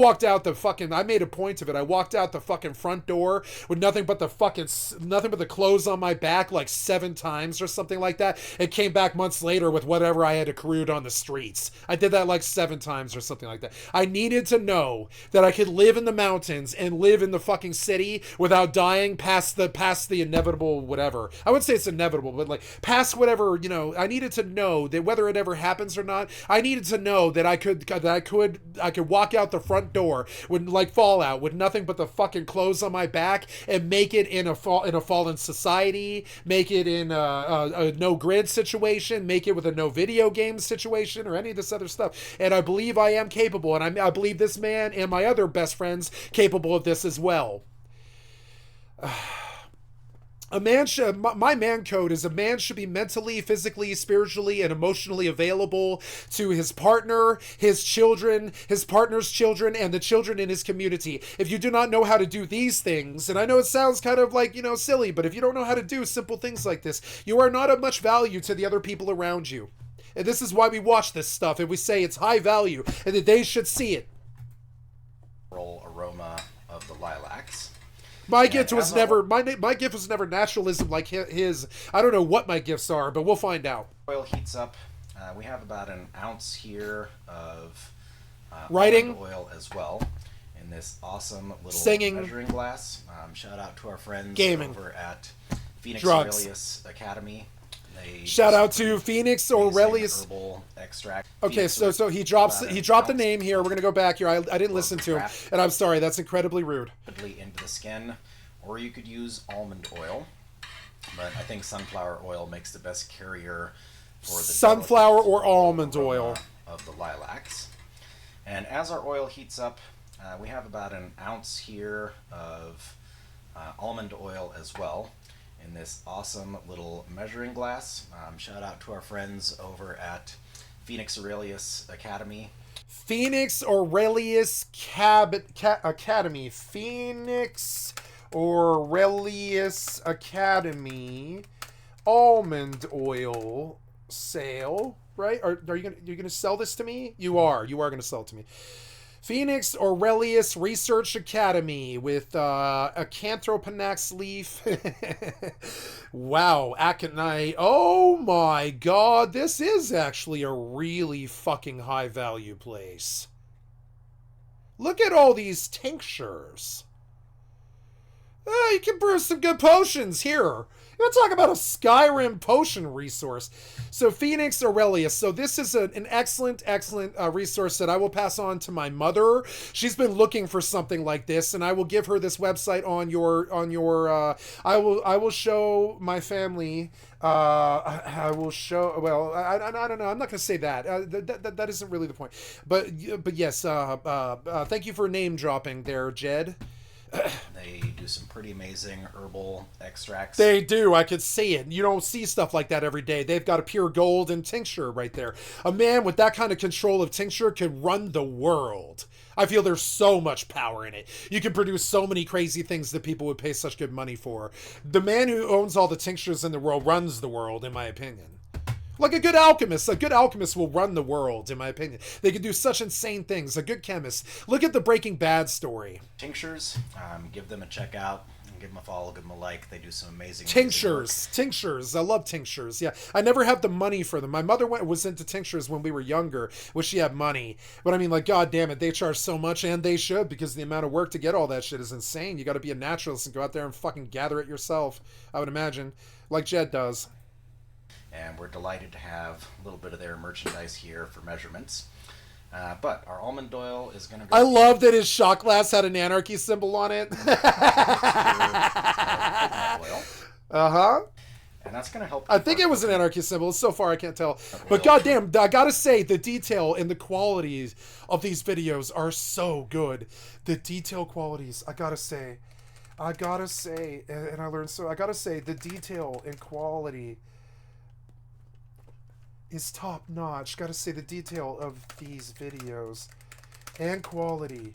made a point of it. I walked out the fucking front door with nothing but the clothes on my back like 7 times or something like that, and came back months later with whatever I had accrued on the streets. I did that like 7 times or something like that. I needed to know that I could live in the mountains and live in the fucking city without dying past the inevitable whatever. I wouldn't say it's inevitable, but like past whatever, you know, I needed to know that whether it ever happens or not, I needed to know that I could walk out the front door with like Fallout with nothing but the fucking clothes on my back and make it in a fallen society, make it in a no grid situation, make it with a no video game situation or any of this other stuff. And I believe I am capable, and I believe this man and my other best friends capable of this as well. My man code is a man should be mentally, physically, spiritually, and emotionally available to his partner, his children, his partner's children, and the children in his community. If you do not know how to do these things, and I know it sounds kind of like, you know, silly, but if you don't know how to do simple things like this, you are not of much value to the other people around you. And this is why we watch this stuff, and we say it's high value, and that they should see it. Aroma of the lilacs. My gift was never naturalism like his. I don't know what my gifts are, but we'll find out. Oil heats up. We have about an ounce here of writing oil as well in this awesome little singing measuring glass. Shout out to our friends gaming over at Phoenix drugs. Aurelius Academy. Shout out to Phoenix Aurelius. Herbal extract. Okay, so he dropped the name here. We're gonna go back here. I didn't listen to him, and I'm sorry. That's incredibly rude. Into the skin, or you could use almond oil, but I think sunflower oil makes the best carrier for the sunflower or almond oil of the lilacs. And as our oil heats up, we have about an ounce here of almond oil as well in this awesome little measuring glass. Shout out to our friends over at Phoenix Aurelius Academy. Phoenix Aurelius Academy. Phoenix Aurelius Academy. Almond oil sale, right? Are you gonna sell this to me? You are gonna sell it to me. Phoenix Aurelius Research Academy with Acanthropanax leaf. Wow, aconite. Oh my god, this is actually a really fucking high value place. Look at all these tinctures. You can brew some good potions here. Let's talk about a Skyrim potion resource. So Phoenix Aurelius. So this is an excellent resource that I will pass on to my mother. She's been looking for something like this, and I will give her this website on your. I will show my family. I will show. Well, I don't know. I'm not going to say that. That isn't really the point. But yes. Thank you for name dropping there, Jed. They do some pretty amazing herbal extracts. They do. I could see it. You don't see stuff like that every day. They've got a pure gold and tincture right there. A man with that kind of control of tincture could run the world. I feel there's so much power in it. You can produce so many crazy things that people would pay such good money for. The man who owns all the tinctures in the world runs the world, in my opinion. Like a good alchemist will run the world, in my opinion. They can do such insane things. A good chemist. Look at the Breaking Bad story. Tinctures, give them a check out. Give them a follow, give them a like. They do some amazing tinctures. I love tinctures. Yeah, I never had the money for them. My mother was into tinctures when we were younger, when she had money. But I mean, like, god damn it, they charge so much, and they should, because the amount of work to get all that shit is insane. You got to be a naturalist and go out there and fucking gather it yourself, I would imagine, like Jed does. And we're delighted to have a little bit of their merchandise here for measurements. But our almond oil is going to go... I love that his shot glass had an anarchy symbol on it. Uh-huh. And that's going to help... I think it was an anarchy symbol. So far, I can't tell. But goddamn, I gotta say, the detail and the qualities of these videos are so good. The detail qualities, I gotta say, and I learned so... I gotta say, the detail and quality... is top notch. Gotta say, the detail of these videos and quality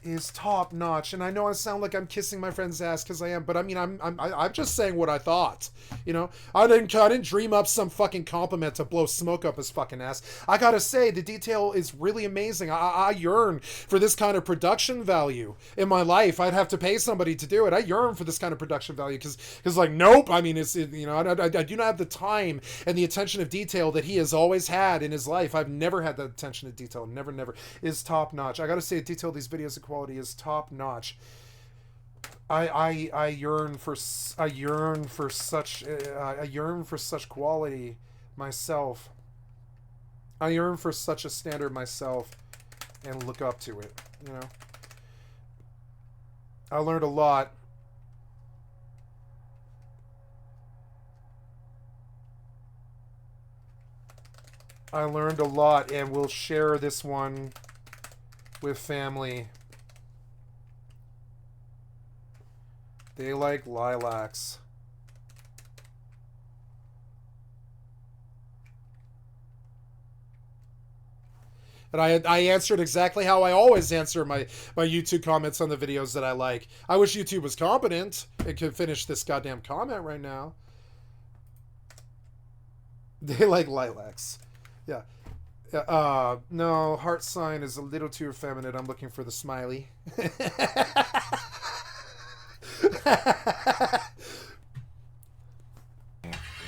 is top notch. And I know I sound like I'm kissing my friend's ass because I am, but I mean I'm just saying what I thought. You know, I didn't dream up some fucking compliment to blow smoke up his fucking ass. I gotta say the detail is really amazing. I yearn for this kind of production value in my life. I'd have to pay somebody to do it. I yearn for this kind of production value because like nope. I mean you know I do not have the time and the attention of detail that he has always had in his life. I've never had that attention to detail. Never is top notch. I gotta say the detail of these videos, the quality is top notch. I yearn for such quality myself. I yearn for such a standard myself and look up to it, you know. I learned a lot. I learned a lot and we'll share this one with family. They like lilacs. And I answered exactly how I always answer my YouTube comments on the videos that I like. I wish YouTube was competent and could finish this goddamn comment right now. They like lilacs. Yeah. No, heart sign is a little too effeminate. I'm looking for the smiley.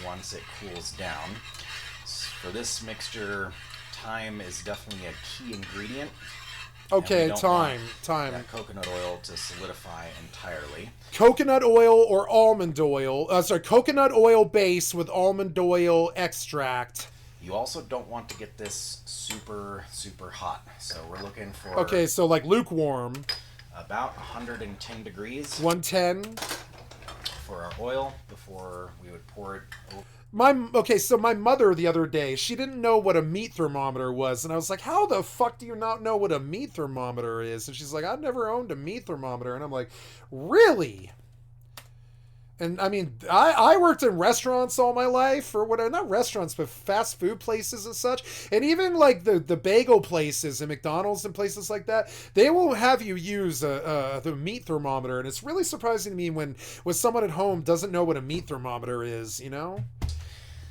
Once it cools down. For this mixture, thyme is definitely a key ingredient. Okay, thyme. That coconut oil to solidify entirely. Coconut oil or almond oil. Coconut oil base with almond oil extract. You also don't want to get this super, super hot. So we're looking for... Okay, so like lukewarm. About 110 degrees. 110. For our oil before we would pour it over. So my mother the other day, she didn't know what a meat thermometer was. And I was like, how the fuck do you not know what a meat thermometer is? And she's like, I've never owned a meat thermometer. And I'm like, really? And I mean, I worked in restaurants all my life, or whatever, not restaurants, but fast food places and such. And even like the bagel places and McDonald's and places like that, they will have you use the meat thermometer. And it's really surprising to me when someone at home doesn't know what a meat thermometer is, you know?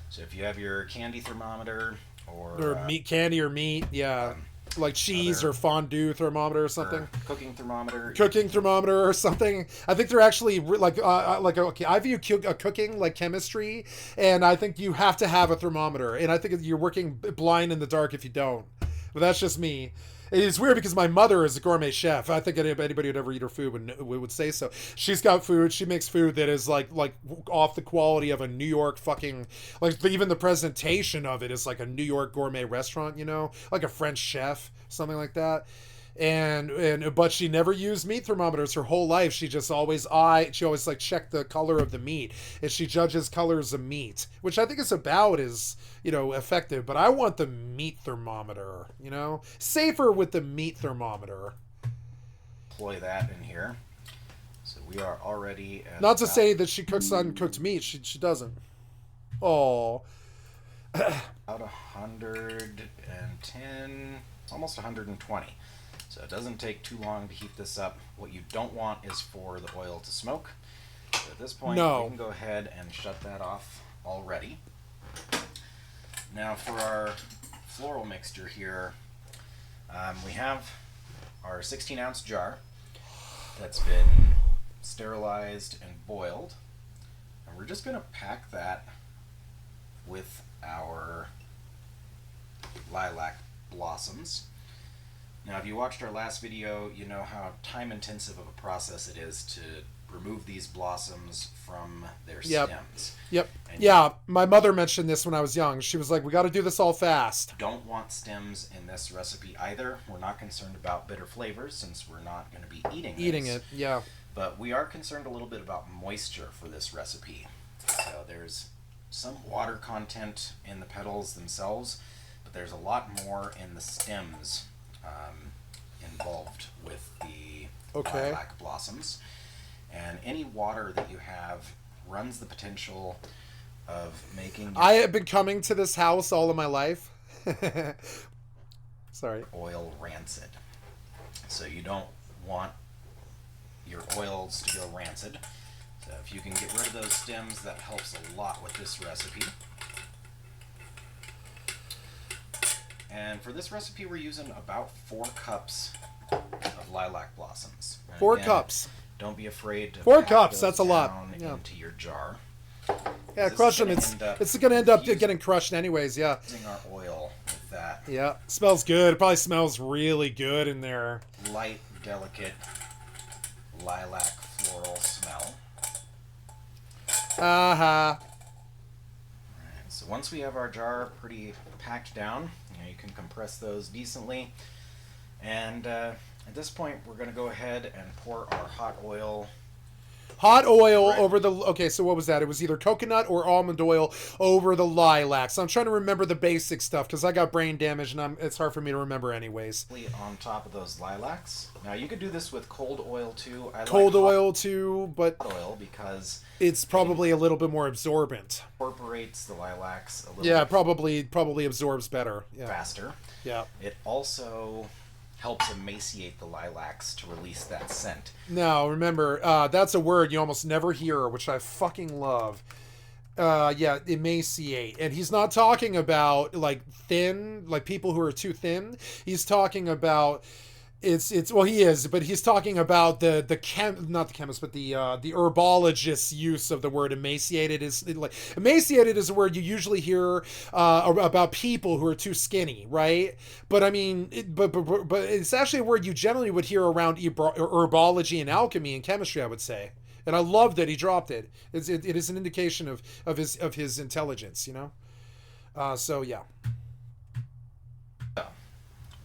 So if you have your candy thermometer or meat candy or meat, yeah. Like cheese or fondue thermometer or something. Or cooking thermometer. Cooking thermometer or something. I think they're actually okay, I view cooking like chemistry, and I think you have to have a thermometer, and I think you're working blind in the dark if you don't. But that's just me. It's weird because my mother is a gourmet chef. I think anybody who'd ever eat her food would say so. She's got food. She makes food that is like off the quality of a New York fucking, like even the presentation of it is like a New York gourmet restaurant, you know, like a French chef, something like that. But she never used meat thermometers her whole life. She always like checked the color of the meat, and she judges colors of meat, which I think is about as, you know, effective. But I want the meat thermometer, you know, safer with the meat thermometer. Deploy that in here. So we are already at not to say that she cooks uncooked meat. She doesn't. Oh. About 110, almost 120. So it doesn't take too long to heat this up. What you don't want is for the oil to smoke. So at this point, we can go ahead and shut that off already. Now for our floral mixture here, we have our 16-ounce jar that's been sterilized and boiled. And we're just going to pack that with our lilac blossoms. Now, if you watched our last video, you know how time-intensive of a process it is to remove these blossoms from their stems. Yep. And my mother mentioned this when I was young. She was like, we got to do this all fast. Don't want stems in this recipe either. We're not concerned about bitter flavors since we're not going to be eating it. Yeah. But we are concerned a little bit about moisture for this recipe. So there's some water content in the petals themselves, but there's a lot more in the stems involved with the lilac blossoms. And any water that you have runs the potential of making... I have been coming to this house all of my life. Sorry. Oil rancid. So you don't want your oils to go rancid. So if you can get rid of those stems, that helps a lot with this recipe. And for this recipe, we're using about 4 cups of lilac blossoms. And 4 again, cups. Don't be afraid to 4 pack cups, those that's a lot. down Yeah. into your jar. Yeah, This is crush them. gonna It's end up going to end up getting crushed anyways. Yeah. using our oil with that Yeah. Smells good. It probably smells really good in there. light, delicate lilac floral smell. Uh-huh. So once we have our jar pretty packed down, you can compress those decently. And at this point, we're going to go ahead and pour our hot oil. Hot oil Right. over the... Okay, so what was that? It was either coconut or almond oil over the lilac. So I'm trying to remember the basic stuff because I got brain damage and it's hard for me to remember anyways. On top of those lilacs. Now you could do this with cold oil too. I Cold like oil too, but hot oil because it's probably a little bit more absorbent. it incorporates the lilacs a little Yeah, bit probably absorbs better. Yeah. faster. Yeah. It also helps emaciate the lilacs to release that scent. Now, remember, that's a word you almost never hear, which I fucking love. Yeah, emaciate. And he's not talking about, like, thin, like people who are too thin. He's talking about... well, he is, but he's talking about not the chemist, but the herbologist's use of the word emaciated. Emaciated is a word you usually hear about people who are too skinny, right? But I mean, but it's actually a word you generally would hear around herbology and alchemy and chemistry, I would say. And I love that he dropped it. It is an indication of his intelligence, you know. So yeah.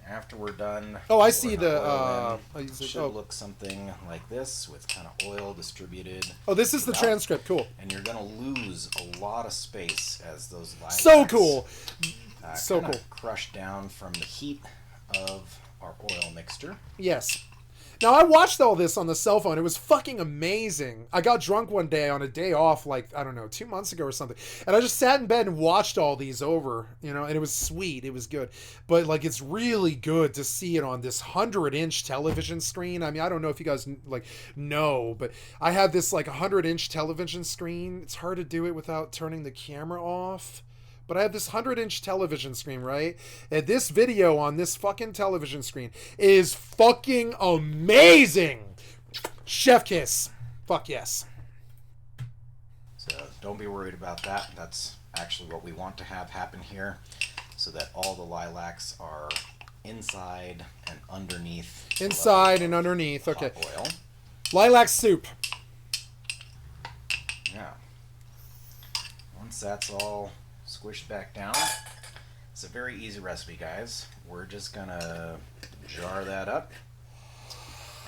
After we're done, Oh, I see pouring the. our oil in, It should look something like this with kind of oil distributed. Oh, this is the throughout. transcript. Cool. And you're gonna lose a lot of space as those lilacs. So cool. So kinda cool. Crush down from the heat of our oil mixture. Yes. Now, I watched all this on the cell phone. It was fucking amazing. I got drunk one day on a day off, like, I don't know, 2 months ago or something. And I just sat in bed and watched all these over, you know, and it was sweet. It was good. But, like, it's really good to see it on this 100-inch television screen. I mean, I don't know if you guys, like, know, but I have this, like, 100-inch television screen. It's hard to do it without turning the camera off. But I have this 100-inch television screen, right? And this video on this fucking television screen is fucking amazing. Chef kiss. Fuck yes. So don't be worried about that. That's actually what we want to have happen here, so that all the lilacs are inside and underneath. the Inside level and of underneath. hot Okay. Oil. Lilac soup. Yeah. Once that's all squished back down, it's a very easy recipe, guys. We're just gonna jar that up,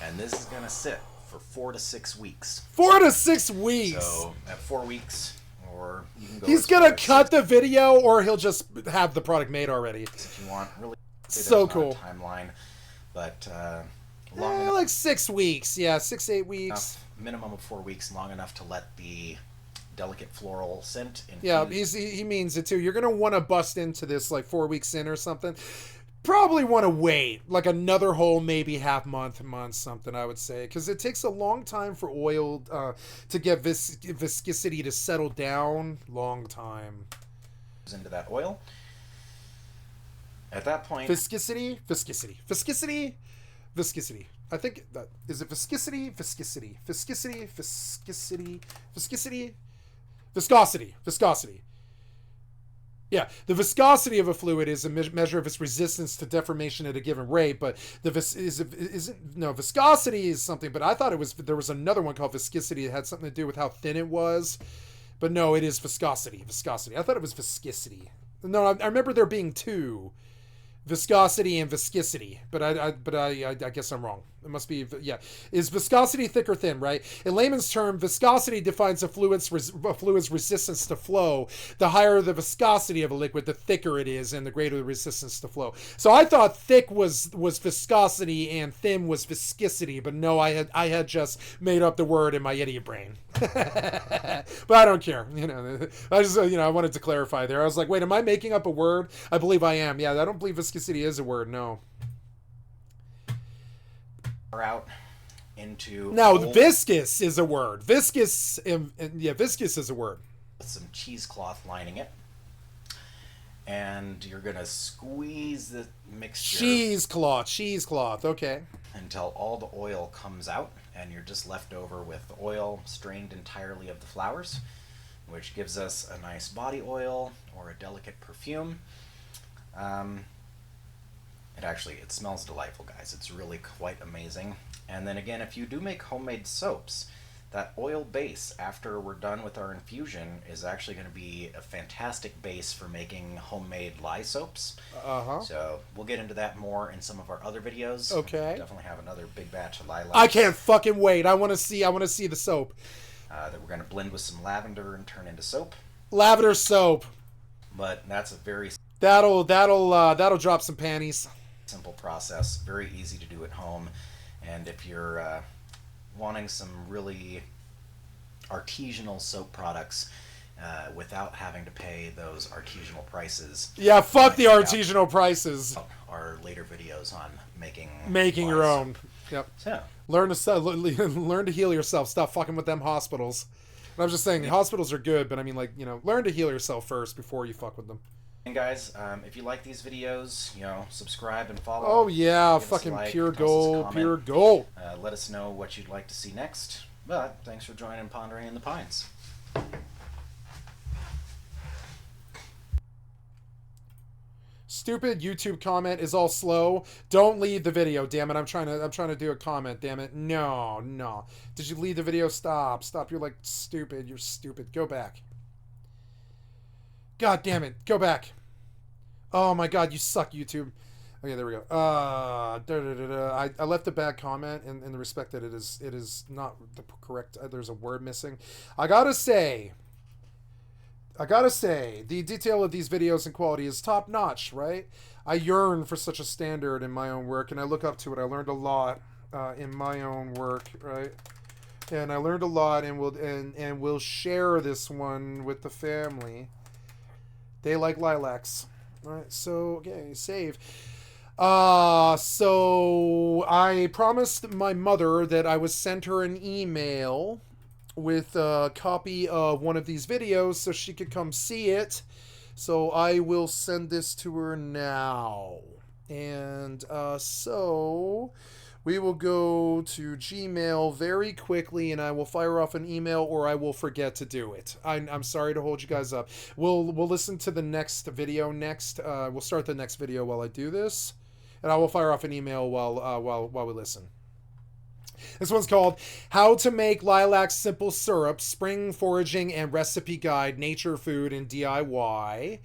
and this is gonna sit for 4 to 6 weeks. 4 to 6 weeks. So at 4 weeks, or you can go. He's as gonna far as cut the video, or he'll just have the product made already. 6 if you want. Really, So there's not a cool. timeline, but long enough, Like 6 weeks. Yeah, 6-8 weeks. minimum of 4 weeks, long enough to let the delicate floral scent infuse. Yeah, he means it too. You're gonna want to bust into this like 4 weeks in or something. Probably want to wait like another whole maybe half month something, I would say, because it takes a long time for oil to get viscosity to settle down. Long time. Into that oil. At that point, Viscosity. I think that is it. Viscosity. Yeah, the viscosity of a fluid is a measure of its resistance to deformation at a given rate, but viscosity is something, but I thought there was another one called viscosity that had something to do with how thin it was. But no, it is viscosity. I thought it was viscosity. No, I remember there being two. Viscosity and viscosity, but I guess I'm wrong. It must be, yeah. Is viscosity thick or thin, right? In layman's term, viscosity defines a fluid's resistance to flow. The higher the viscosity of a liquid, the thicker it is, and the greater the resistance to flow. So I thought thick was viscosity and thin was viscosity, but no, I had just made up the word in my idiot brain. But I don't care. I just I wanted to clarify there. I was like, wait, am I making up a word? I believe I am. Yeah, I don't believe viscosity is a word. No. out into Now, old- viscous is a word. Viscous, yeah, viscous is a word. with some cheesecloth lining it. And you're going to squeeze the mixture Cheesecloth, okay. until all the oil comes out, and you're just left over with the oil strained entirely of the flowers, which gives us a nice body oil or a delicate perfume. It smells delightful, guys. It's really quite amazing. And then again, if you do make homemade soaps, that oil base, after we're done with our infusion, is actually going to be a fantastic base for making homemade lye soaps. So we'll get into that more in some of our other videos. Okay. We'll definitely have another big batch of lilacs. I can't fucking wait. I want to see the soap. That we're going to blend with some lavender and turn into soap. Lavender soap. But that's a very That'll drop some panties. simple process, very easy to do at home. And if you're wanting some really artisanal soap products without having to pay those artisanal prices. Yeah, fuck the check out artisanal prices. our later videos on making Your lye own. soap. Yep. So, Learn to heal yourself. Stop fucking with them hospitals. And I'm just saying, hospitals are good, but I mean, learn to heal yourself first before you fuck with them. and guys, if you like these videos, subscribe and follow. Oh yeah, Give us a fucking like, pure toss us a gold, comment. pure gold. Let us know what you'd like to see next. But thanks for joining Pondering in the Pines. Stupid YouTube comment is all slow. Don't leave the video, damn it. I'm trying to do a comment, damn it. No. Did you leave the video? Stop. You're like stupid. You're stupid. Go back. God damn it. Go back. Oh my god, you suck, YouTube. Okay, there we go. I left a bad comment in the respect that it is not the correct. There's a word missing. I gotta say, the detail of these videos and quality is top notch, right? I yearn for such a standard in my own work, and I look up to it. I learned a lot in my own work, right? And I learned a lot, and we'll share this one with the family. They like lilacs. All right, so okay, save. So I promised my mother that I would send her an email with a copy of one of these videos so she could come see it. So I will send this to her now. And so we will go to Gmail very quickly, and I will fire off an email, or I will forget to do it. I'm sorry to hold you guys up. We'll listen to the next video next. We'll start the next video while I do this, and I will fire off an email while we listen. This one's called How to Make Lilac Simple Syrup, Spring Foraging and Recipe Guide, Nature Food and DIY.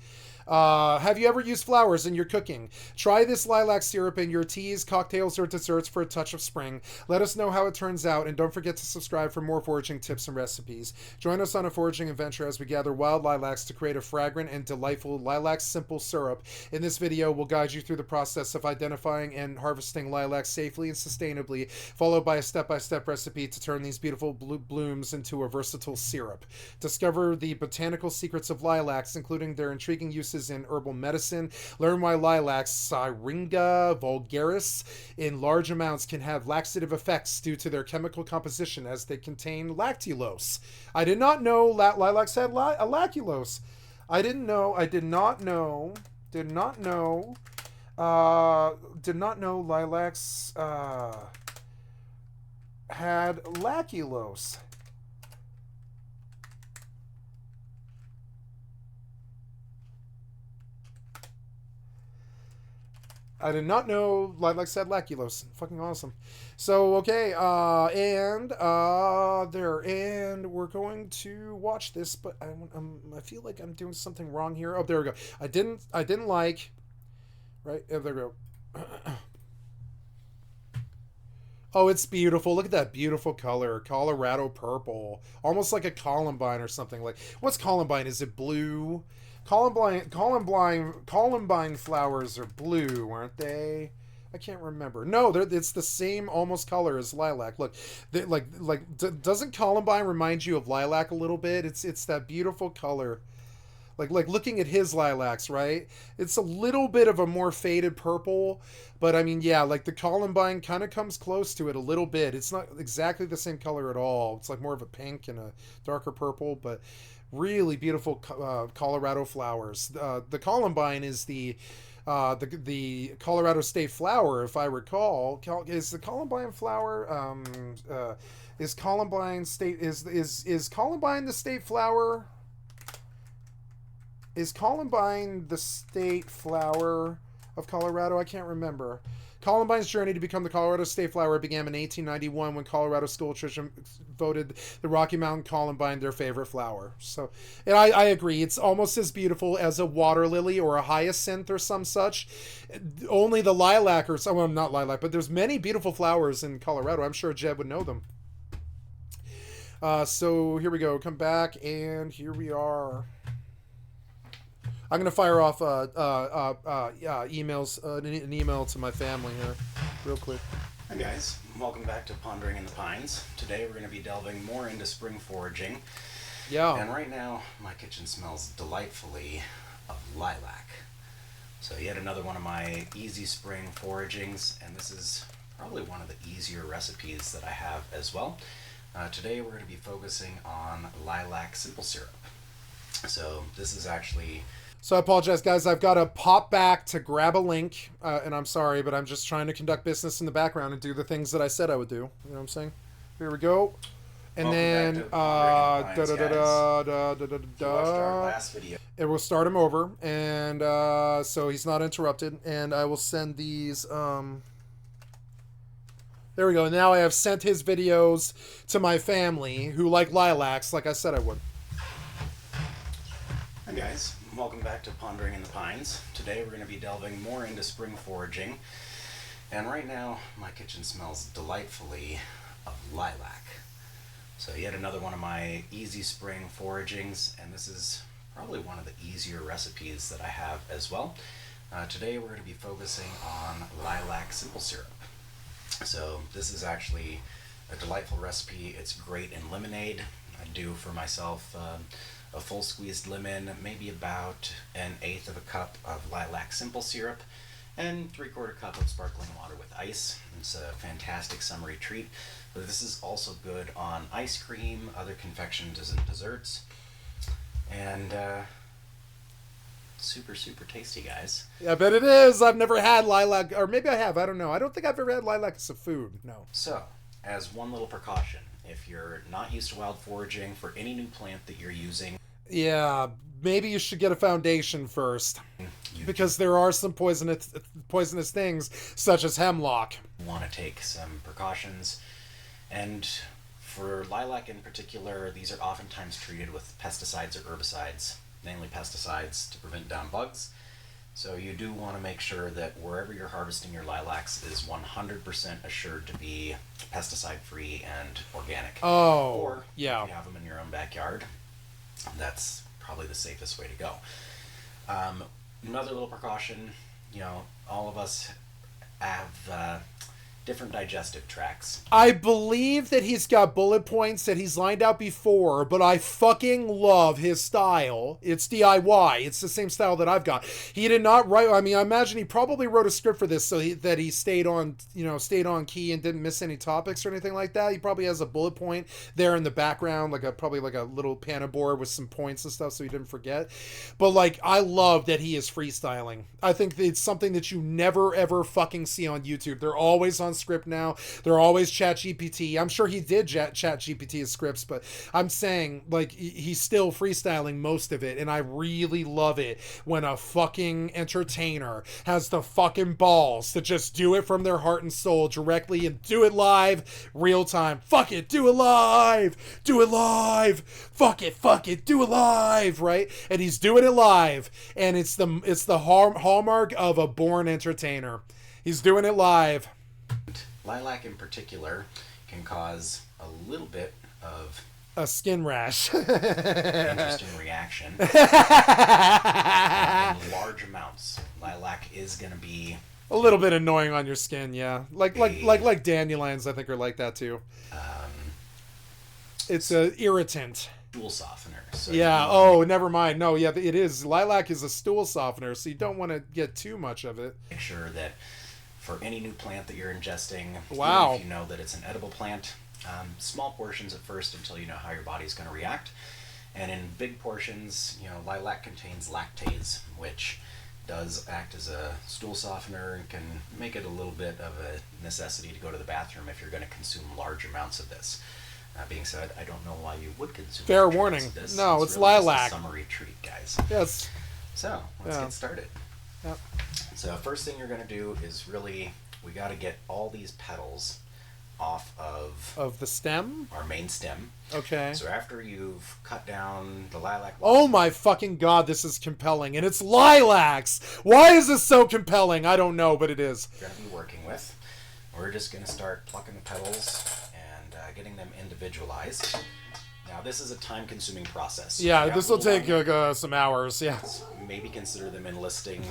Have you ever used flowers in your cooking? Try this lilac syrup in your teas, cocktails, or desserts for a touch of spring. Let us know how it turns out, and don't forget to subscribe for more foraging tips and recipes. Join us on a foraging adventure as we gather wild lilacs to create a fragrant and delightful lilac simple syrup. In this video, we'll guide you through the process of identifying and harvesting lilacs safely and sustainably, followed by a step-by-step recipe to turn these beautiful blooms into a versatile syrup. Discover the botanical secrets of lilacs, including their intriguing uses in herbal medicine. Learn why lilacs, Syringa vulgaris, in large amounts can have laxative effects due to their chemical composition, as they contain lactulose. I did not know lilacs had lactulose. I did not know lilacs had lactulose. I did not know lilacs had lactulose. Fucking awesome. So, okay, and we're going to watch this, but I feel like I'm doing something wrong here. Oh, there we go. I didn't like, right? Oh, there we go. Oh, it's beautiful. Look at that beautiful color. Colorado purple. Almost like a columbine or something. Like, what's columbine? Is it blue? Columbine flowers are blue, aren't they? I can't remember. No, it's the same almost color as lilac. Look, doesn't columbine remind you of lilac a little bit? It's that beautiful color. Like looking at his lilacs, right? It's a little bit of a more faded purple, but I mean, yeah, like the columbine kind of comes close to it a little bit. It's not exactly the same color at all. It's like more of a pink and a darker purple, but really beautiful Colorado flowers. The columbine is the Colorado state flower, if I recall. Is the columbine flower? Is Columbine state is Columbine the state flower? Is Columbine the state flower of Colorado? I can't remember. Columbine's journey to become the Colorado state flower began in 1891 when Colorado school children voted the Rocky Mountain columbine their favorite flower. So, and I agree. It's almost as beautiful as a water lily or a hyacinth or some such. Only the lilac or some, well, not lilac, but there's many beautiful flowers in Colorado. I'm sure Jed would know them. So here we go. Come back, and here we are. I'm gonna fire off emails, an email to my family here, real quick. Hi guys, welcome back to Pondering in the Pines. Today we're going to be delving more into spring foraging. Yeah. And right now my kitchen smells delightfully of lilac. So yet another one of my easy spring foragings, and this is probably one of the easier recipes that I have as well. Today we're going to be focusing on lilac simple syrup. So this is actually... So I apologize, guys. I've got to pop back to grab a link, and I'm sorry, but I'm just trying to conduct business in the background and do the things that I said I would do. You know what I'm saying? Here we go. And then, If you watched our last video. It will start him over, and so he's not interrupted. And I will send these. There we go. Now I have sent his videos to my family who like lilacs, like I said I would. Hi guys, welcome back to Pondering in the Pines. Today we're going to be delving more into spring foraging. And right now my kitchen smells delightfully of lilac. So yet another one of my easy spring foragings, and this is probably one of the easier recipes that I have as well. Today we're going to be focusing on lilac simple syrup. So this is actually a delightful recipe. It's great in lemonade. I do for myself a full squeezed lemon, maybe about 1/8 of a cup of lilac simple syrup, and 3/4 cup of sparkling water with ice. It's a fantastic summery treat. But this is also good on ice cream, other confections and desserts, and super, super tasty, guys. Yeah, I bet it is. I've never had lilac, or maybe I have. I don't know. I don't think I've ever had lilac as a food. No. So, as one little precaution, if you're not used to wild foraging for any new plant that you're using, yeah, maybe you should get a foundation first, because there are some poisonous things such as hemlock. You want to take some precautions, and for lilac in particular, these are oftentimes treated with pesticides or herbicides, mainly pesticides to prevent down bugs. So you do want to make sure that wherever you're harvesting your lilacs is 100% assured to be pesticide-free and organic. Oh, or yeah. if you have them in your own backyard, that's probably the safest way to go. Another little precaution, you know, all of us have different digestive tracts. I believe that he's got bullet points that he's lined out before, but I fucking love his style. It's DIY. It's the same style that I've got. He did not write, I mean, I imagine he probably wrote a script for this so that he stayed on, you know, stayed on key and didn't miss any topics or anything like that. He probably has a bullet point there in the background, probably like a little panel board with some points and stuff so he didn't forget. But like, I love that he is freestyling. I think it's something that you never ever fucking see on YouTube. They're always on script now. They're always ChatGPT. I'm sure he did ChatGPT his scripts, but I'm saying like he's still freestyling most of it, and I really love it when a fucking entertainer has the fucking balls to just do it from their heart and soul directly and do it live, real time. Fuck it, do it live. Do it live. Fuck it, do it live, right? And he's doing it live, and it's the hallmark of a born entertainer. He's doing it live. Lilac in particular can cause a little bit of a skin rash. interesting reaction. In large amounts, lilac is going to be a little bit annoying on your skin, yeah. Like dandelions, I think, are like that too. It's a irritant. stool softener. So Yeah. Oh, never mind. No, yeah, it is. Lilac is a stool softener, so you don't want to get too much of it. make sure that for any new plant that you're ingesting, Wow. even if you know that it's an edible plant, small portions at first until you know how your body's going to react. And in big portions, lilac contains lactase, which does act as a stool softener and can make it a little bit of a necessity to go to the bathroom if you're going to consume large amounts of this. Being said, I don't know why you would consume Fair large warning. amounts of this. No, it's really lilac. Just a summary treat, guys. Yes. So let's Yeah. get started. Yep. So first thing you're going to do is we got to get all these petals off of The stem? our main stem. Okay. So after you've cut down the lilac Oh my fucking god, this is compelling. And it's lilacs! Why is this so compelling? I don't know, but it is. we're going to be working with, we're just going to start plucking the petals and getting them individualized. Now this is a time-consuming process. Yeah, You got this will little take some hours, yeah. maybe consider them enlisting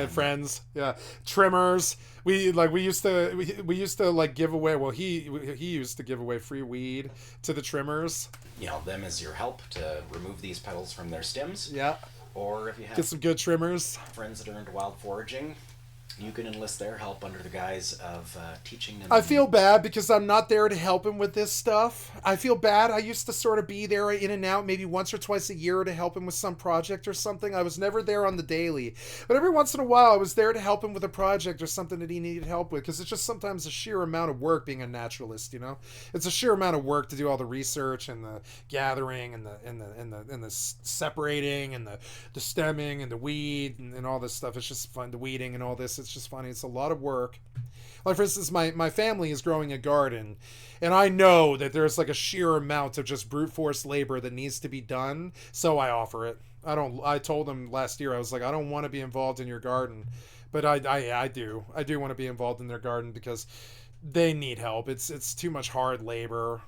Friends, yeah. Trimmers. We used to like give away, well, he used to give away free weed to the trimmers. them as your help to remove these petals from their stems. Yeah. Or if you have Get some good trimmers. friends that are into wild foraging, you can enlist their help under the guise of teaching them. I feel bad because I'm not there to help him with this stuff. I feel bad. I used to sort of be there in and out maybe once or twice a year to help him with some project or something. I was never there on the daily. But every once in a while I was there to help him with a project or something that he needed help with, because it's just sometimes a sheer amount of work being a naturalist, It's a sheer amount of work to do all the research and the gathering and the separating and the stemming and the weed and all this stuff. It's just fun, the weeding and all this. It's just funny. It's a lot of work. Like, for instance, my family is growing a garden, and I know that there's like a sheer amount of just brute force labor that needs to be done, so I offer it. I told them last year, I was like, I don't want to be involved in your garden, but I do want to be involved in their garden because they need help. It's too much hard labor,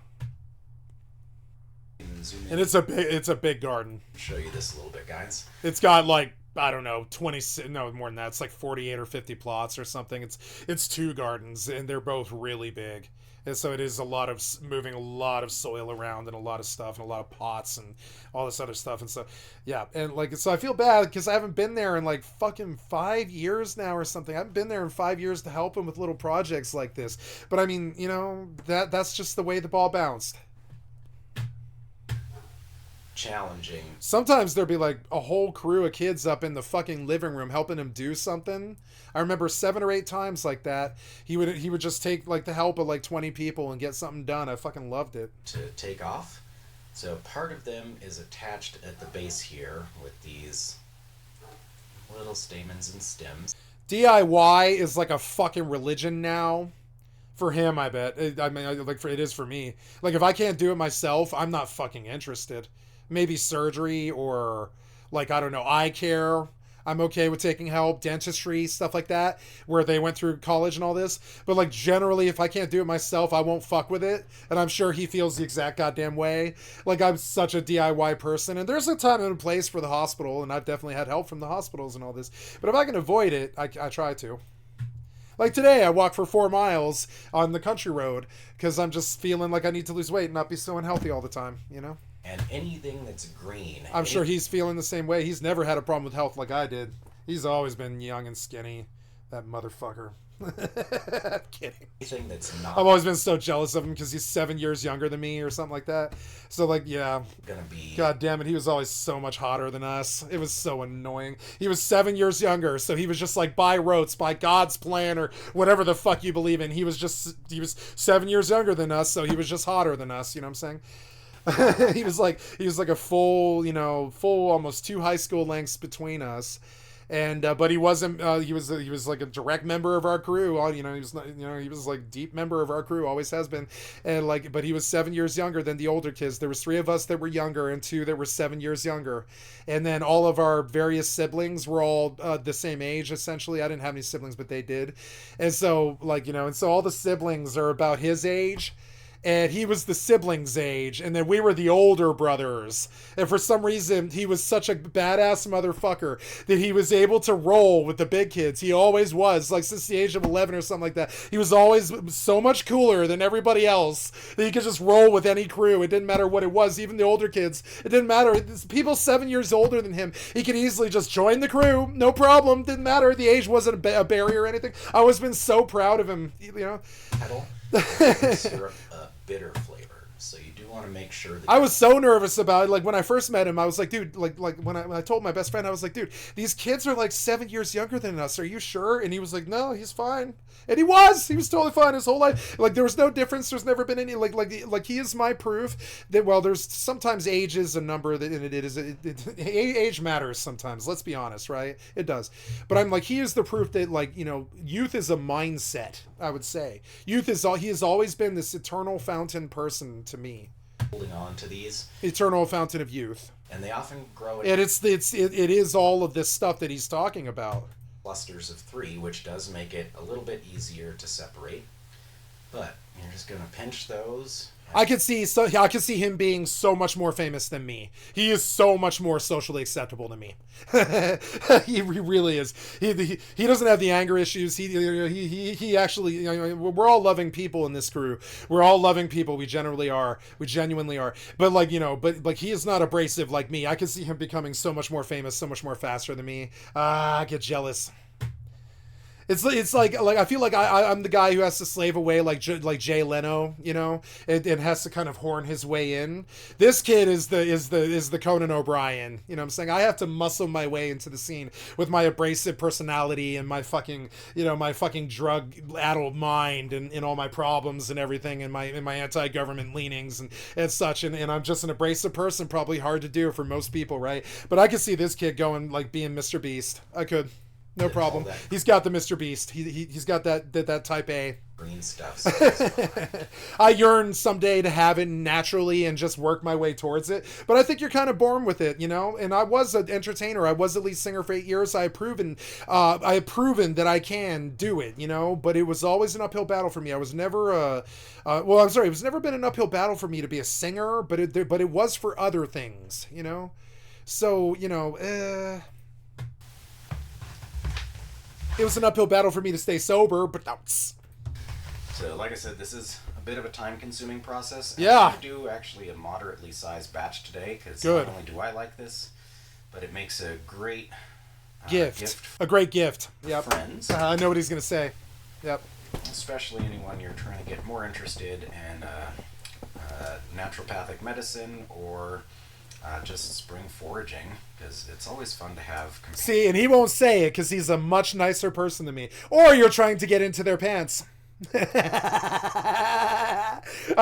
and it's a big garden. Show you this a little bit, guys. It's got like, I don't know, 20, no, more than that. It's like 48 or 50 plots or something. It's 2 gardens, and they're both really big. And so it is a lot of moving a lot of soil around and a lot of stuff and a lot of pots and all this other stuff. And so, yeah. And like, so I feel bad because I haven't been there in like fucking 5 years now or something. I haven't been there in 5 years to help him with little projects like this. But I mean, that's just the way the ball bounced. Challenging. Sometimes there'd be like a whole crew of kids up in the fucking living room helping him do something. I remember 7 or 8 times like that. He would just take like the help of like 20 people and get something done. I fucking loved it. To take off. So part of them is attached at the base here with these little stamens and stems. DIY is like a fucking religion now. For him, I bet. It is for me. Like, if I can't do it myself, I'm not fucking interested. Maybe surgery or, like, I don't know, eye care. I'm okay with taking help, dentistry, stuff like that, where they went through college and all this. But, like, generally, if I can't do it myself, I won't fuck with it. And I'm sure he feels the exact goddamn way. Like, I'm such a DIY person. And there's a time and a place for the hospital, and I've definitely had help from the hospitals and all this. But if I can avoid it, I try to. Like today, I walked for 4 miles on the country road because I'm just feeling like I need to lose weight and not be so unhealthy all the time, And anything that's green. I'm sure he's feeling the same way. He's never had a problem with health like I did. He's always been young and skinny. That motherfucker. I'm kidding. Anything that's not I've always been so jealous of him because he's 7 years younger than me or something like that. So, like, yeah. gonna be. God damn it, he was always so much hotter than us. It was so annoying. He was 7 years younger, so he was just like by rotes, by God's plan, or whatever the fuck you believe in. He was 7 years younger than us, so he was just hotter than us. You know what I'm saying? he was like a full almost 2 high school lengths between us. And but he wasn't. He was like a direct member of our crew. He was not. He was like deep member of our crew. Always has been. And like, but he was 7 years younger than the older kids. There was 3 of us that were younger and 2 that were 7 years younger. And then all of our various siblings were all the same age essentially. I didn't have any siblings, but they did. And so like and so all the siblings are about his age. and he was the siblings' age, and then we were the older brothers. And for some reason, he was such a badass motherfucker that he was able to roll with the big kids. He always was, like since the age of 11 or something like that. He was always so much cooler than everybody else that he could just roll with any crew. It didn't matter what it was, even the older kids. It didn't matter. People 7 years older than him, he could easily just join the crew, no problem. Didn't matter. The age wasn't a barrier or anything. I always been so proud of him, you know. Syrup bitter flavor, so you do want to make sure that I was so nervous about it. Like when I first met him, I was like, dude, like when I told my best friend, I was like, dude, these kids are like 7 years younger than us. Are you sure? And he was like, no, he's fine. And he was totally fine his whole life. Like there was no difference. There's never been any like he is my proof that well, there's sometimes age is a number that age matters sometimes. Let's be honest, right? It does. But I'm like, he is the proof that like, you know, youth is a mindset. I would say youth is he has always been this eternal fountain person to me. Holding on to these Eternal fountain of youth, and they often grow and it is all of this stuff that he's talking about. Clusters of 3, which does make it a little bit easier to separate. But you're just going to pinch those. I could see him being so much more famous than me. He is so much more socially acceptable than me. He really is. He doesn't have the anger issues. He actually, you know, we're all loving people in this crew. We're all loving people. We genuinely are. But like, you know, but like he is not abrasive like me. I could see him becoming so much more famous, so much more faster than me. I get jealous. It's like I feel like I'm the guy who has to slave away like Jay Leno, you know, and has to kind of horn his way in. This kid is the Conan O'Brien, you know what I'm saying? I have to muscle my way into the scene with my abrasive personality and my fucking, you know, my fucking drug-addled mind and all my problems and everything and my anti-government leanings and such, and I'm just an abrasive person, probably hard to do for most people, right? But I could see this kid going like being Mr. Beast. I could. No problem. He's got the Mr. Beast. He's got that type A. Green stuff. I yearn someday to have it naturally and just work my way towards it. But I think you're kind of born with it, you know? And I was an entertainer. I was a lead singer for 8 years. I have proven that I can do it, you know? But it was always an uphill battle for me. I was never it was never been an uphill battle for me to be a singer, but it was for other things, you know? So, you know, it was an uphill battle for me to stay sober, but that's... So, like I said, this is a bit of a time-consuming process. And yeah. I'm going to do actually a moderately sized batch today, because not only do I like this, but it makes a great gift. A great gift. Yep. Friends. I know what he's going to say. Yep. Especially anyone you're trying to get more interested in naturopathic medicine or just spring foraging, because it's always fun to have companions. See, and he won't say it because he's a much nicer person than me. Or you're trying to get into their pants. I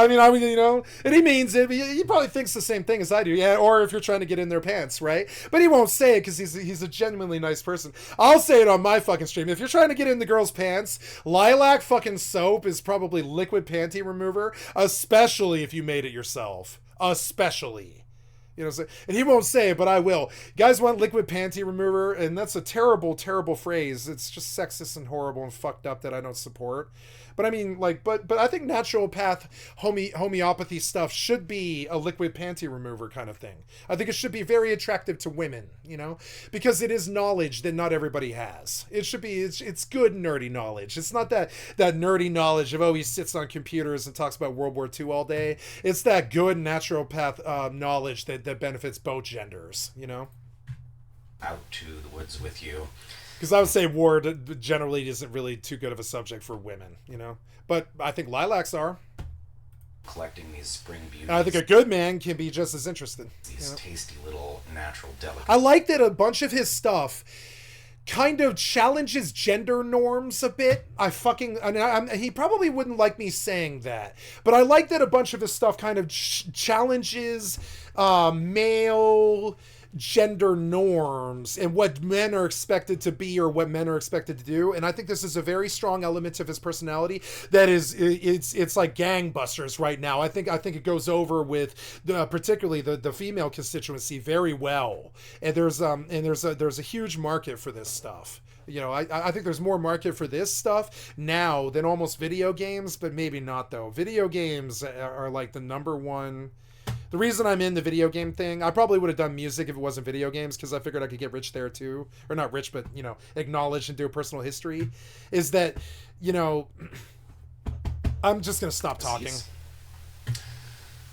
mean, you know, and he means it. He probably thinks the same thing as I do. Yeah, or if you're trying to get in their pants, right? But he won't say it because he's a genuinely nice person. I'll say it on my fucking stream. If you're trying to get in the girls' pants, lilac fucking soap is probably liquid panty remover, especially if you made it yourself. Especially. You know, and he won't say it, but I will. You guys want liquid panty remover, and that's a terrible, terrible phrase. It's just sexist and horrible and fucked up that I don't support. But I mean, like, but I think naturopath homeopathy stuff should be a liquid panty remover kind of thing. I think it should be very attractive to women, you know, because it is knowledge that not everybody has. It should be, it's good nerdy knowledge. It's not that nerdy knowledge of, oh, he sits on computers and talks about World War II all day. It's that good naturopath knowledge that benefits both genders, you know? Out to the woods with you. Because I would say war generally isn't really too good of a subject for women, you know? But I think lilacs are. Collecting these spring beauties. I think a good man can be just as interested. These tasty little natural delicacies. I like that a bunch of his stuff kind of challenges gender norms a bit. He probably wouldn't like me saying that, but I like that a bunch of his stuff kind of challenges male gender norms and what men are expected to be or what men are expected to do. And I think this is a very strong element of his personality that is, it's like gangbusters right now. I think it goes over with particularly the female constituency very well. And there's a huge market for this stuff. You know, I think there's more market for this stuff now than almost video games, but maybe not though. Video games are like the number one. The reason I'm in the video game thing, I probably would have done music if it wasn't video games, because I figured I could get rich there too. Or not rich, but, you know, acknowledged and do a personal history. Is that, you know, I'm just going to stop talking.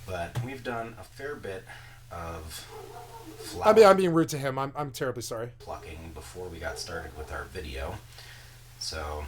But we've done a fair bit of I'm being rude to him. I'm terribly sorry. plucking before we got started with our video. So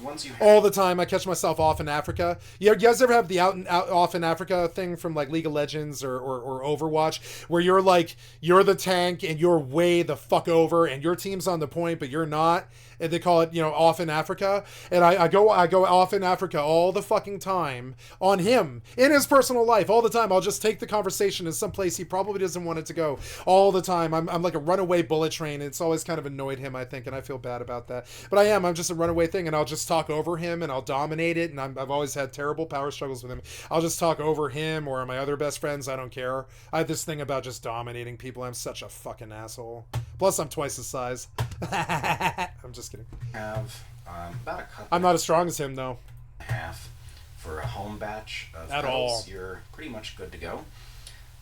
once you all the time, I catch myself off in Africa. You guys ever have the out off in Africa thing from like League of Legends or Overwatch, where you're like, you're the tank and you're way the fuck over and your team's on the point but you're not, and they call it, you know, off in Africa. And I go off in Africa all the fucking time on him in his personal life all the time. I'll just take the conversation in some place he probably doesn't want it to go all the time. I'm like a runaway bullet train. It's always kind of annoyed him, I think, and I feel bad about that. But I'm just a runaway thing, and I'll just talk over him and I'll dominate it. And I've always had terrible power struggles with him. I'll just talk over him or my other best friends. I don't care. I have this thing about just dominating people. I'm such a fucking asshole. Plus, I'm twice his size. I'm just kidding. have about a cup. I'm not as strong as him, though. Half for a home batch of At petals, all. you're pretty much good to go.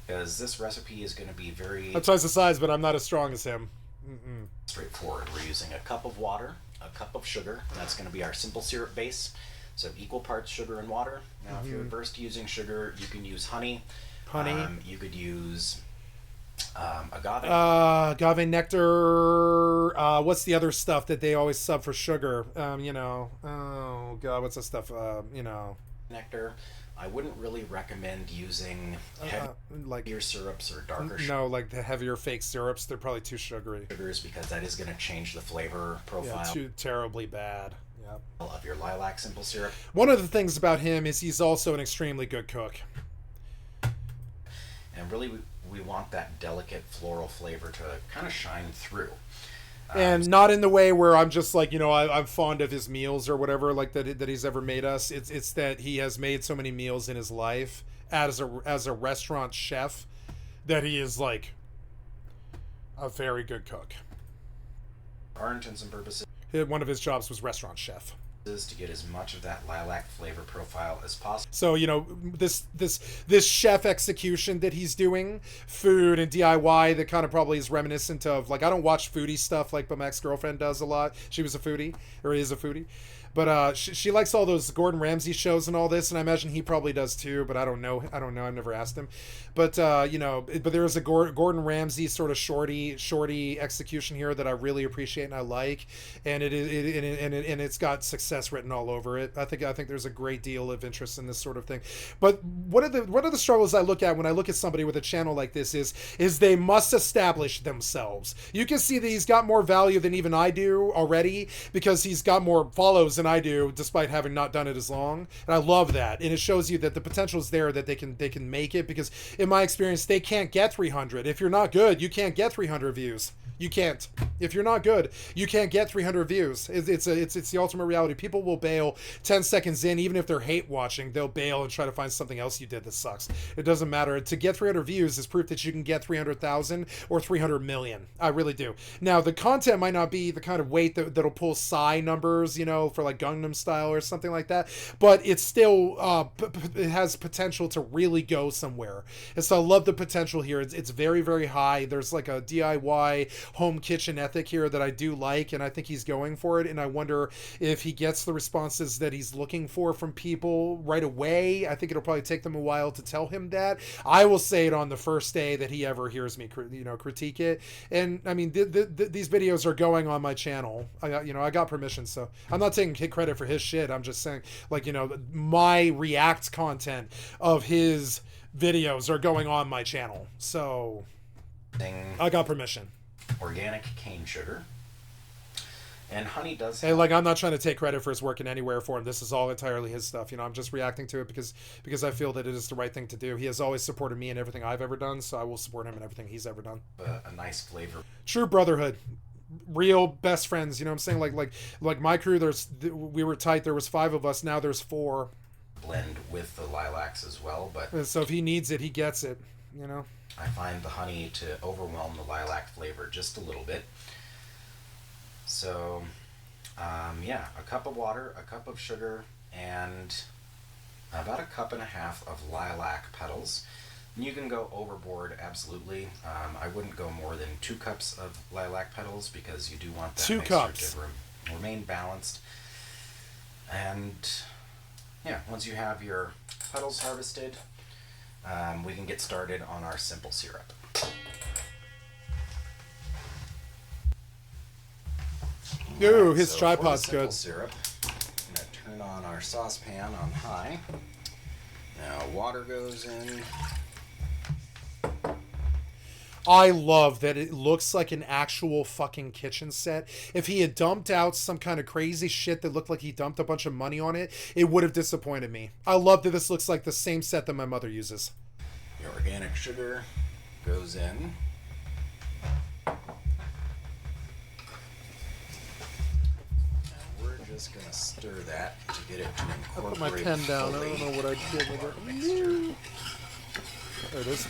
Because this recipe is going to be very I'm twice the size, but I'm not as strong as him. straightforward. We're using a cup of water, a cup of sugar. That's going to be our simple syrup base. So equal parts sugar and water. Now, if you're averse to using sugar, you can use honey. Honey. You could use agave. Agave nectar. What's the other stuff that they always sub for sugar? You know. Oh god, what's the stuff? You know. Nectar. I wouldn't really recommend using Like heavier syrups or darker no, like the heavier fake syrups. They're probably too sugary. sugars because that is going to change the flavor Yeah, profile too terribly bad. Yeah. of your lilac simple syrup. One of the things about him is he's also an extremely good cook. And really, we want that delicate floral flavor to kind of shine through. And not in the way where I'm just like, you know, I'm fond of his meals or whatever, like that he's ever made us. It's that he has made so many meals in his life as a restaurant chef that he is like a very good cook. For our intents and purposes, One of his jobs was restaurant chef. is to get as much of that lilac flavor profile as possible. So, you know, this chef execution that he's doing, food and DIY, that kind of probably is reminiscent of, like, I don't watch foodie stuff like my ex-girlfriend does a lot. She was a foodie, or is a foodie. But she likes all those Gordon Ramsay shows and all this, and I imagine he probably does too, but I don't know. I've never asked him. But, you know, but there is a Gordon Ramsay sort of shorty execution here that I really appreciate and I like. And it's got success written all over it. I think there's a great deal of interest in this sort of thing. But one of the struggles I look at when I look at somebody with a channel like this is they must establish themselves. You can see that he's got more value than even I do already, because he's got more follows than I do, despite having not done it as long. And I love that. And it shows you that the potential is there, that they can make it, because in my experience, they can't get 300. If you're not good, you can't get 300 views. You can't. If you're not good, you can't get 300 views. It's the ultimate reality. People will bail 10 seconds in, even if they're hate watching. They'll bail and try to find something else you did that sucks. It doesn't matter. To get 300 views is proof that you can get 300,000 or 300 million. I really do. Now, the content might not be the kind of weight that'll pull Psy numbers, you know, for like Gangnam Style or something like that, but it's still it has potential to really go somewhere. And so I love the potential here. It's very, very high. There's like a DIY home kitchen ethic here that I do like, and I think he's going for it. And I wonder if he gets the responses that he's looking for from people right away. I think it'll probably take them a while to tell him that. I will say it on the first day that he ever hears me, you know, critique it. And I mean, these videos are going on my channel. I got permission, so I'm not taking credit for his shit. I'm just saying, like, you know, my React content of his videos are going on my channel, so I got permission. Organic cane sugar. And honey does Hey, like, I'm not trying to take credit for his work in anywhere for him. This is all entirely his stuff. You know, I'm just reacting to it because I feel that it is the right thing to do. He has always supported me in everything I've ever done, so I will support him in everything he's ever done. a nice flavor. True brotherhood. Real best friends, you know what I'm saying? Like my crew, we were tight. There was 5 of us. Now there's 4. Blend with the lilacs as well, but And so if he needs it, he gets it, you know? I find the honey to overwhelm the lilac flavor just a little bit. So Yeah, a cup of water, a cup of sugar, and about a cup and a half of lilac petals. And you can go overboard, absolutely. I wouldn't go more than 2 cups of lilac petals because you do want that 2 mixture cups. to remain balanced. And yeah, once you have your petals harvested, we can get started on our simple syrup. Ooh, Alright, his so tripod's for the simple good. syrup, I'm going to turn on our saucepan on high. Now water goes in. I love that it looks like an actual fucking kitchen set. If he had dumped out some kind of crazy shit that looked like he dumped a bunch of money on it, it would have disappointed me. I love that this looks like the same set that my mother uses. The organic sugar goes in. We're just gonna stir that to get it to I incorporate put my pen down. I fully don't know what I did with our it. mixture. There it is.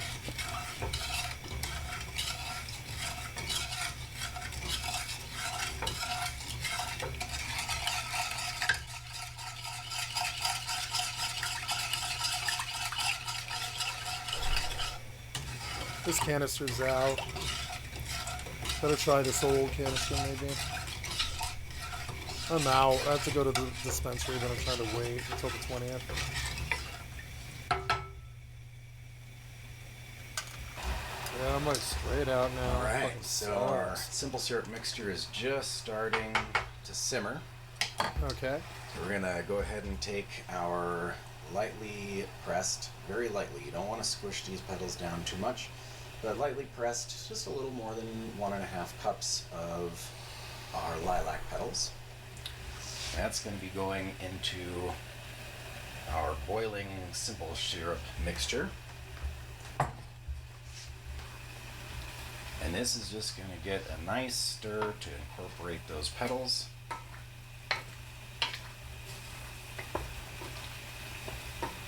This canister's out. Better try this old canister maybe. I'm out. I have to go to the dispensary, but I'm trying to wait until the 20th. Yeah, I'm like straight out now. Alright, Fucking so our sucks. simple syrup mixture is just starting to simmer. Okay. So we're gonna go ahead and take our lightly pressed, very lightly, you don't want to squish these petals down too much, but lightly pressed, just a little more than 1.5 cups of our lilac petals. That's going to be going into our boiling simple syrup mixture. And this is just going to get a nice stir to incorporate those petals.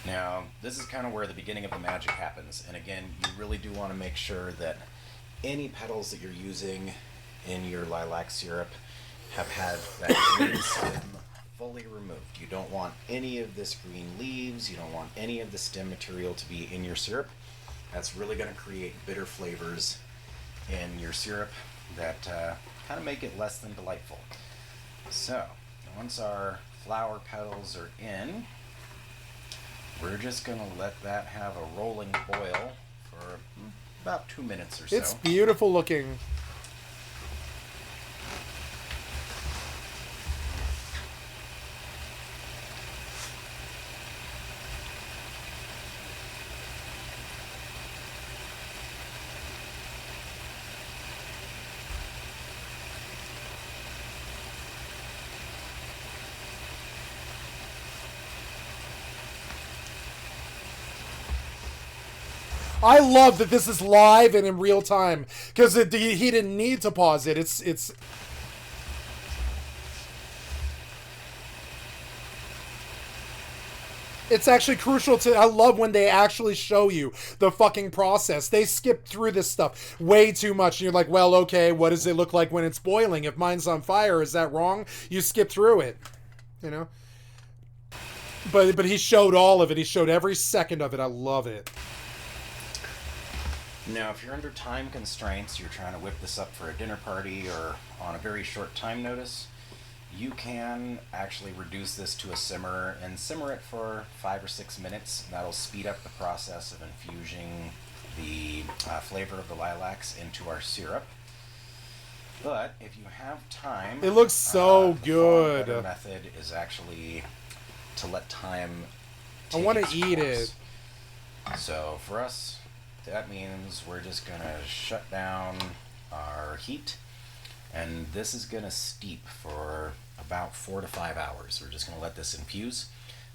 Now, this is kind of where the beginning of the magic happens. And again, you really do want to make sure that any petals that you're using in your lilac syrup have had that green stem fully removed. You don't want any of this green leaves. You don't want any of the stem material to be in your syrup. That's really going to create bitter flavors in your syrup that kind of make it less than delightful. So, once our flower petals are in, we're just going to let that have a rolling boil for about 2 minutes or so. It's beautiful looking. I love that this is live and in real time because he didn't need to pause it. It's actually crucial to. I love when they actually show you the fucking process. They skip through this stuff way too much, and you're like, well, okay, what does it look like when it's boiling? If mine's on fire, is that wrong? You skip through it, you know. But he showed all of it. He showed every second of it. I love it. Now, if you're under time constraints, you're trying to whip this up for a dinner party or on a very short time notice, you can actually reduce this to a simmer and simmer it for 5 or 6 minutes. That'll speed up the process of infusing the flavor of the lilacs into our syrup. But if you have time, It looks so the far good. better method is actually to let time I take want its to eat course. it. So for us, that means we're just gonna shut down our heat, and this is gonna steep for about 4 to 5 hours. We're just gonna let this infuse.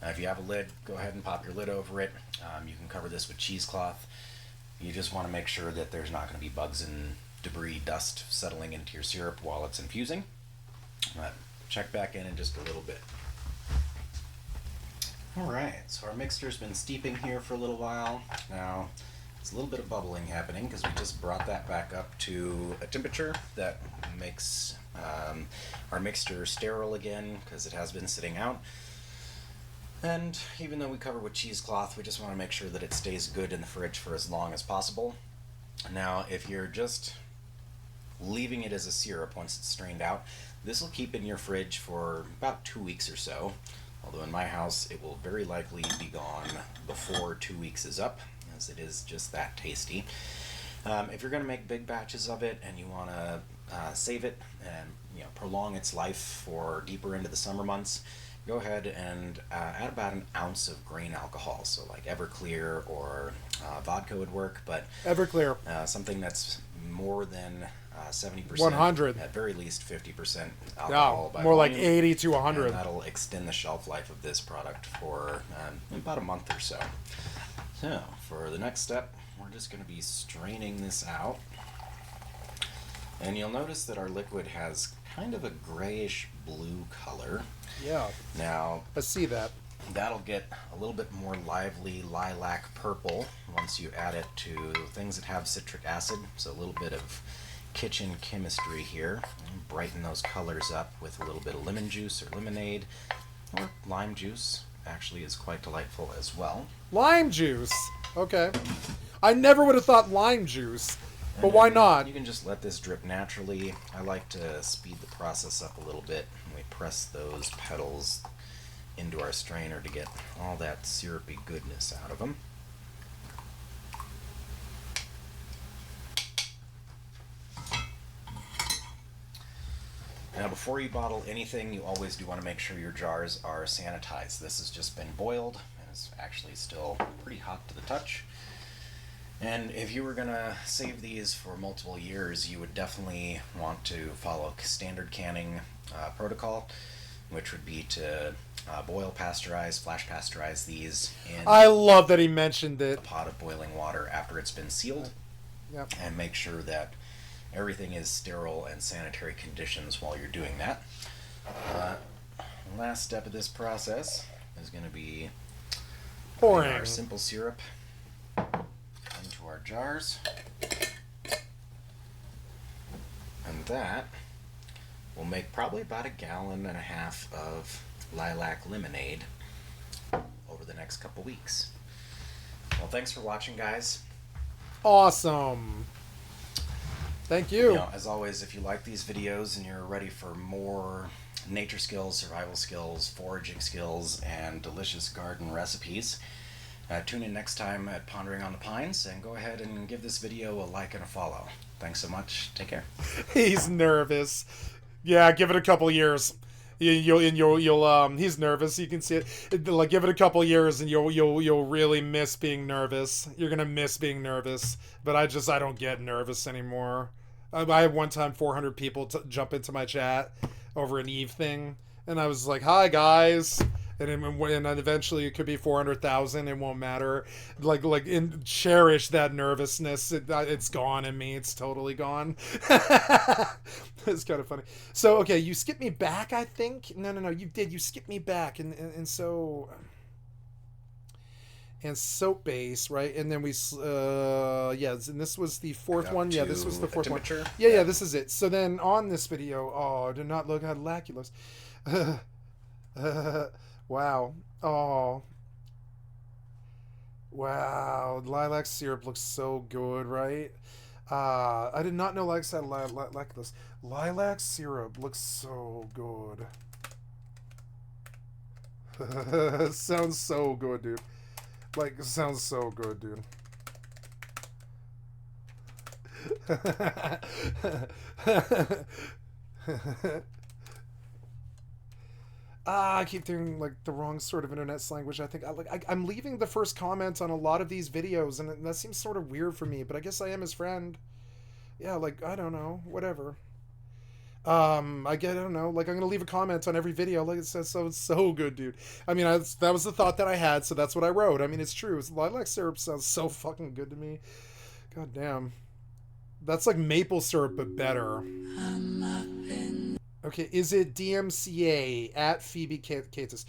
Now, if you have a lid, go ahead and pop your lid over it. You can cover this with cheesecloth. You just want to make sure that there's not going to be bugs and debris, dust settling into your syrup while it's infusing. Check back in just a little bit. Alright, so our mixture's been steeping here for a little while. Now, There's a little bit of bubbling happening because we just brought that back up to a temperature that makes our mixture sterile again because it has been sitting out. And even though we cover with cheesecloth, we just want to make sure that it stays good in the fridge for as long as possible. Now, if you're just leaving it as a syrup once it's strained out, this will keep in your fridge for about 2 weeks or so. Although in my house, it will very likely be gone before 2 weeks is up, as it is just that tasty. If you're going to make big batches of it and you want to save it and prolong its life for deeper into the summer months, go ahead and add about an ounce of grain alcohol. So like Everclear or vodka would work, but Everclear. Something that's more than 70%, 100. at very least 50% alcohol. Yeah, more like 80 to 100. And that'll extend the shelf life of this product for about a month or so. So for the next step, we're just going to be straining this out. And you'll notice that our liquid has kind of a grayish blue color. Yeah. Now, I see that. That'll get a little bit more lively lilac purple once you add it to things that have citric acid. So a little bit of kitchen chemistry here. And brighten those colors up with a little bit of lemon juice or lemonade or lime juice. Actually is quite delightful as well. Lime juice. Okay. I never would have thought lime juice. But And why then not? You can just let this drip naturally. I like to speed the process up a little bit. And we press those petals into our strainer to get all that syrupy goodness out of them. Now before you bottle anything, you always do want to make sure your jars are sanitized. This has just been boiled and is actually still pretty hot to the touch. And if you were going to save these for multiple years, you would definitely want to follow standard canning protocol, which would be to boil, pasteurize, flash pasteurize these in I love that he mentioned a it. pot of boiling water after it's been sealed. Yep. And make sure that everything is sterile and sanitary conditions while you're doing that. Last step of this process is going to be Pouring. our simple syrup into our jars. And that will make probably about 1.5 gallons of lilac lemonade over the next couple weeks. Well, thanks for watching, guys. Awesome. Thank you. As always, if you like these videos and you're ready for more nature skills, survival skills, foraging skills, and delicious garden recipes, tune in next time at Pondering on the Pines, and go ahead and give this video a like and a follow. Thanks so much. Take care. He's nervous. Yeah, give it a couple years. You'll he's nervous. You can see it. Like, give it a couple years, and you'll really miss being nervous. You're gonna miss being nervous. But I don't get nervous anymore. I had one time 400 people jump into my chat over an EvE thing, and I was like, "Hi guys," and then eventually it could be 400,000. It won't matter. Cherish that nervousness. It's gone in me. It's totally gone. It's kind of funny. So okay, you skipped me back. I think no, you did. You skipped me back, and soap base, right? And then we and this was the fourth one. Yeah, this was the fourth one. Yeah, this is it. So then on this video, do not look how lack he looks. Wow. Oh. Wow. Lilac syrup looks so good, right? I did not know lactose. Lilac syrup looks so good. Sounds so good, dude. Like, sounds so good, dude. I keep doing like the wrong sort of internet slang, which I think I'm leaving the first comment on a lot of these videos, and that seems sort of weird for me, but I guess I am his friend. Yeah, like, I don't know, whatever. I don't know, like, I'm gonna leave a comment on every video. Like, it says, so it's so good, dude. I mean, that was the thought that I had, so that's what I wrote. I mean, it's true. Lilac syrup sounds so fucking good to me. God damn. That's like maple syrup, but better. Okay, is it DMCA at Phoebe Catus?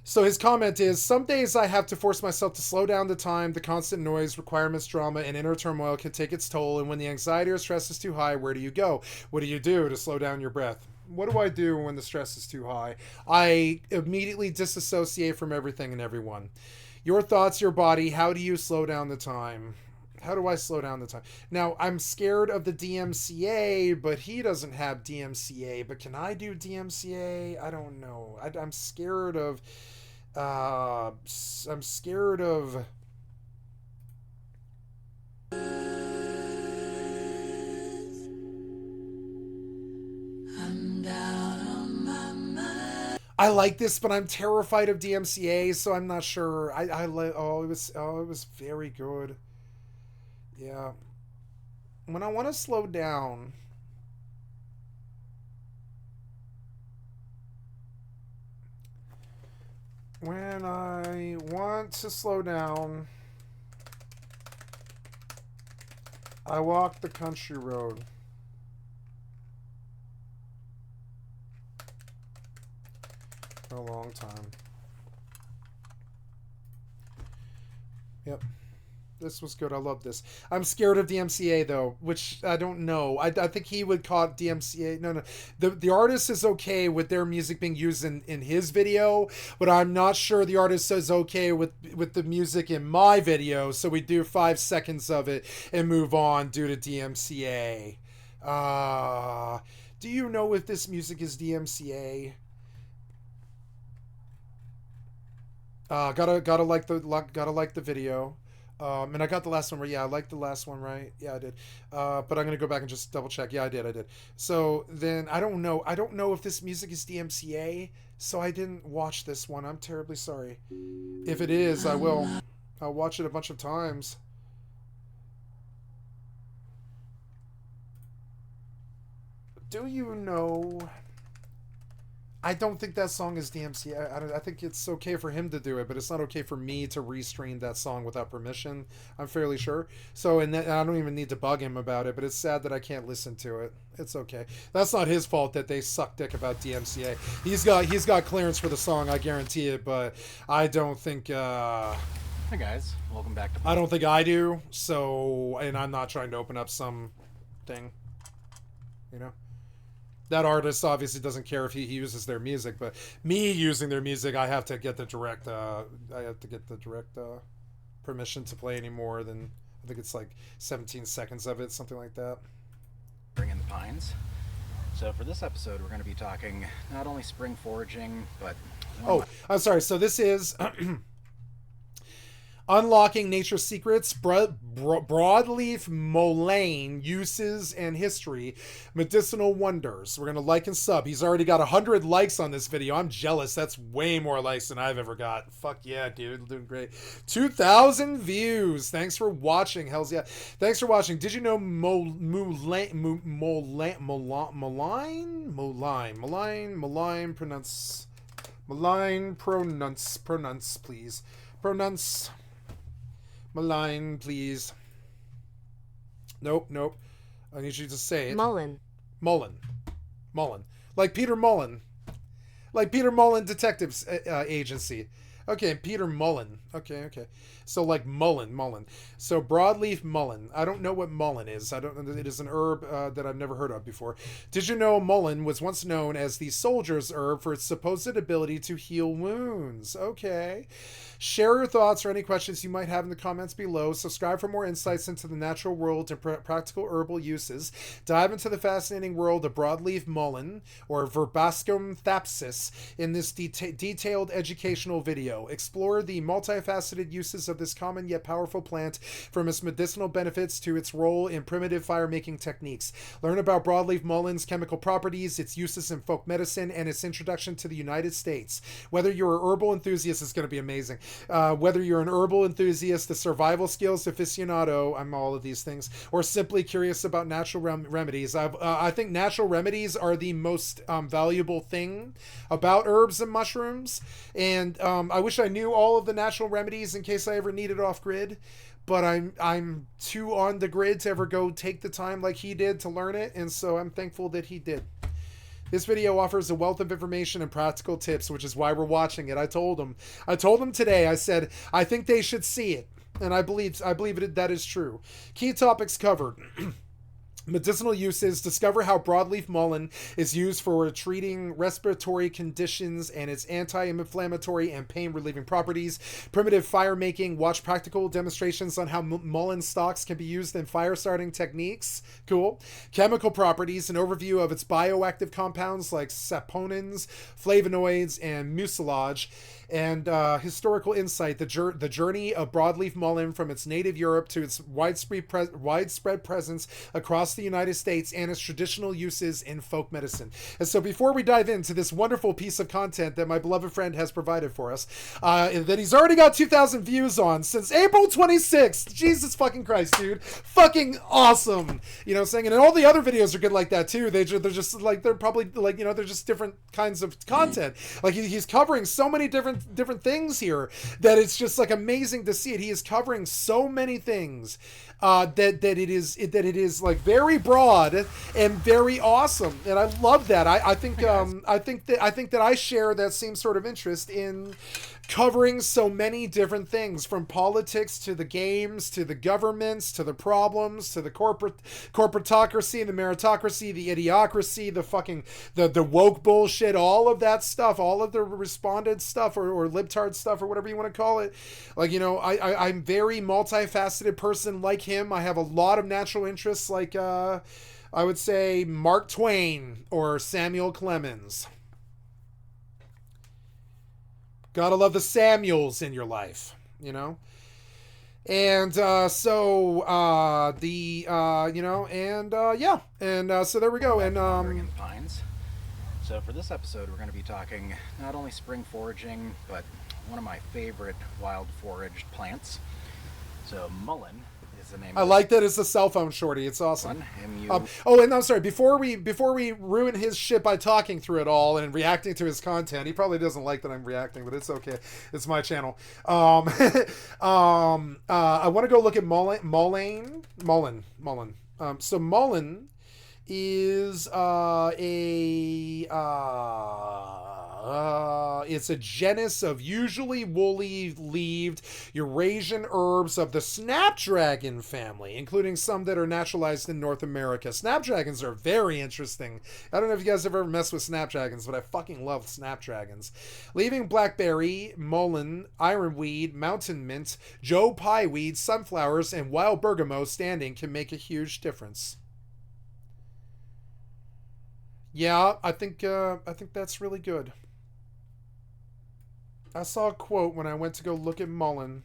So his comment is, some days I have to force myself to slow down the time. The constant noise, requirements, drama, and inner turmoil can take its toll. And when the anxiety or stress is too high, where do you go? What do you do to slow down your breath? What do I do when the stress is too high? I immediately disassociate from everything and everyone. Your thoughts, your body. How do you slow down the time? How do I slow down the time? Now, I'm scared of the DMCA, but he doesn't have DMCA. But can I do DMCA? I don't know. I'm scared of... I'm scared of... I like this, but I'm terrified of DMCA, so I'm not sure. Oh, it was very good. Yeah. When I want to slow down, I walk the country road. For a long time. Yep. This was good. I love this. I'm scared of DMCA though, which I don't know. I think he would call it DMCA. No. The artist is okay with their music being used in his video, but I'm not sure the artist is okay with the music in my video, so we do 5 seconds of it and move on due to DMCA. Do you know if this music is DMCA? Gotta like the video. And I got the last one right. Yeah, I liked the last one, right? Yeah, I did. But I'm gonna go back and just double check. Yeah, I did. So then I don't know if this music is DMCA, so I didn't watch this one. I'm terribly sorry. If it is, I will. I'll watch it a bunch of times. Do you know? I don't think that song is DMCA. I think it's okay for him to do it, but it's not okay for me to restream that song without permission. I'm fairly sure. So, and I don't even need to bug him about it, but it's sad that I can't listen to it. It's okay. That's not his fault that they suck dick about DMCA. He's got clearance for the song, I guarantee it, but I don't think... Hi guys, welcome back to... I don't think I do, so... And I'm not trying to open up some thing, you know? That artist obviously doesn't care if he uses their music, but me using their music, I have to get the direct permission to play any more than, I think it's like 17 seconds of it, something like that. Bring in the pines. So for this episode, we're going to be talking not only spring foraging, but... Oh, I'm sorry. So this is... Unlocking Nature Secrets, Broadleaf Mullein, Uses and History, Medicinal Wonders. We're going to like and sub. He's already got 100 likes on this video. I'm jealous. That's way more likes than I've ever got. Fuck yeah, dude. Doing great. 2,000 views. Thanks for watching. Hells yeah. Thanks for watching. Did you know Mullein, please. Pronounce. Malign, please. Nope. I need you to say it. Mullen. Like Peter Mullen. Like Peter Mullen Detectives Agency. Okay, Peter Mullen. Okay. So like mullen. So broadleaf mullen. I don't know what mullen is. It is an herb that I've never heard of before. Did you know mullen was once known as the soldier's herb for its supposed ability to heal wounds? Okay. Share your thoughts or any questions you might have in the comments below. Subscribe for more insights into the natural world and practical herbal uses. Dive into the fascinating world of broadleaf mullen, or Verbascum thapsus, in this detailed educational video. Explore the multifaceted uses of this common yet powerful plant, from its medicinal benefits to its role in primitive fire-making techniques. Learn about broadleaf mullen's chemical properties, its uses in folk medicine, and its introduction to the United States. Whether you're an herbal enthusiast, is going to be amazing. Whether you're an herbal enthusiast, a survival skills aficionado, I'm all of these things, or simply curious about natural remedies. I think natural remedies are the most valuable thing about herbs and mushrooms, and I wish I knew all of the natural remedies in case I ever needed off grid, but I'm too on the grid to ever go take the time like he did to learn it, and so I'm thankful that he did. This video offers a wealth of information and practical tips, which is why we're watching it. I told him today, I said, I think they should see it. And I believe that is true. Key topics covered. Medicinal uses, discover how broadleaf mullein is used for treating respiratory conditions and its anti-inflammatory and pain-relieving properties. Primitive fire making, watch practical demonstrations on how mullein stalks can be used in fire-starting techniques. Cool. Chemical properties, an overview of its bioactive compounds like saponins, flavonoids, and mucilage. And historical insight, the journey of broadleaf mullein from its native Europe to its widespread presence across the United States and its traditional uses in folk medicine. And so before we dive into this wonderful piece of content that my beloved friend has provided for us, that he's already got 2,000 views on since April 26th. Jesus fucking Christ, dude. Fucking awesome. You know what I'm saying? And all the other videos are good like that too. They're just like, they're probably like, you know, they're just different kinds of content. Like he's covering so many different things here that it's just like amazing to see it. He is covering so many things that it is like very broad and very awesome, and I love that. I think that I share that same sort of interest in covering so many different things, from politics to the games to the governments to the problems to the corporatocracy, the meritocracy, the idiocracy, the fucking the woke bullshit, all of that stuff, all of the responded stuff or libtard stuff or whatever you want to call it. Like, you know, I'm very multifaceted person like him. I have a lot of natural interests, like I would say Mark Twain or Samuel Clemens. Gotta love the Samuels in your life, you know? And so there we go. And Pines. So for this episode, we're going to be talking not only spring foraging, but one of my favorite wild foraged plants. So mullein is the name. I like that it's a cell phone shorty. It's awesome. And I'm sorry. Before we ruin his shit by talking through it all and reacting to his content, he probably doesn't like that I'm reacting, but it's okay. It's my channel. I want to go look at mullein. So mullein is it's a genus of usually woolly-leaved Eurasian herbs of the snapdragon family, including some that are naturalized in North America. Snapdragons are very interesting. I don't know if you guys have ever messed with snapdragons, but I fucking love snapdragons. Leaving blackberry, mullein, ironweed, mountain mint, Joe Pye weed, sunflowers, and wild bergamot standing can make a huge difference. Yeah, I think that's really good. I saw a quote when I went to go look at mullein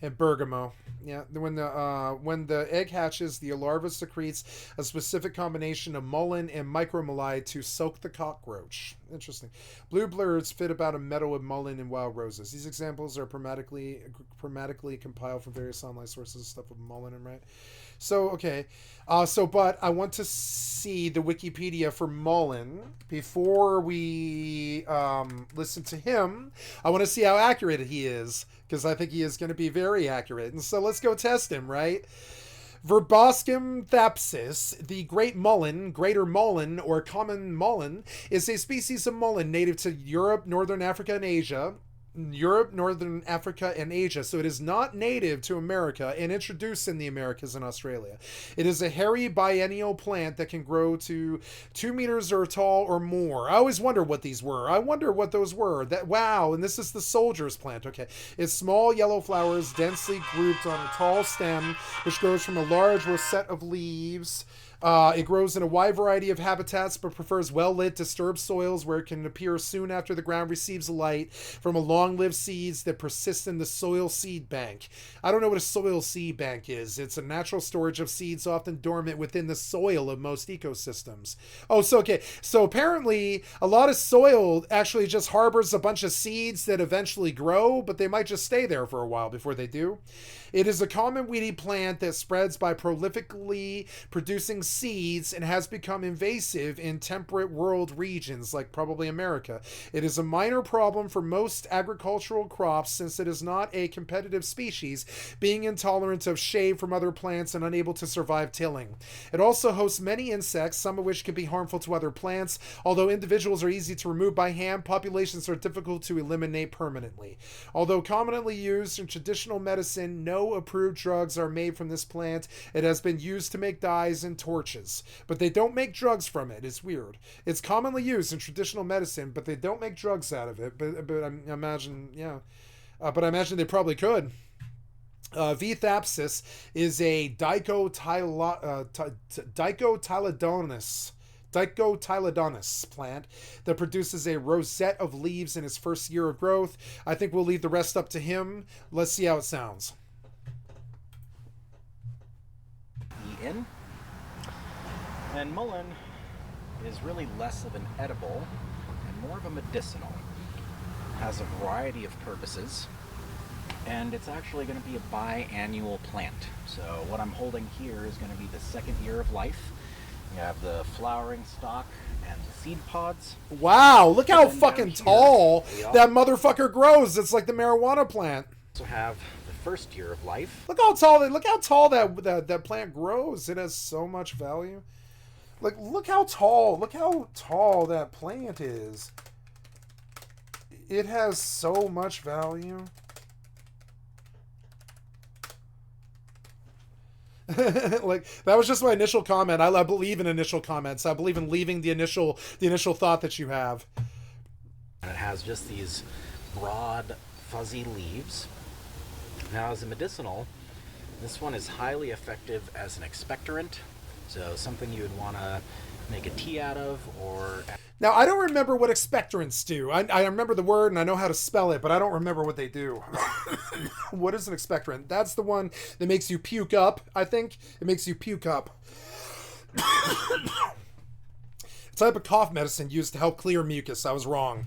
and bergamot. Yeah, when the egg hatches, the larva secretes a specific combination of mullein and micromyelide to soak the cockroach. Interesting. Bluebirds fit about a meadow of mullein and wild roses. These examples are chromatically compiled from various online sources, stuff with mullein and right. So, okay. But I want to see the Wikipedia for mullein before we listen to him. I want to see how accurate he is, because I think he is going to be very accurate. And so let's go test him, right? Verboscum thapsus, the greater mullein, or common mullein, is a species of mullein native to Europe, Northern Africa, and Asia. So it is not native to America and introduced in the Americas and Australia. It is a hairy biennial plant that can grow to 2 meters or tall or more. I always wonder what these were. I wonder what those were. Wow, and this is the soldier's plant. Okay, it's small yellow flowers densely grouped on a tall stem, which grows from a large rosette of leaves. It grows in a wide variety of habitats, but prefers well-lit, disturbed soils where it can appear soon after the ground receives light from a long-lived seeds that persist in the soil seed bank. I don't know what a soil seed bank is. It's a natural storage of seeds often dormant within the soil of most ecosystems. So apparently a lot of soil actually just harbors a bunch of seeds that eventually grow, but they might just stay there for a while before they do. It is a common weedy plant that spreads by prolifically producing seeds and has become invasive in temperate world regions, like probably America. It is a minor problem for most agricultural crops since it is not a competitive species, being intolerant of shade from other plants and unable to survive tilling. It also hosts many insects, some of which can be harmful to other plants. Although individuals are easy to remove by hand, populations are difficult to eliminate permanently. Although commonly used in traditional medicine, no approved drugs are made from this plant. It has been used to make dyes and torches, but they don't make drugs from it. It's weird. It's commonly used in traditional medicine, but they don't make drugs out of it. But I imagine, yeah. But I imagine they probably could. V. thapsus is a dicotyledonous plant that produces a rosette of leaves in its first year of growth. I think we'll leave the rest up to him. Let's see how it sounds. In. And mullein is really less of an edible and more of a medicinal. It has a variety of purposes, and it's actually going to be a biannual plant. So what I'm holding here is going to be the second year of life. You have the flowering stalk and the seed pods. Wow, look how fucking tall that motherfucker grows. It's like the marijuana plant. Also have the first year of life. Look how tall that plant grows. It has so much value. Like, look how tall that plant is. It has so much value. Like, that was just my initial comment. I believe in initial comments. I believe in leaving the initial thought that you have. And it has just these broad, fuzzy leaves. Now, as a medicinal, this one is highly effective as an expectorant. So something you would want to make a tea out of, or... Now, I don't remember what expectorants do. I remember the word and I know how to spell it, but I don't remember what they do. What is an expectorant? That's the one that makes you puke up, I think. It makes you puke up. A type of cough medicine used to help clear mucus. I was wrong.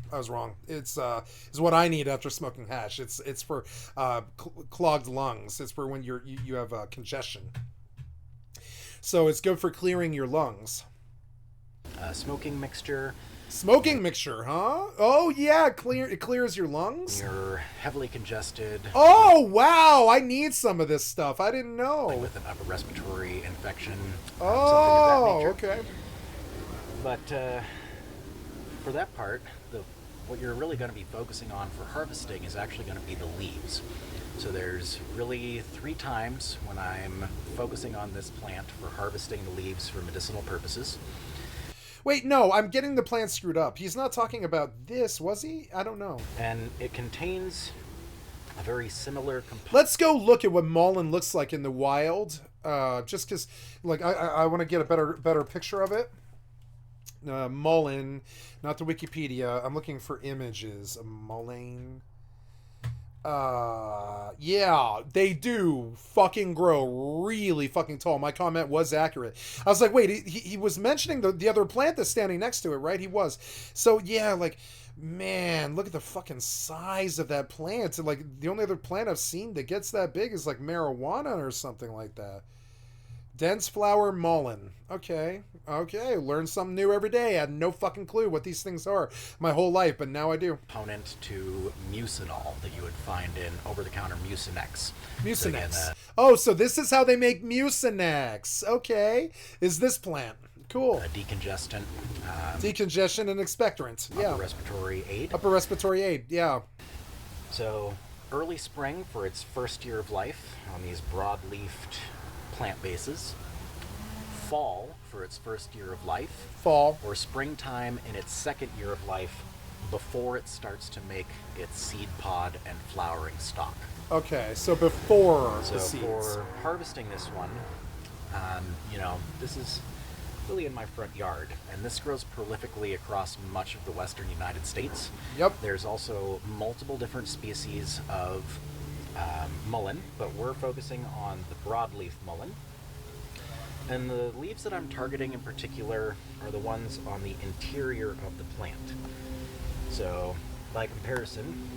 It's what I need after smoking hash. It's for clogged lungs. It's for when you have congestion. So it's good for clearing your lungs. Smoking mixture. Smoking mixture, huh? Oh yeah, it clears your lungs. You're heavily congested. Oh wow, I need some of this stuff. I didn't know. Like with an upper respiratory infection. Oh, something of that nature. Okay. But for that part, what you're really going to be focusing on for harvesting is actually going to be the leaves. So there's really 3 times when I'm focusing on this plant for harvesting the leaves for medicinal purposes. Wait, no, I'm getting the plant screwed up. He's not talking about this, was he? I don't know. And it contains a very similar component. Let's go look at what mullein looks like in the wild. Just because, like, I want to get a better picture of it. Mullein, not the Wikipedia. I'm looking for images. Mullein. Yeah, they do fucking grow really fucking tall. My comment was accurate. I was like, wait, he was mentioning the other plant that's standing next to it, right? He was. So yeah, like, man, look at the fucking size of that plant. And like, the only other plant I've seen that gets that big is like marijuana or something like that. Dense flower mullein. Okay. Learn something new every day. I had no fucking clue what these things are my whole life, but now I do. Component to mucinol that you would find in over-the-counter Mucinex. Mucinex. So this is how they make Mucinex. Okay. Is this plant. Cool. Decongestant. Decongestion and expectorant. Yeah. Upper respiratory aid. Upper respiratory aid. Yeah. So early spring for its first year of life on these broad-leafed plant bases. Fall for its first year of life. Fall. Or springtime in its second year of life before it starts to make its seed pod and flowering stalk. Okay, so before the seeds. So for harvesting this one, this is really in my front yard, and this grows prolifically across much of the western United States. Yep. There's also multiple different species of mullein, but we're focusing on the broadleaf mullein. And the leaves that I'm targeting in particular are the ones on the interior of the plant. So, by comparison,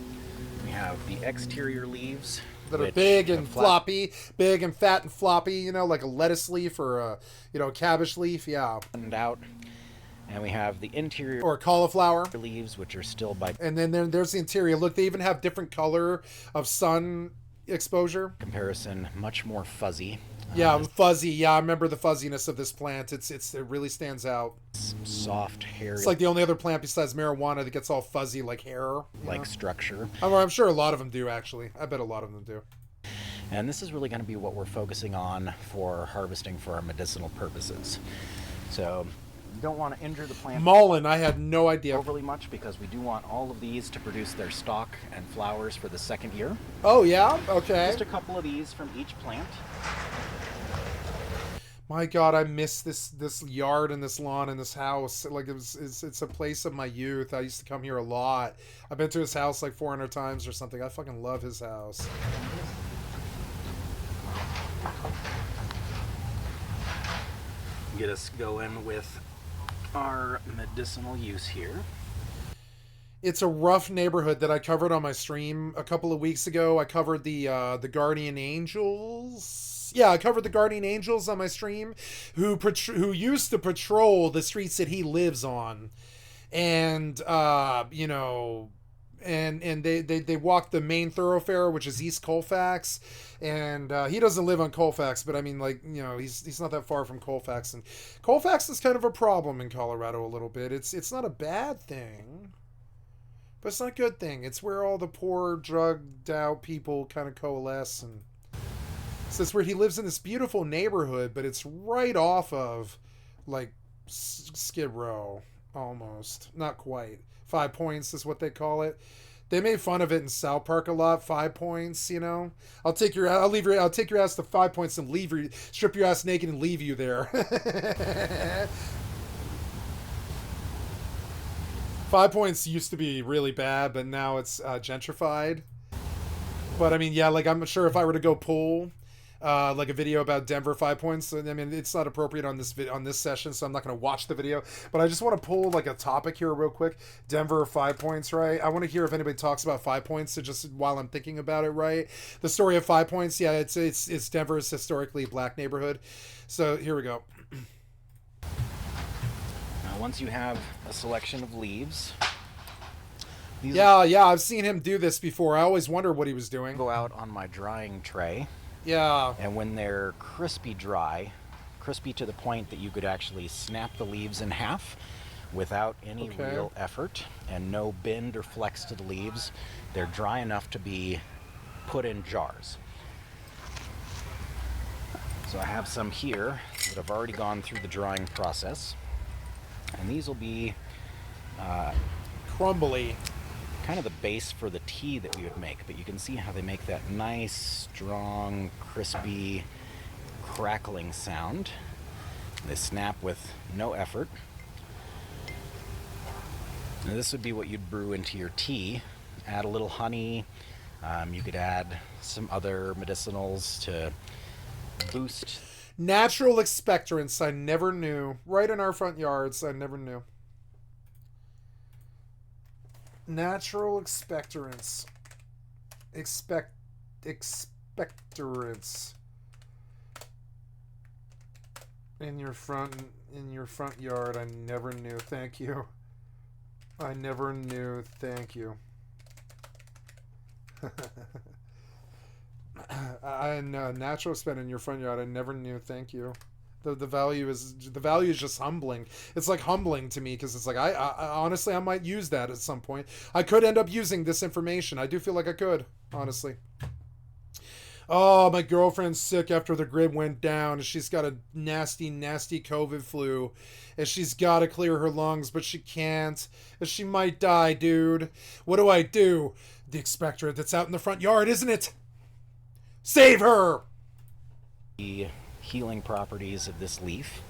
we have the exterior leaves That are which big and flat- floppy, big and fat and floppy, you know, like a lettuce leaf or a, you know, cabbage leaf, yeah. Out. And we have the interior Or cauliflower. leaves, which are still by And then there's the interior. Look, they even have different color of sun exposure. comparison much more fuzzy. Yeah, fuzzy. Yeah, I remember the fuzziness of this plant. It really stands out. Soft hair It's like the only other plant besides marijuana that gets all fuzzy like hair. like structure. I'm sure a lot of them do, actually. I bet a lot of them do. And this is really going to be what we're focusing on for harvesting for our medicinal purposes. So you don't want to injure the plant Mullen, I had no idea. overly much because we do want all of these to produce their stalk and flowers for the second year. Oh, yeah? Okay. Just a couple of these from each plant. My God, I miss this yard and this lawn and this house. Like it's a place of my youth. I used to come here a lot. I've been to his house like 400 times or something. I fucking love his house. Get us going with our medicinal use here. It's a rough neighborhood that I covered on my stream a couple of weeks ago. I covered the Guardian Angels. Yeah, I covered the Guardian Angels on my stream, who used to patrol the streets that he lives on, and you know, and they walk the main thoroughfare, which is East Colfax, and he doesn't live on Colfax, but I mean, like, you know, he's not that far from Colfax, and Colfax is kind of a problem in Colorado a little bit. It's not a bad thing, but it's not a good thing. It's where all the poor, drugged out people kind of coalesce, and so it's where he lives in this beautiful neighborhood, but it's right off of, like, Skid Row, almost. Not quite. 5 Points is what they call it. They made fun of it in South Park a lot. 5 Points, you know. I'll take your ass to 5 Points and strip your ass naked and leave you there. 5 Points used to be really bad, but now it's gentrified. But I mean, yeah, like, I'm sure if I were to go pull like a video about Denver 5 Points, I mean, it's not appropriate on this session, so I'm not going to watch the video, but I just want to pull like a topic here real quick. Denver 5 Points, right? I want to hear if anybody talks about 5 Points, so just while I'm thinking about it, right? The story of 5 Points, yeah, it's Denver's historically black neighborhood. So here we go. Now, once you have a selection of leaves, Yeah, I've seen him do this before. I always wonder what he was doing. go out on my drying tray. Yeah. And when they're crispy dry, crispy to the point that you could actually snap the leaves in half without any real effort and no bend or flex to the leaves, they're dry enough to be put in jars. So I have some here that have already gone through the drying process, and these will be Crumbly. kind of the base for the tea that we would make, but you can see how they make that nice, strong, crispy, crackling sound. They snap with no effort. Now this would be what you'd brew into your tea. Add a little honey. You could add some other medicinals to boost. Natural expectorants, I never knew. Right in our front yards, I never knew. Natural expectorants. Expectorants. In your front yard, I never knew. Thank you. I never knew. Thank you. I know natural spend in your front yard. I never knew. Thank you. The value is just humbling. It's like humbling to me because it's like I honestly I might use that at some point. I could end up using this information. I do feel like I could, honestly. Oh, my girlfriend's sick after the grid went down. She's got a nasty COVID flu, and she's got to clear her lungs, but she can't. And she might die, dude. What do I do? The expectorant that's out in the front yard, isn't it? Save her! The healing properties of this leaf.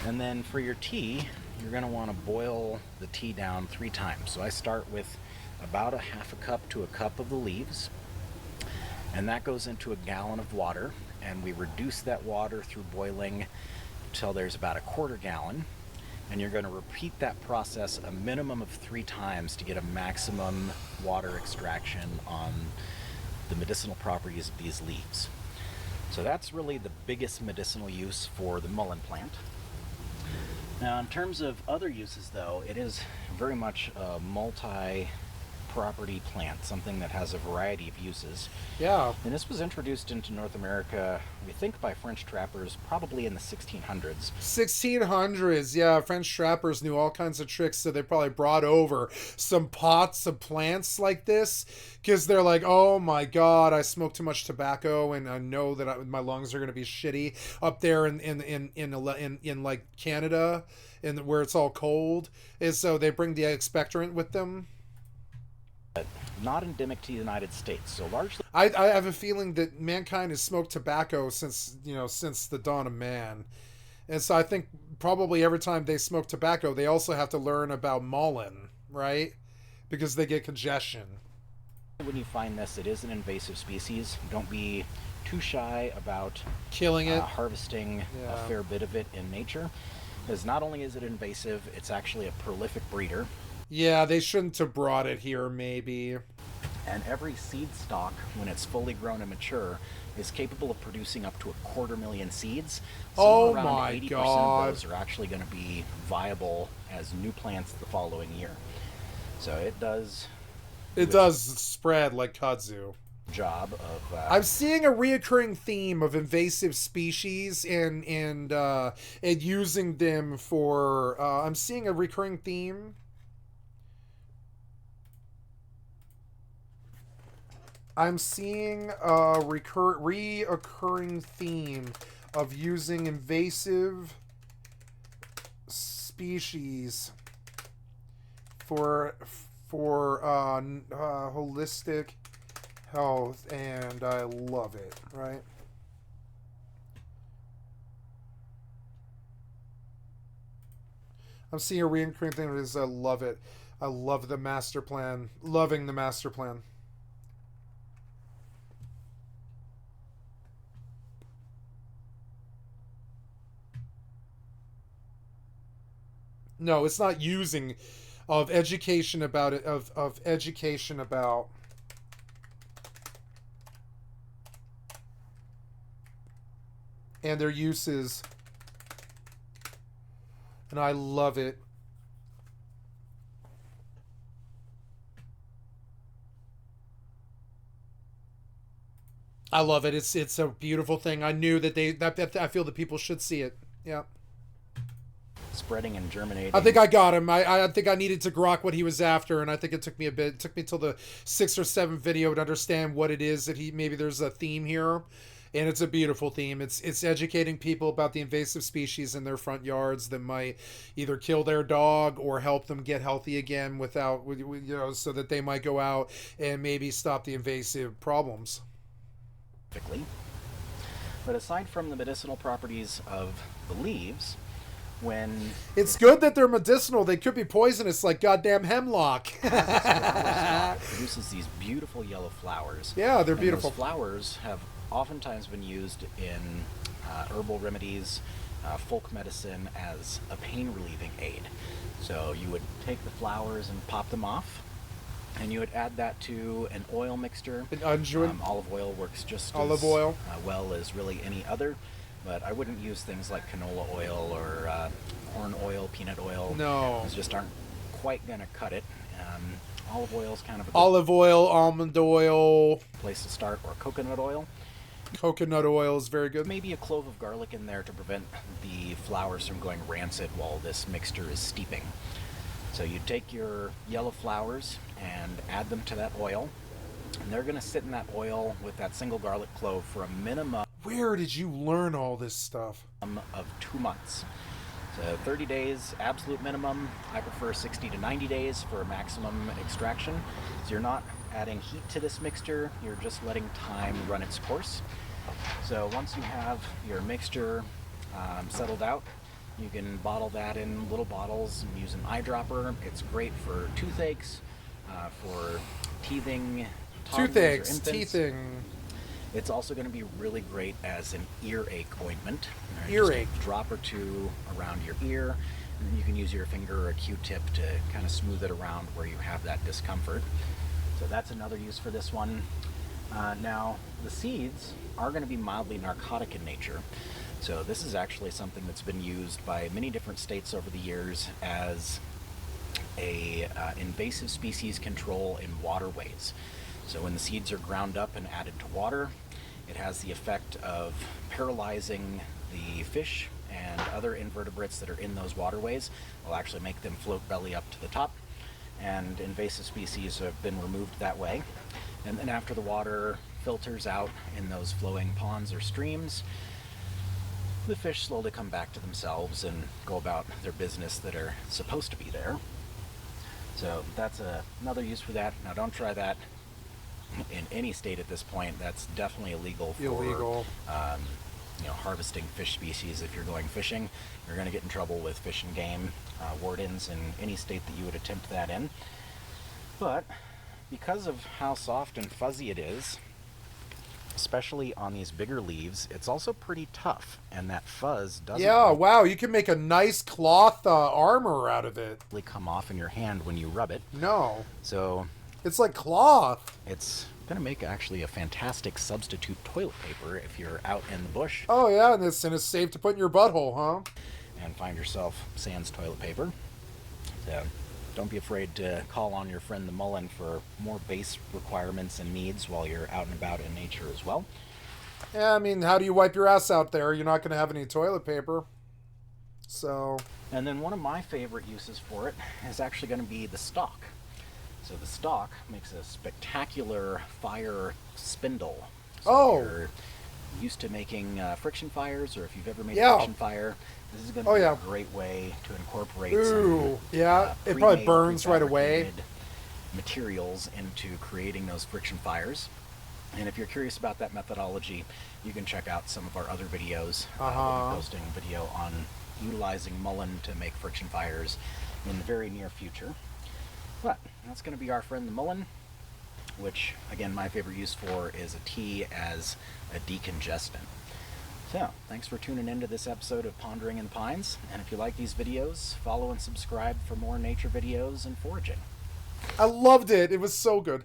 And then for your tea, you're going to want to boil the tea down 3 times. So I start with about a half a cup to a cup of the leaves, and that goes into a gallon of water, and we reduce that water through boiling until there's about a 1/4 gallon, and you're going to repeat that process a minimum of 3 times to get a maximum water extraction on the medicinal properties of these leaves. So that's really the biggest medicinal use for the mullein plant. Now, in terms of other uses, though, it is very much a multi-property plant, something that has a variety of uses. Yeah. And this was introduced into North America, we think, by French trappers, probably in the 1600s. 1600s, yeah. French trappers knew all kinds of tricks, so they probably brought over some pots of plants like this, because they're like, oh my god, I smoke too much tobacco, and I know that my lungs are going to be shitty up there in like Canada, and where it's all cold. And so they bring the expectorant with them. But not endemic to the United States, so largely. I have a feeling that mankind has smoked tobacco since the dawn of man, and so I think probably every time they smoke tobacco, they also have to learn about mullein, right? Because they get congestion. When you find this, it is an invasive species. Don't be too shy about Killing it. harvesting Yeah. a fair bit of it in nature, because not only is it invasive, it's actually a prolific breeder. Yeah, they shouldn't have brought it here, maybe. And every seed stalk, when it's fully grown and mature, is capable of producing up to 250,000 seeds. Oh around my 80% God. of those are actually going to be viable as new plants the following year. So it does It does spread like kudzu. job of I'm seeing a reoccurring theme of invasive species and using them for. I'm seeing a recurring theme. I'm seeing a reoccurring theme of using invasive species for holistic health, and I love it, right? I'm seeing a reoccurring thing is I love it. I love the master plan. Loving the master plan. No, it's not using of education about it, of education about and their uses. And I love it. I love it. It's a beautiful thing. I knew that I feel that people should see it. Yeah. spreading and germinating. I think I got him. I think I needed to grok what he was after, and I think it took me a bit. It took me till the 6th or 7th video to understand what it is that maybe there's a theme here. And it's a beautiful theme. It's educating people about the invasive species in their front yards that might either kill their dog or help them get healthy again without, so that they might go out and maybe stop the invasive problems. But aside from the medicinal properties of the leaves, when it's good that they're medicinal, they could be poisonous like goddamn hemlock. it produces these beautiful yellow flowers. Yeah, they're beautiful. Those flowers have oftentimes been used in herbal remedies, folk medicine as a pain relieving aid. So you would take the flowers and pop them off, and you would add that to an oil mixture. An unguent. Olive oil works just olive as oil. Well as really any other, but I wouldn't use things like canola oil or corn oil, peanut oil. No. Those just aren't quite going to cut it. Olive oil is kind of a good olive oil, almond oil, place to start, or coconut oil. Coconut oil is very good. Maybe a clove of garlic in there to prevent the flowers from going rancid while this mixture is steeping. So you take your yellow flowers and add them to that oil, and they're going to sit in that oil with that single garlic clove for a minimum Where did you learn all this stuff? of 2 months. So 30 days, absolute minimum. I prefer 60 to 90 days for maximum extraction. So you're not adding heat to this mixture, you're just letting time run its course. So once you have your mixture settled out, you can bottle that in little bottles and use an eyedropper. It's great for toothaches, for teething toddlers Toothaches, or infants. teething. It's also going to be really great as an earache ointment. Earache. Just a drop or two around your ear, and then you can use your finger or a Q-tip to kind of smooth it around where you have that discomfort. So that's another use for this one. Now, the seeds are going to be mildly narcotic in nature. So this is actually something that's been used by many different states over the years as a invasive species control in waterways. So when the seeds are ground up and added to water, it has the effect of paralyzing the fish and other invertebrates that are in those waterways. Will actually make them float belly up to the top, and invasive species have been removed that way. And then after the water filters out in those flowing ponds or streams, the fish slowly come back to themselves and go about their business that are supposed to be there. So that's another use for that. Now, don't try that in any state at this point. That's definitely illegal for harvesting fish species. If you're going fishing, you're going to get in trouble with Fish and Game wardens in any state that you would attempt that in. But because of how soft and fuzzy it is, especially on these bigger leaves, it's also pretty tough, and that fuzz doesn't wow, you can make a nice cloth armor out of it. really come off in your hand when you rub it. No. So It's like cloth. it's going to make actually a fantastic substitute toilet paper if you're out in the bush Oh, yeah, and it's safe to put in your butthole, huh? and find yourself sans toilet paper. So don't be afraid to call on your friend the Mullen for more base requirements and needs while you're out and about in nature as well. Yeah, I mean, how do you wipe your ass out there? You're not going to have any toilet paper. So... And then one of my favorite uses for it is actually going to be the stalk. So the stalk makes a spectacular fire spindle. So if you're used to making friction fires, or if you've ever made a friction fire, this is going to be a great way to incorporate some it probably burns right away. Materials into creating those friction fires. And if you're curious about that methodology, you can check out some of our other videos. We'll be posting a video on utilizing mullein to make friction fires in the very near future. But that's going to be our friend the mullein, which, again, my favorite use for is a tea as a decongestant. So, thanks for tuning in to this episode of Pondering in the Pines, and if you like these videos, follow and subscribe for more nature videos and foraging. I loved it. It was so good.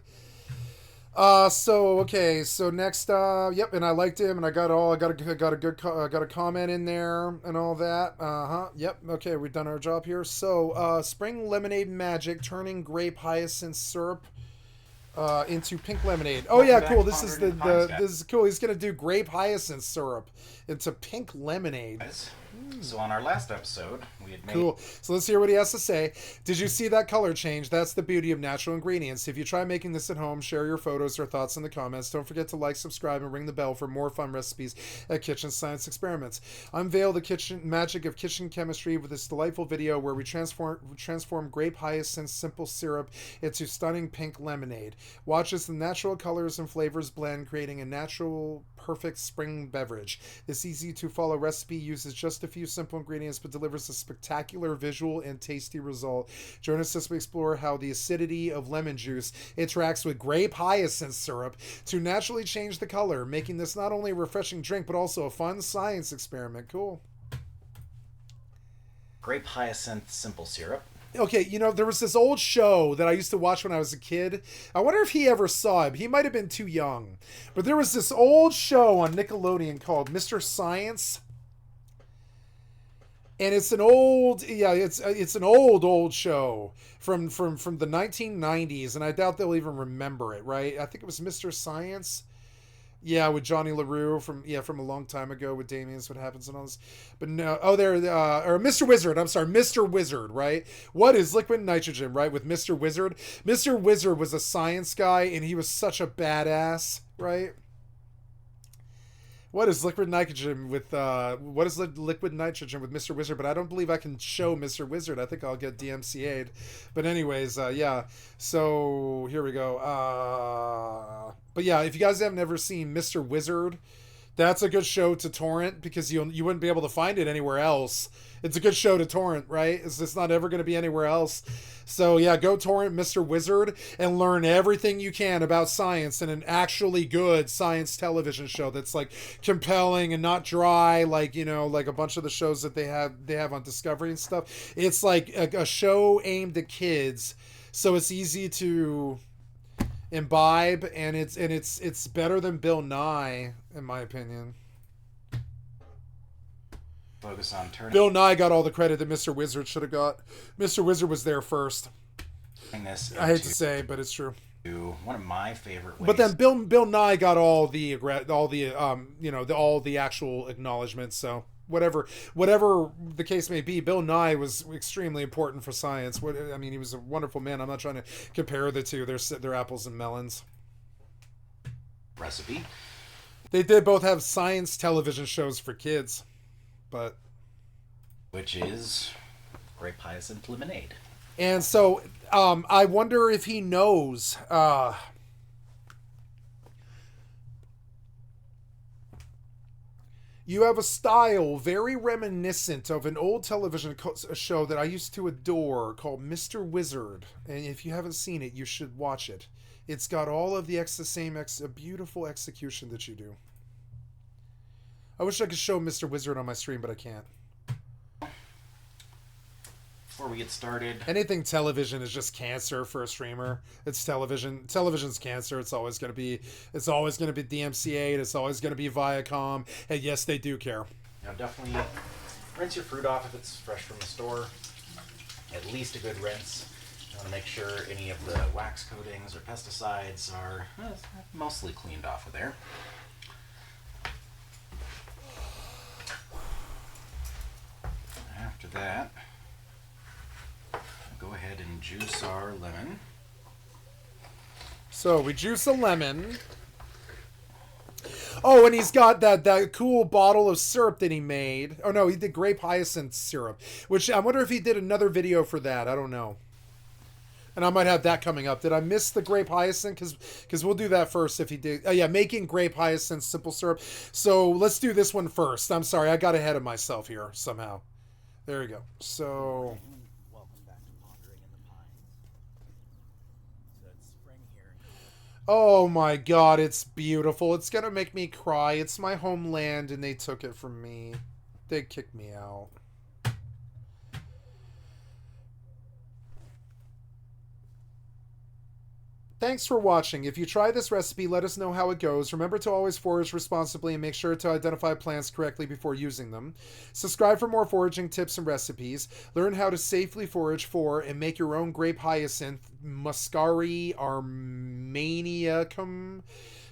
So next, and I liked him, and I got a comment in there and all that. Okay, we've done our job here. So, spring lemonade magic, turning grape hyacinth syrup into pink lemonade. Oh, yeah, cool. This is this is cool. He's gonna do grape hyacinth syrup into pink lemonade. So on our last episode, we had made... Cool. So let's hear what he has to say. Did you see that color change? That's the beauty of natural ingredients. If you try making this at home, share your photos or thoughts in the comments. Don't forget to like, subscribe, and ring the bell for more fun recipes at Kitchen Science Experiments. Unveil the kitchen magic of kitchen chemistry with this delightful video where we transform grape hyacinth simple syrup into stunning pink lemonade. Watch as the natural colors and flavors blend, creating a natural, perfect spring beverage. This easy-to-follow recipe uses just a few simple ingredients but delivers a spectacular visual and tasty result. Join us as we explore how the acidity of lemon juice interacts with grape hyacinth syrup to naturally change the color, making this not only a refreshing drink but also a fun science experiment. Cool. Grape hyacinth simple syrup. Okay, there was this old show that I used to watch when I was a kid. I wonder if he ever saw it. He might have been too young. But there was this old show on Nickelodeon called Mr. Science. And it's an old, it's an old show from the 1990s, and I doubt they'll even remember it, right? I think it was Mr. Science. Yeah, with Johnny LaRue from a long time ago with Damien's What Happens and all this. But no, or Mr. Wizard, I'm sorry, Mr. Wizard, right? What is liquid nitrogen, right? With Mr. Wizard. Mr. Wizard was a science guy, and he was such a badass, right? What is liquid nitrogen with liquid nitrogen with Mr. Wizard? But I don't believe I can show Mr. Wizard. I think I'll get DMCA'd. But anyways, yeah. So here we go. But yeah, if you guys have never seen Mr. Wizard, that's a good show to torrent because you wouldn't be able to find it anywhere else. It's a good show to torrent, right? It's just not ever going to be anywhere else. So yeah, go torrent Mr. Wizard and learn everything you can about science in an actually good science television show that's like compelling and not dry, like a bunch of the shows that they have on Discovery and stuff. It's like a show aimed at kids, so it's easy to Imbibe, and it's better than Bill Nye, in my opinion. Focus on turning Bill Nye got all the credit that Mr. Wizard should have got. Mr. Wizard was there first. this I hate to say, but it's true. into one of my favorite ways. But then Bill Nye got all the all the actual acknowledgments. So whatever the case may be, Bill Nye was extremely important for science. I mean, he was a wonderful man. I'm not trying to compare the two. They're apples and melons. Recipe. They did both have science television shows for kids, but Which is grape hyacinth lemonade. and so I wonder if he knows. You have a style very reminiscent of an old television show that I used to adore called Mr. Wizard. And if you haven't seen it, you should watch it. It's got all of the same beautiful execution that you do. I wish I could show Mr. Wizard on my stream, but I can't. Before we get started, Anything television is just cancer for a streamer. It's television. Television's cancer. It's always going to be DMCA. It's always going to be Viacom. And yes, they do care. definitely rinse your fruit off if it's fresh from the store. At least a good rinse. You want to make sure any of the wax coatings or pesticides are mostly cleaned off of there. After that, go ahead and juice our lemon. So we juice a lemon. Oh, and he's got that cool bottle of syrup that he made. Oh no, he did grape hyacinth syrup, which I wonder if he did another video for that. I don't know. And I might have that coming up. Did I miss the grape hyacinth? Because we'll do that first if he did. Oh yeah, making grape hyacinth simple syrup. So let's do this one first. I'm sorry, I got ahead of myself here somehow. There we go. So Welcome back to Pondering in the Pines. So it's spring here. oh my god, it's beautiful. It's gonna make me cry. It's my homeland and they took it from me. They kicked me out. Thanks for watching. If you try this recipe, let us know how it goes. Remember to always forage responsibly and make sure to identify plants correctly before using them. Subscribe for more foraging tips and recipes. Learn how to safely forage for and make your own grape hyacinth, Muscari armaniacum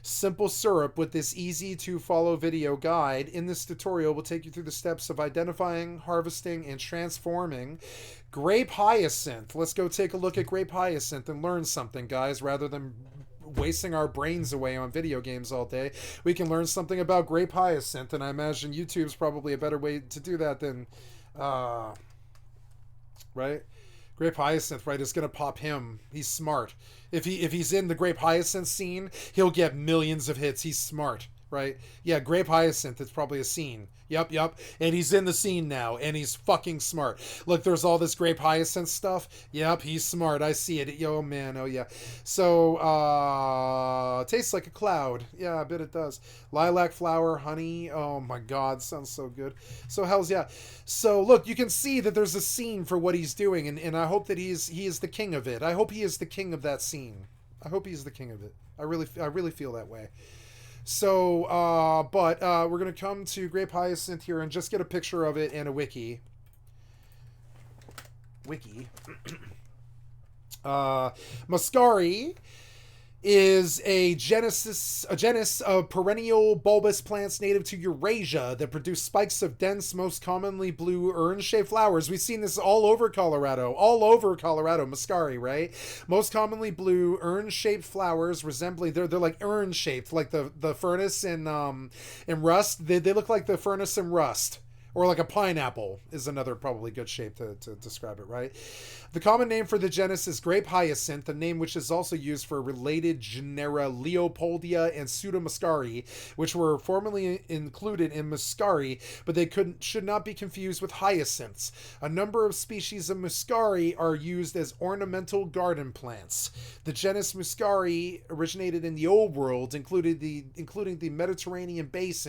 simple syrup with this easy to follow video guide. In this tutorial, we'll take you through the steps of identifying, harvesting, and transforming grape hyacinth. Let's go take a look at grape hyacinth and learn something, guys, rather than wasting our brains away on video games all day. We can learn something about grape hyacinth, and I imagine YouTube's probably a better way to do that than right? Grape hyacinth, right, is gonna pop him. He's smart. If he's in the grape hyacinth scene, he'll get millions of hits. He's smart, right? Yeah, grape hyacinth, it's probably a scene. Yep. And he's in the scene now, and he's fucking smart. Look, there's all this grape hyacinth stuff. Yep, he's smart. I see it. Yo, man. Oh, yeah. So, tastes like a cloud. Yeah, I bet it does. Lilac flower, honey. Oh, my God. Sounds so good. So, hells yeah. So, look, you can see that there's a scene for what he's doing, and I hope that he is the king of it. I hope he is the king of that scene. I hope he's the king of it. I really feel that way. So, but we're going to come to grape hyacinth here and just get a picture of it and a wiki. Muscari is a genus of perennial bulbous plants native to Eurasia that produce spikes of dense, most commonly blue urn-shaped flowers. We've seen this all over Colorado, Muscari, right? Most commonly blue urn-shaped flowers resembling, they're like urn-shaped, like the furnace in Rust. They look like the furnace in Rust. Or like a pineapple is another probably good shape to describe it, right? The common name for the genus is grape hyacinth, a name which is also used for related genera Leopoldia and Pseudomuscari, which were formerly included in Muscari, but they should not be confused with hyacinths. A number of species of Muscari are used as ornamental garden plants. The genus Muscari originated in the Old World, including the Mediterranean basin,